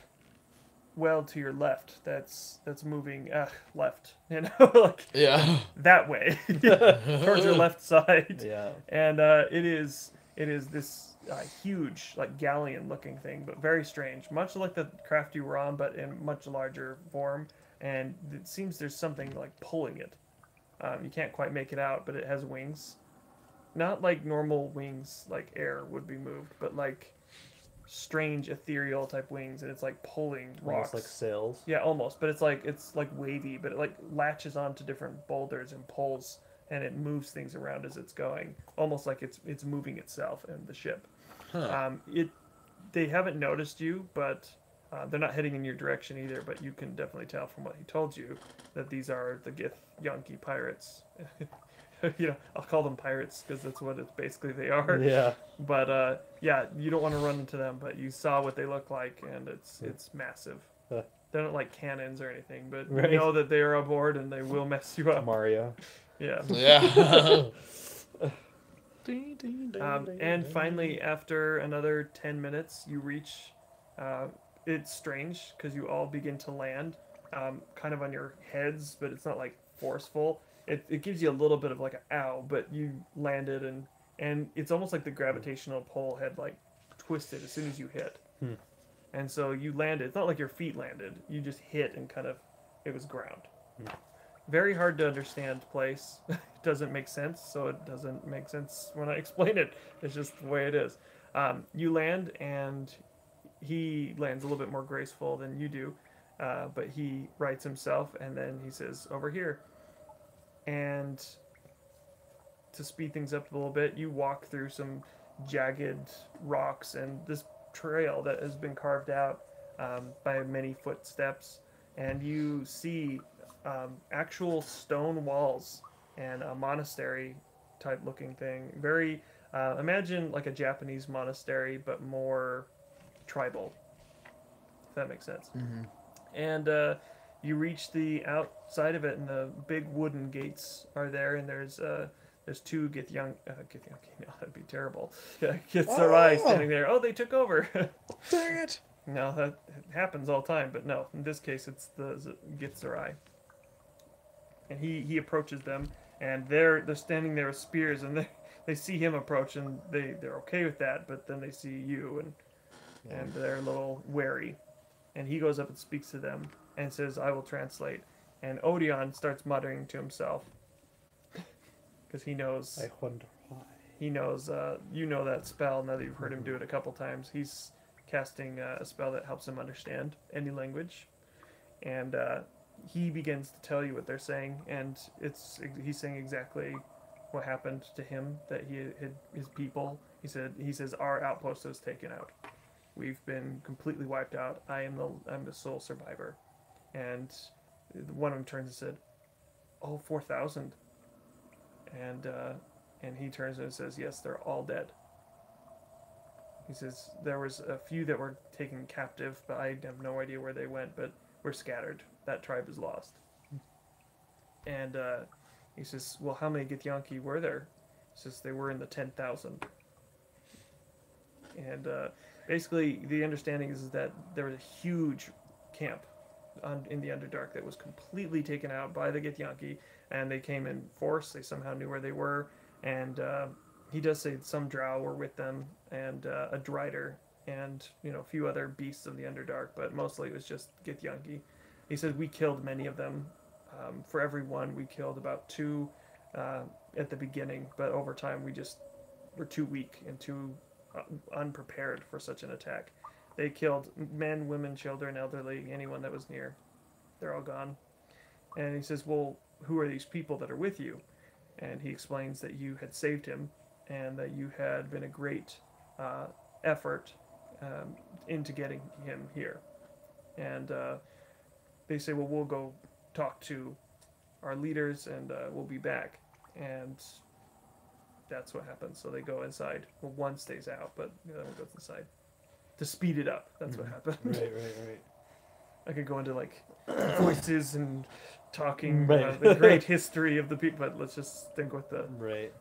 well to your left that's moving left, Yeah. that way towards your left side. Yeah. And it is this huge, like galleon-looking thing, but very strange, much like the craft you were on, but in much larger form. And it seems there's something like pulling it. You can't quite make it out, but it has wings. Not like normal wings, like air would be moved, but like strange ethereal type wings, and it's like pulling rocks. Almost like sails. Yeah, almost, but it's like wavy, but it like latches onto different boulders and pulls, and it moves things around as it's going, almost like it's moving itself and the ship. Huh. They haven't noticed you, but they're not heading in your direction either. But you can definitely tell from what he told you that these are the Githyanki pirates. I'll call them pirates because that's what it's basically they are. Yeah. But yeah, you don't want to run into them, but you saw what they look like, and it's massive. Huh. They're not like cannons or anything, but Right. you know that they are aboard and they will mess you up. Mario. Yeah. Yeah. And finally, after another 10 minutes, you reach. It's strange because you all begin to land, kind of on your heads, but it's not like forceful. It gives you a little bit of like a ow, but you landed, and it's almost like the gravitational pull had like twisted as soon as you hit. Hmm. And so you landed. It's not like your feet landed. You just hit and kind of, it was ground. Very hard to understand place. It doesn't make sense, so it doesn't make sense when I explain it. It's just the way it is. You land, and he lands a little bit more graceful than you do, but he rights himself, and then he says, "Over here." And to speed things up a little bit, you walk through some jagged rocks and this trail that has been carved out by many footsteps, and you see actual stone walls and a monastery type looking thing. Very imagine like a Japanese monastery, but more tribal, if that makes sense. Mm-hmm. And you reach the outside of it, and the big wooden gates are there, and there's two Githyanki. No, that'd be terrible. Githzerai standing there. Oh, they took over. Dang it! No, that happens all the time, but no. In this case, it's the Githzerai. And he approaches them, and they're standing there with spears, and they see him approach, and they're okay with that, but then they see you, and they're a little wary. And he goes up and speaks to them and says, "I will translate." And Odeon starts muttering to himself because he knows. I wonder why. He knows. You know that spell now that you've heard him do it a couple times. He's casting a spell that helps him understand any language, and he begins to tell you what they're saying, and he's saying exactly what happened to him, that his people. He says our outpost was taken out. We've been completely wiped out. I'm the sole survivor. And one of them turns and said, "Oh, 4,000." And he turns and says, "Yes, they're all dead." He says there was a few that were taken captive, but I have no idea where they went, but we're scattered. That tribe is lost. And he says, "Well, how many Githyanki were there?" He says they were in the 10,000. And basically, the understanding is that there was a huge camp in the Underdark that was completely taken out by the Githyanki, and they came in force. They somehow knew where they were, and he does say some Drow were with them, and a Drider, and a few other beasts of the Underdark, but mostly it was just Githyanki. He said we killed many of them. For every one, we killed about 2 at the beginning, but over time we just were too weak and too unprepared for such an attack. They killed men, women, children, elderly, anyone that was near. They're all gone. And he says, "Well, who are these people that are with you?" And he explains that you had saved him, and that you had been a great effort into getting him here. And they say, "Well, we'll go talk to our leaders, and we'll be back." And that's what happens. So they go inside. Well, one stays out, but the other one goes inside. To speed it up, that's what happened. Right. I could go into like voices and talking Right. the great history of the people, but let's just think with the Right.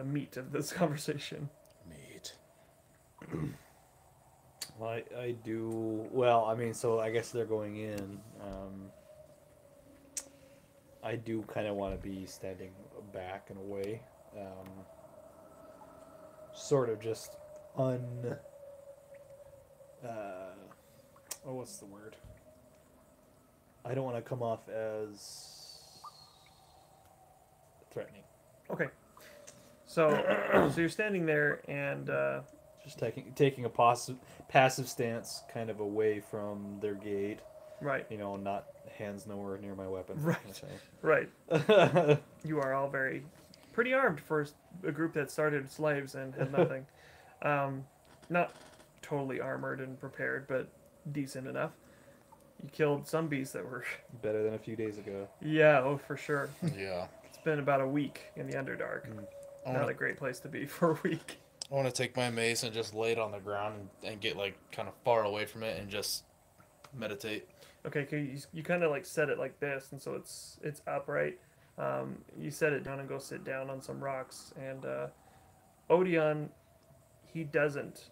meat of this conversation. Meat. Well, I do. Well, I mean, so I guess they're going in. I do kind of want to be standing back and away. Sort of just what's the word? I don't want to come off as threatening. Okay. So, so you're standing there, and Just taking a passive stance, kind of away from their gate. right, You know, not hands nowhere near my weapon. Right. Right. you are all pretty armed for a group that started slaves and had nothing. Not totally armored and prepared, but decent enough. You killed some beasts that were, Better than a few days ago. yeah, oh for sure. Yeah. It's been about a week in the Underdark. I Not want a great place to be for a week. to take my mace and just lay it on the ground and get like kind of far away from it and just meditate. Okay, you kind of like set it like this, and so it's upright. You set it down and go sit down on some rocks. And Odeon, he doesn't.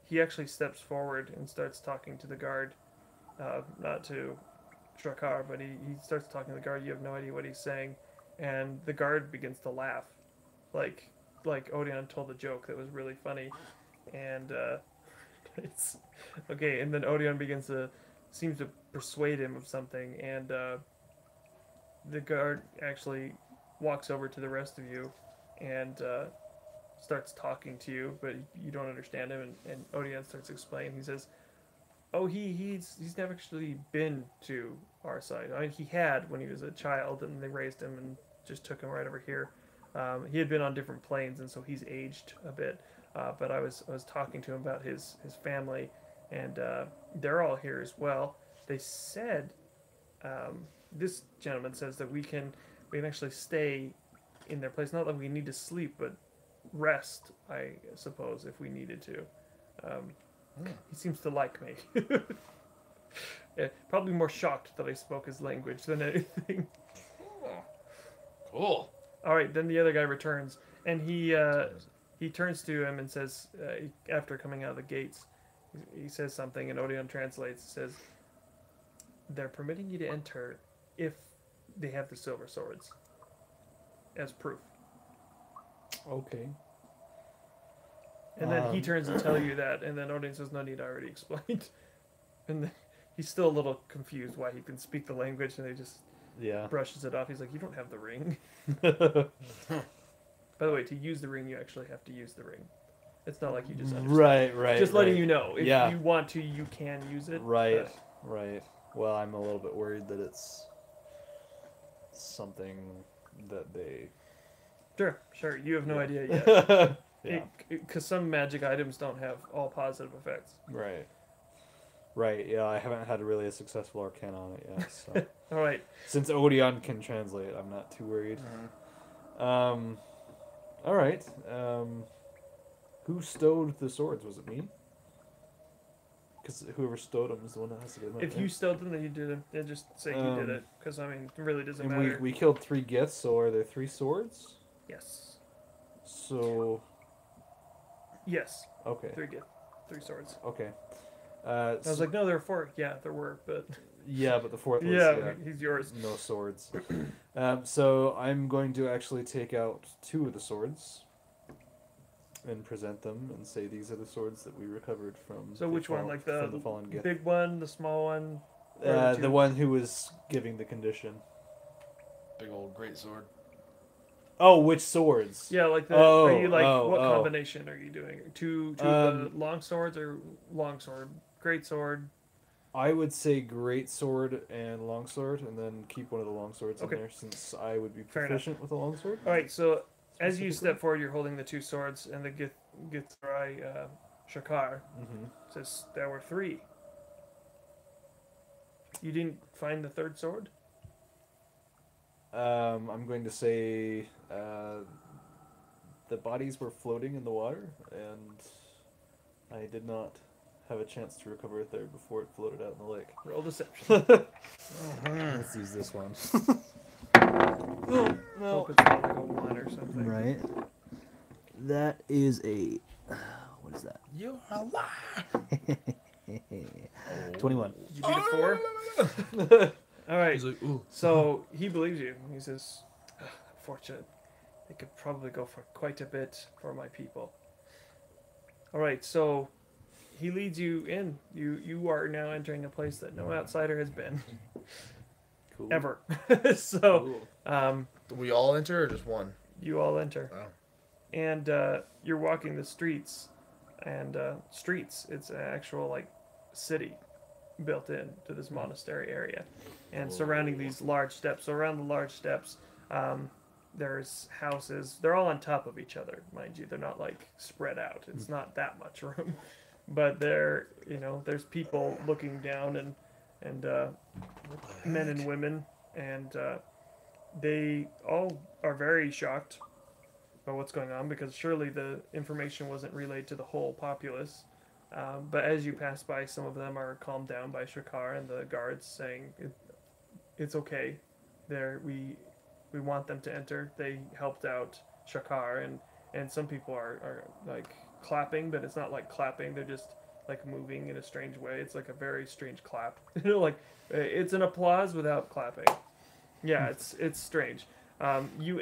He actually steps forward and starts talking to the guard, not to Shrakar, but he starts talking to the guard. You have no idea what he's saying, and the guard begins to laugh, like Odeon told a joke that was really funny, and it's okay. And then Odeon seems to persuade him of something, and the guard actually walks over to the rest of you and starts talking to you, but you don't understand him, and Odeon starts explaining. He says, oh, he's never actually been to our side. I mean, he had when he was a child, and they raised him and just took him right over here. He had been on different planes, and so he's aged a bit. But I was talking to him about his family, and they're all here as well. They said, this gentleman says that we can actually stay in their place. Not that we need to sleep, but rest, I suppose, if we needed to. He seems to like me. Yeah, probably more shocked that I spoke his language than anything. Cool. All right, then the other guy returns, and he turns to him and says, after coming out of the gates, he says something, and Odeon translates. Says, "They're permitting you to enter if they have the silver swords as proof." Okay. And then he turns to tell you that, and then Odeon says, "No need, I already explained." And then he's still a little confused why he can speak the language, and he just brushes it off. He's like, "You don't have the ring." By the way, to use the ring, you actually have to use the ring. It's not like you just understand. Right. Just letting you know. If you want to, you can use it. Right. Well, I'm a little bit worried that it's something that they... Sure. You have no idea yet. Because some magic items don't have all positive effects. Right, yeah, I haven't had really a successful arcana on it yet, so... Alright. Since Odeon can translate, I'm not too worried. Alright, who stowed the swords? Was it me? Because whoever stowed them is the one that has to get them. If you stowed them, then you did it. They just say you did it. Because, I mean, it really doesn't matter. And we killed 3 giths, so are there 3 swords? Yes. So... Yes. Okay. 3 swords. Okay. I was like, no, there were 4. Yeah, there were, but... Yeah, but the 4th was... Yeah, he's yours. No swords. So I'm going to actually take out 2 of the swords and present them and say these are the swords that we recovered from... So which one? Like the fallen gift. big one, the small one? The one who was giving the condition. Big old great sword. Oh, which swords? Yeah, like the... are you like... what combination are you doing? Two of the long swords or long sword? Great sword? I would say great sword and long sword, and then keep one of the long swords in there, since I would be proficient with a long sword. All right, so as you step forward, you're holding the 2 swords, and the Githrai Shakar says there were 3. You didn't find the 3rd sword? I'm going to say the bodies were floating in the water, and I did not have a chance to recover a 3rd before it floated out in the lake. Roll deception. Let's use this one. Hope it's not like a 1 or something. Right. That is a... What is that? You're a lie. 21. You beat a 4? All right. He's like, ooh. So he believes you. He says, "Unfortunate. They could probably go for quite a bit for my people." All right, so he leads you in. You are now entering a place that no outsider has been Cool. ever. So Cool. Do we all enter or just one? you all enter, Oh. and you're walking the streets, and streets. It's an actual like city built in to this monastery area, and surrounding these large steps. So around the large steps, there's houses. They're all on top of each other, mind you. They're not like spread out. It's not that much room, but there, there's people looking down, and men and women, and they all are very shocked by what's going on because surely the information wasn't relayed to the whole populace. But as you pass by, some of them are calmed down by Shakar and the guards, saying it's okay. We want them to enter. They helped out Shakar, and some people are like clapping, but it's not like clapping. They're just like moving in a strange way. It's like a very strange clap. Like it's an applause without clapping. Yeah, it's strange. You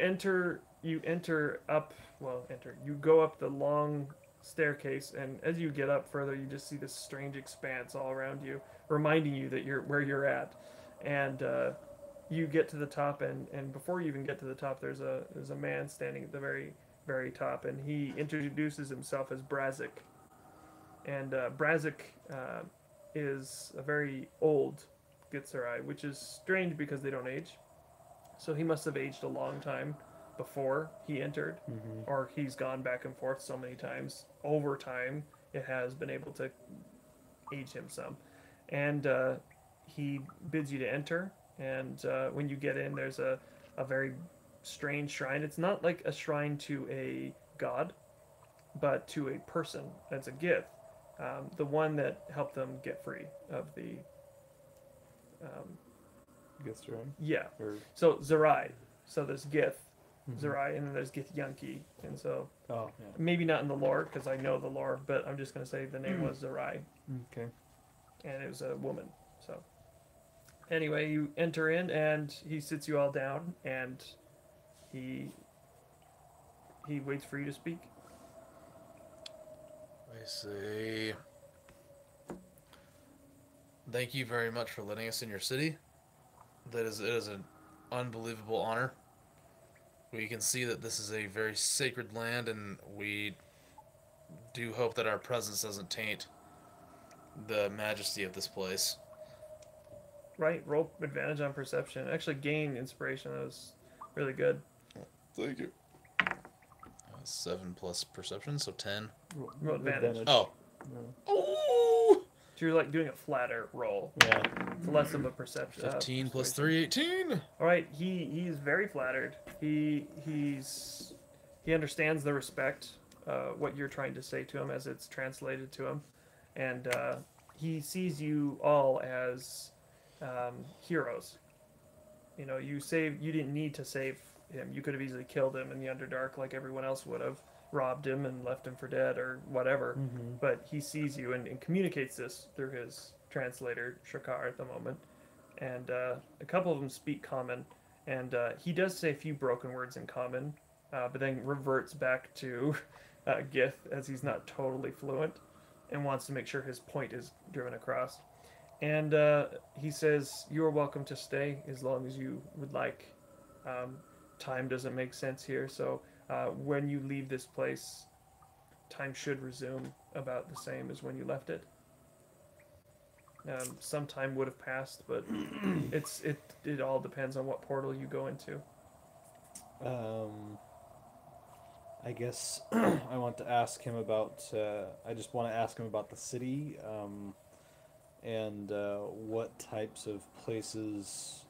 go up the long staircase, and as you get up further, you just see this strange expanse all around you, reminding you that you're where you're at. And you get to the top, and before you even get to the top, there's a man standing at the very, very top, and he introduces himself as Brazik. And Brazik is a very old Gitzerai, which is strange because they don't age. So he must have aged a long time before he entered, or he's gone back and forth so many times. Over time, it has been able to age him some. And he bids you to enter, and when you get in, there's a very strange shrine. It's not like a shrine to a god, but to a person. That's a gift. The one that helped them get free of the... Gets right. Yeah. Or So Zerai. So there's Gith, Zerai, and then there's Gith Yunki. And so oh yeah. maybe not in the lore because I know the lore, but I'm just gonna say the name was Zerai, Okay. and it was a woman. So anyway, you enter in, and he sits you all down, and he waits for you to speak. I say, thank you very much for letting us in your city. It is an unbelievable honor. We can see that this is a very sacred land, and we do hope that our presence doesn't taint the majesty of this place. Right, roll advantage on perception. Actually, gain inspiration. That was really good. Thank you. 7 plus perception, so 10. Roll advantage. Oh. No. Ooh! So you're like doing a flatter roll. Yeah. It's less of a perception. 15 plus persuasion. 3, 18. All right, he's very flattered. He understands the respect, what you're trying to say to him as it's translated to him, and he sees you all as heroes. You didn't need to save him. You could have easily killed him in the Underdark like everyone else would have, robbed him and left him for dead or whatever. But he sees you and communicates this through his translator, Shakar, at the moment. And a couple of them speak common, and he does say a few broken words in common, but then reverts back to Gith as he's not totally fluent and wants to make sure his point is driven across. And he says, "You are welcome to stay as long as you would like. Time doesn't make sense here, so when you leave this place, time should resume about the same as when you left it. Some time would have passed, but it all depends on what portal you go into." I guess I want to ask him about. I just want to ask him about the city, and what types of places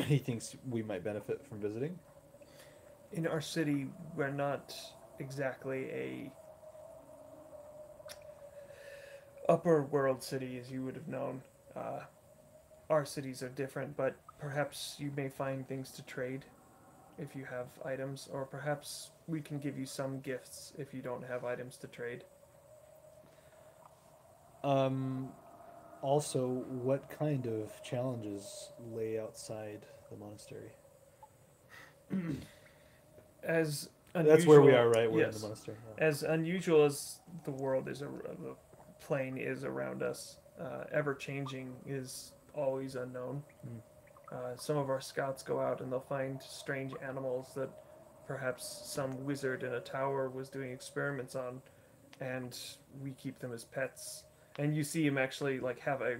he thinks we might benefit from visiting. In our city, we're not exactly a upper world city as you would have known. Our cities are different, but perhaps you may find things to trade if you have items, or perhaps we can give you some gifts if you don't have items to trade. Also, what kind of challenges lay outside the monastery? As That's where we unusual- are, right? We're in yes. the monastery. Yeah. As unusual as the world is, the plane is around us, ever changing is always unknown. Mm. Some of our scouts go out and they'll find strange animals that perhaps some wizard in a tower was doing experiments on, and we keep them as pets. And you see him actually like have a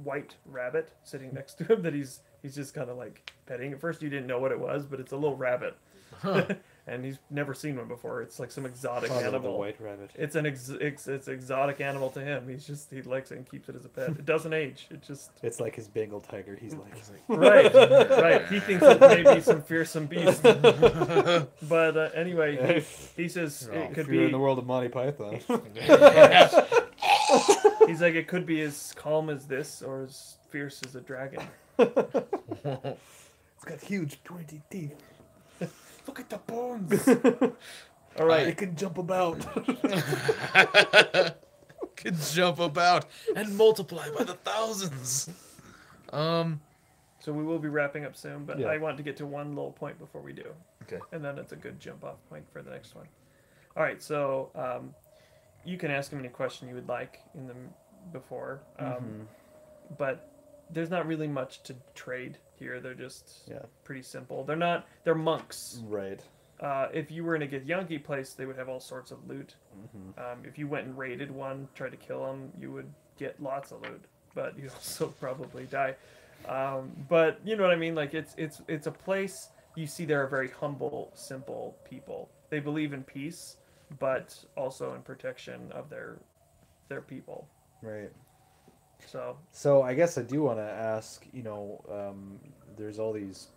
white rabbit sitting next to him that he's just kind of like petting. At first you didn't know what it was, but it's a little rabbit. Huh. And he's never seen one before. It's like some exotic Follow the animal. white rabbit. It's an it's exotic animal to him. He likes it and keeps it as a pet. It doesn't age. It just It's like his Bengal tiger. He's like, right. He thinks it may be some fearsome beast. But anyway, he says Oh, it could if you're in be. the world of Monty Python. He's like it could be as calm as this or as fierce as a dragon. It's got huge pointy teeth. Look at the bones. All right. It can jump about. Could jump about and multiply by the thousands. So we will be wrapping up soon, but Yeah. I want to get to one little point before we do. Okay. And then it's a good jump off point for the next one. All right, so you can ask him any question you would like in the before, but there's not really much to trade here. They're just Yeah. pretty simple. They're monks. Right. If you were in a Githyanki place, they would have all sorts of loot. Mm-hmm. If you went and raided one, tried to kill them, you would get lots of loot, but you'd also probably die. But you know what I mean? Like it's a place you see there are very humble, simple people. They believe in peace, but also in protection of their people. Right. So I guess I do want to ask, there's all these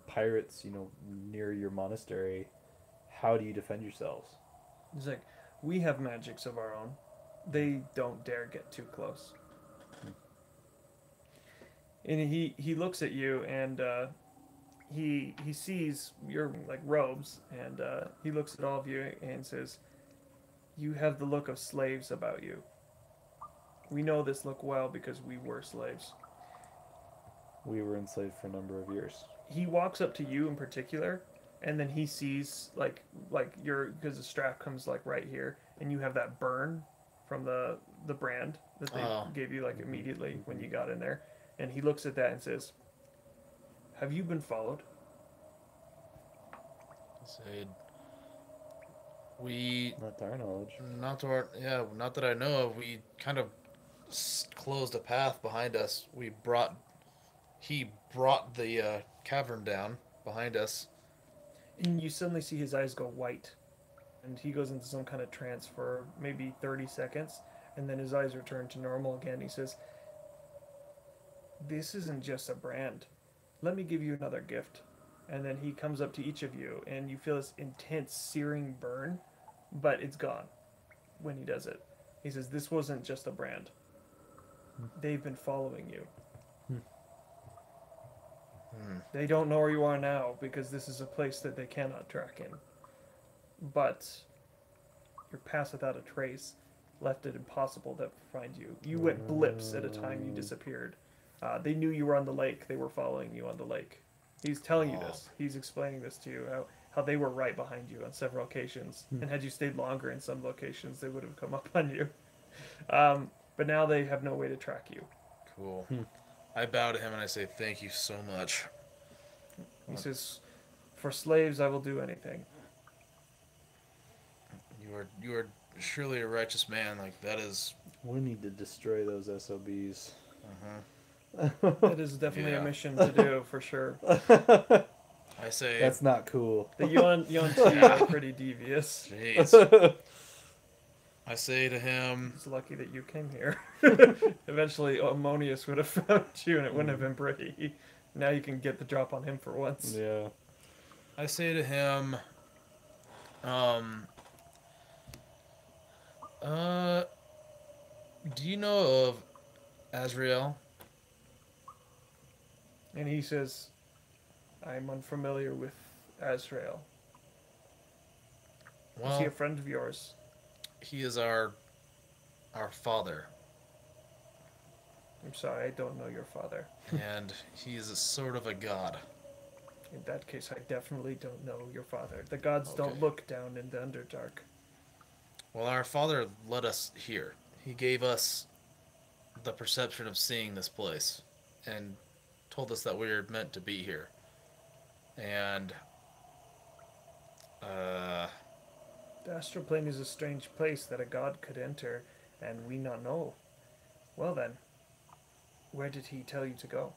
pirates, near your monastery. How do you defend yourselves? it's like we have magics of our own. They don't dare get too close. And he looks at you and he sees your like robes and he looks at all of you and says, "You have the look of slaves about you. We know this look well because we were slaves." We were enslaved for a number of years. He walks up to you in particular, and then he sees like your because the strap comes like right here, and you have that burn from the brand that they gave you like immediately when you got in there, and he looks at that and says, "Have you been followed?" Said we Not to our knowledge. not that I know of. We kind of closed a path behind us. He brought the cavern down behind us. And you suddenly see his eyes go white, and he goes into some kind of trance for maybe 30 seconds, and then his eyes return to normal again. He says, "This isn't just a brand. Let me give you another gift." And then he comes up to each of you, and you feel this intense searing burn, but it's gone when he does it. He says, "This wasn't just a brand. They've been following you. They don't know where you are now because this is a place that they cannot track in. But your past without a trace left it impossible to find you. You went blips at a time you disappeared. They knew you were on the lake. They were following you on the lake." He's telling you this. He's explaining this to you, how they were right behind you on several occasions. And had you stayed longer in some locations, they would have come up on you. But now they have no way to track you. Cool. I bow to him and I say, "Thank you so much." He says, "For slaves, I will do anything." You are surely a righteous man. Like that is. We need to destroy those SOBs. It is definitely a mission to do, for sure. I say. That's not cool. The Yuan are pretty devious. Jeez. I say to him. It's lucky that you came here. Eventually, Ammonius would have found you, and it wouldn't have been pretty. Now you can get the drop on him for once. Yeah. I say to him. Do you know of Azrael? And he says, "I'm unfamiliar with Azrael. Is Well, he a friend of yours?" he is our father, "I'm sorry, I don't know your father." and he is a sort of a god. In that case, I definitely don't know your father. The gods don't Okay. look down in the Underdark. Well, our father led us here. He gave us the perception of seeing this place and told us that we were meant to be here. And, The astral plane is a strange place that a god could enter, and we not know. Well then, where did he tell you to go?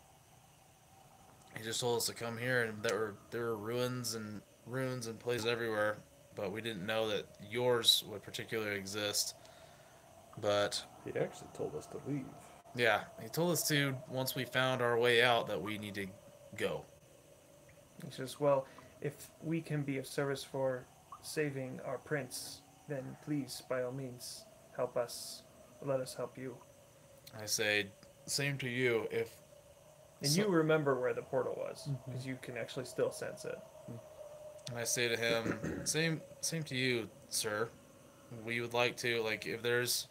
he just told us to come here, and there were ruins and ruins and places everywhere, but we didn't know that yours would particularly exist. But He actually told us to leave. yeah, he told us to once we found our way out that we need to go. He says, well, if we can be of service for saving our prince, then please, by all means, help us. Let us help you. I say, same to you. If And So- you remember where the portal was, because you can actually still sense it. I say to him, same to you, sir. We would like to, like, if there's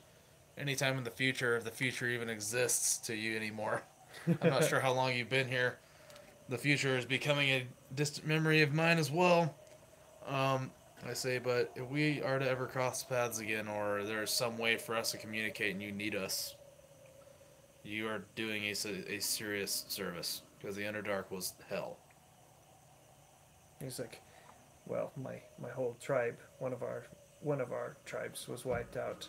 any time in the future, if the future even exists to you anymore. I'm not sure how long you've been here. The future is becoming a distant memory of mine as well. I say, but if we are to ever cross paths again, or there's some way for us to communicate and you need us, you are doing a serious service, because the Underdark was hell. He's like, well, my whole tribe, one of our tribes was wiped out.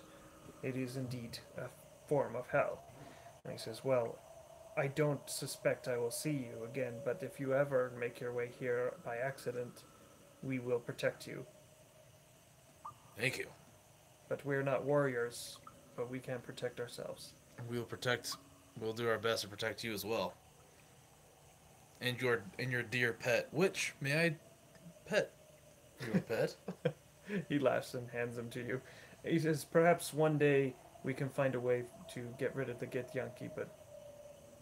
It is indeed a form of hell. And he says, well, I don't suspect I will see you again, but if you ever make your way here by accident, we will protect you. Thank you. But we're not warriors, but we can protect ourselves. We'll do our best to protect you as well. And your dear pet, which, may I pet your pet? He laughs and hands him to you. He says, perhaps one day we can find a way to get rid of the Githyanki, but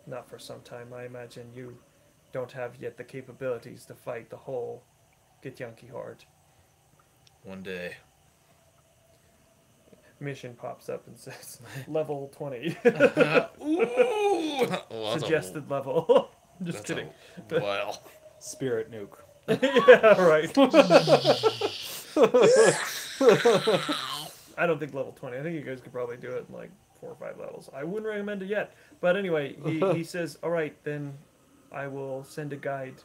not for some time. I imagine you don't have yet the capabilities to fight the whole Githyanki horde. One day. Mission pops up and says, level 20. Ooh! Well, that's Suggested level. Just that's kidding. Well, Spirit nuke. Yeah, right. I don't think level 20. I think you guys could probably do it in like 4 or 5 levels. I wouldn't recommend it yet. But anyway, he says, all right, then I will send a guide.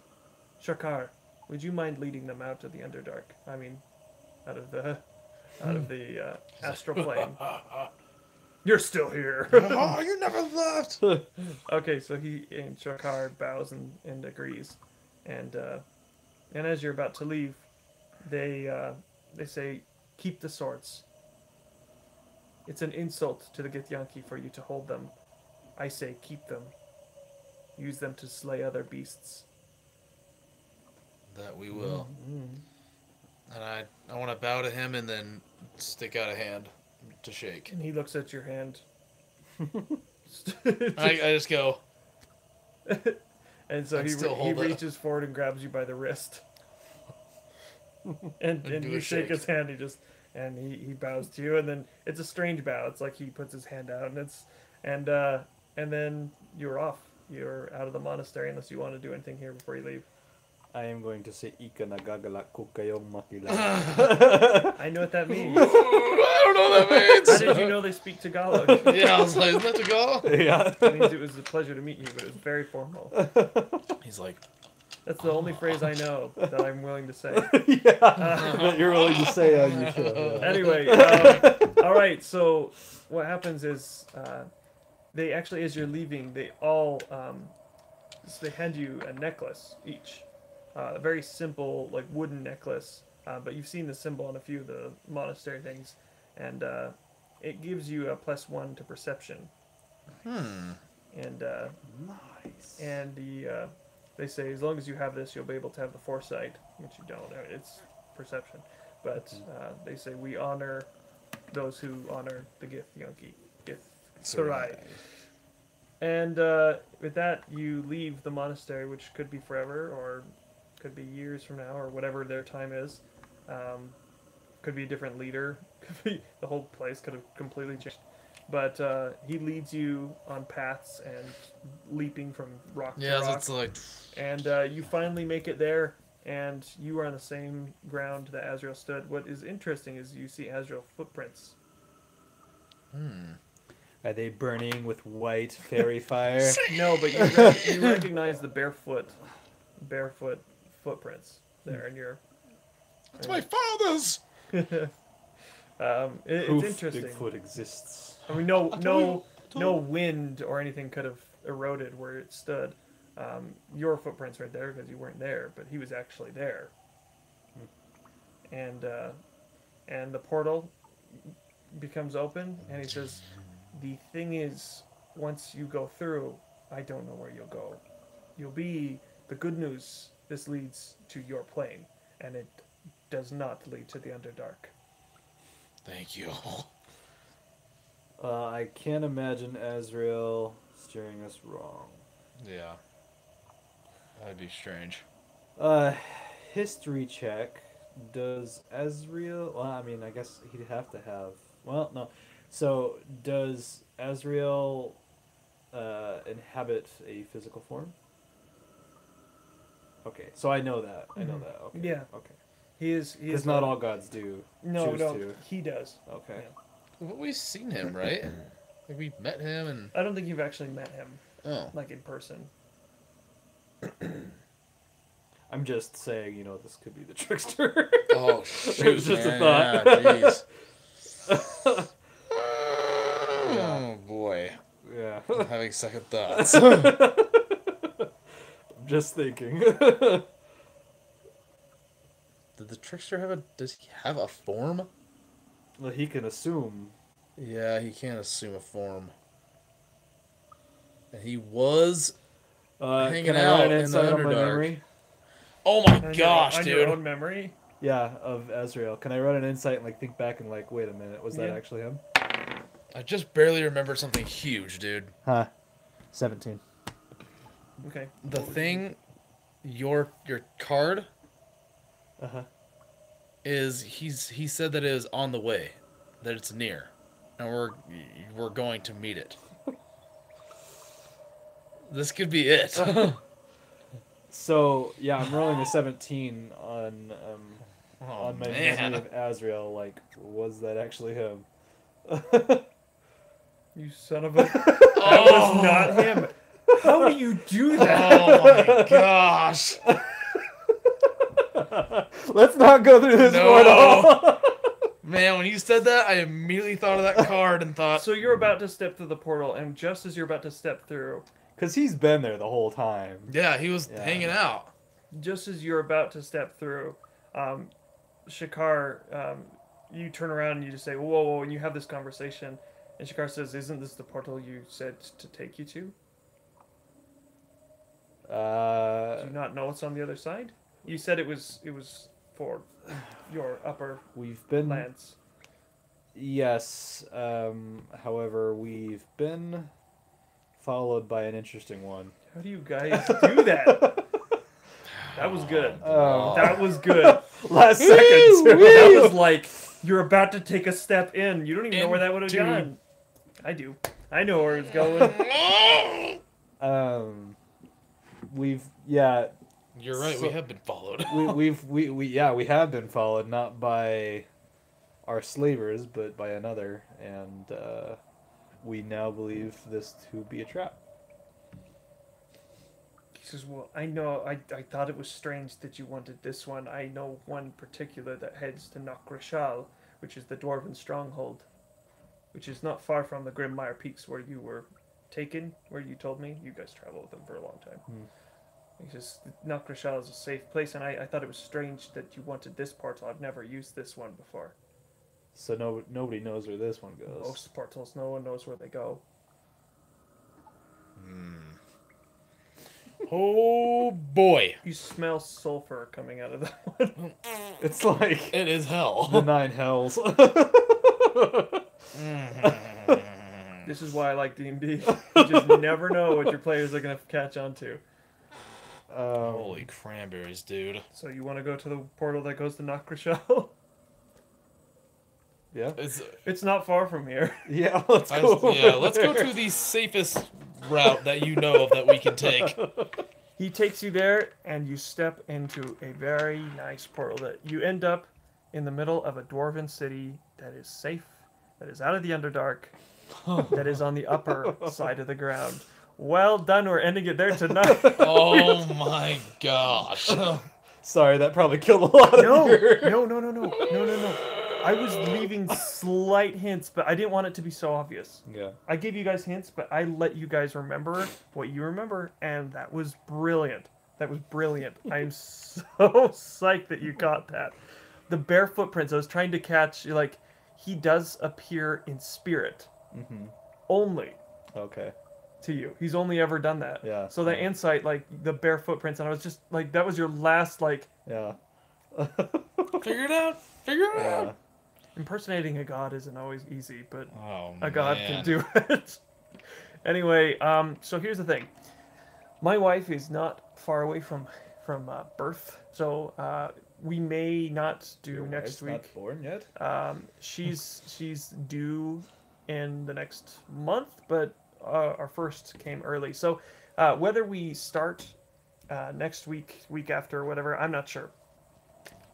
Shakar, would you mind leading them out of the Underdark? I mean, out of the astral plane. You're still here. oh, you never left. Okay, so and Shakar bows and agrees, and as you're about to leave, they say, keep the swords. It's an insult to the Githyanki for you to hold them. I say, keep them. Use them to slay other beasts. That we will. And I want to bow to him and then stick out a hand to shake. And he looks at your hand. I just go. And so I'd he still hold it. reaches forward and grabs you by the wrist. and do you a shake shake. his hand. He bows to you, and then it's a strange bow. It's like he puts his hand out, and then you're off. You're out of the monastery unless you want to do anything here before you leave. I am going to say Ika nagagalak ko kayong makilala. I know what that means. I don't know what that means. How did you know they speak Tagalog? Yeah, I was like, is that to go? Yeah. It means it was a pleasure to meet you, but it was very formal. He's like, That's the only phrase I know that I'm willing to say. What you're willing to say on your show. Yeah. Anyway, all right. So what happens is they actually, as you're leaving, they all they hand you a necklace each, a very simple like wooden necklace. But you've seen the symbol on a few of the monastery things, and it gives you a +1 to perception. And Nice. and they say as long as you have this, you'll be able to have the foresight, which you don't. It's perception, but they say we honor those who honor the Githyanki, Sarai. And with that, you leave the monastery, which could be forever, or could be years from now, or whatever their time is. Could be a different leader The whole place could have completely changed. But he leads you on paths and leaping from rock to Yeah, rock. it's like. And you finally make it there, and you are on the same ground that Azrael stood. What is interesting is you see Azrael footprints. Are they burning with white fairy fire? No, but you recognize the barefoot footprints there, and you're. It's my father's! It's Proof interesting. Bigfoot exists. I mean, no wind or anything could have eroded where it stood. Your footprints right there because you weren't there, but he was actually there. And the portal becomes open, and he says, "The thing is, once you go through, I don't know where you'll go. You'll be the good news. This leads to your plane, and it does not lead to the Underdark." Thank you. I can't imagine Azrael steering us wrong. Yeah. That'd be strange. History check. Does Azrael... Well, I mean, I guess he'd have to have... Well, no. So, does Azrael inhabit a physical form? Okay, so I know that. I know that. Okay. Yeah. Okay. He is. Because not all gods do choose to. He does. Okay. Yeah. But we've seen him, right? Like, we've met him and... I don't think you've actually met him, Oh. like in person. I'm just saying, you know, this could be the trickster. Oh, shoot, was just a man. thought. Yeah, jeez. Oh, boy. Yeah. I'm having second thoughts. I'm just thinking. Did the trickster have a... Does he have a form? Well, he can assume. Yeah, he can't assume a form. And he was... Hanging can I out run an in the insight on my Underdark. memory? Oh my On gosh, on dude. your own memory. Yeah, of Azrael. Can I run an insight and like think back and like, wait a minute, was that Yeah. actually him? I just barely remember something huge, dude. Huh. 17. Okay. The thing, your card Uh-huh. is he said that it is on the way, that it's near, and we're going to meet it. This could be it. So, yeah, I'm rolling a 17 on Oh, on my man. memory of Azrael. Like, was that actually him? You son of a. Oh. That was not him. How do you do that? Oh my gosh. Let's not go through this No. portal. Man, when you said that, I immediately thought of that card and thought, So you're about to step through the portal, and just as you're about to step through, Because he's been there the whole time. yeah, he was Yeah. hanging out. just as you're about to step through, Shakar, you turn around and you just say, "Whoa, whoa!" And you have this conversation, and Shakar says, "Isn't this the portal you said to take you to? Do you not know what's on the other side? You said it was for your upper We've been... lands." Yes. However, we've been followed by an interesting one. How do you guys do that? That was good. Oh. That was good. Last second, too. That was like you're about to take a step in. You don't even know where that would have Dude. gone. I do. I know where it's going. We've... Yeah, You're right, So- we have been followed. we have been followed, not by our slavers, but by another, and we now believe this to be a trap. He says, "Well, I know. I thought it was strange that you wanted this one. I know one particular that heads to Nokrashal, which is the dwarven stronghold, which is not far from the Grimmire Peaks where you were taken, where you told me. You guys traveled with them for a long time." He says, "Nokrashal is a safe place, and I thought it was strange that you wanted this portal. I've never used this one before. So nobody knows where this one goes. Most portals, no one knows where they go." Oh boy. You smell sulfur coming out of that one. It's like It is hell. the 9 hells. This is why I like D&D. You just never know what your players are going to catch on to. Holy cranberries, dude. So you want to go to the portal that goes to Nokrashal? Yeah. It's not far from here. Yeah. Let's go. Let's go to the safest route that you know of that we can take. He takes you there, and you step into a very nice portal that you end up in the middle of a dwarven city that is safe, that is out of the Underdark, that is on the upper side of the ground. Well done, we're ending it there tonight. Oh my gosh. Sorry, that probably killed a lot of No, your... no. I was leaving slight hints, but I didn't want it to be so obvious. Yeah. I gave you guys hints, but I let you guys remember what you remember, and that was brilliant. That was brilliant. I'm so psyched that you got that. The bare footprints, I was trying to catch, like, he does appear in spirit. Mm-hmm. Only Okay. to you. He's only ever done that. Yeah. So that Yeah. insight, like, the bare footprints, and I was just, like, that was your last, like, Yeah. Figure it out. Figure it Yeah. out. impersonating a god isn't always easy, but Oh, a god man. can do it. Anyway, so here's the thing. My wife is not far away from birth, so we may not do Your next wife's not week. born yet? She's due in the next month, but our first came early. So whether we start next week after, or whatever, I'm not sure.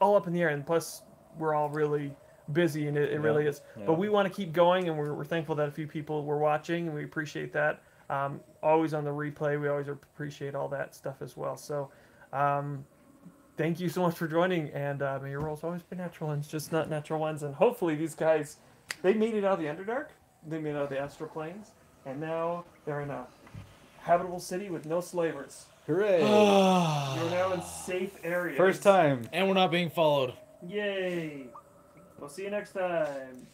All up in the air, and plus we're all really busy, and it really is. Yeah. But we want to keep going, and we're thankful that a few people were watching, and we appreciate that. Always on the replay, we always appreciate all that stuff as well. So thank you so much for joining, and may your rolls always be natural ones, just not natural ones. And hopefully these guys, they made it out of the Underdark, they made it out of the astral planes, and now they're in a habitable city with no slavers. Hooray! You're now in safe areas. First time. And we're not being followed. Yay! We'll see you next time.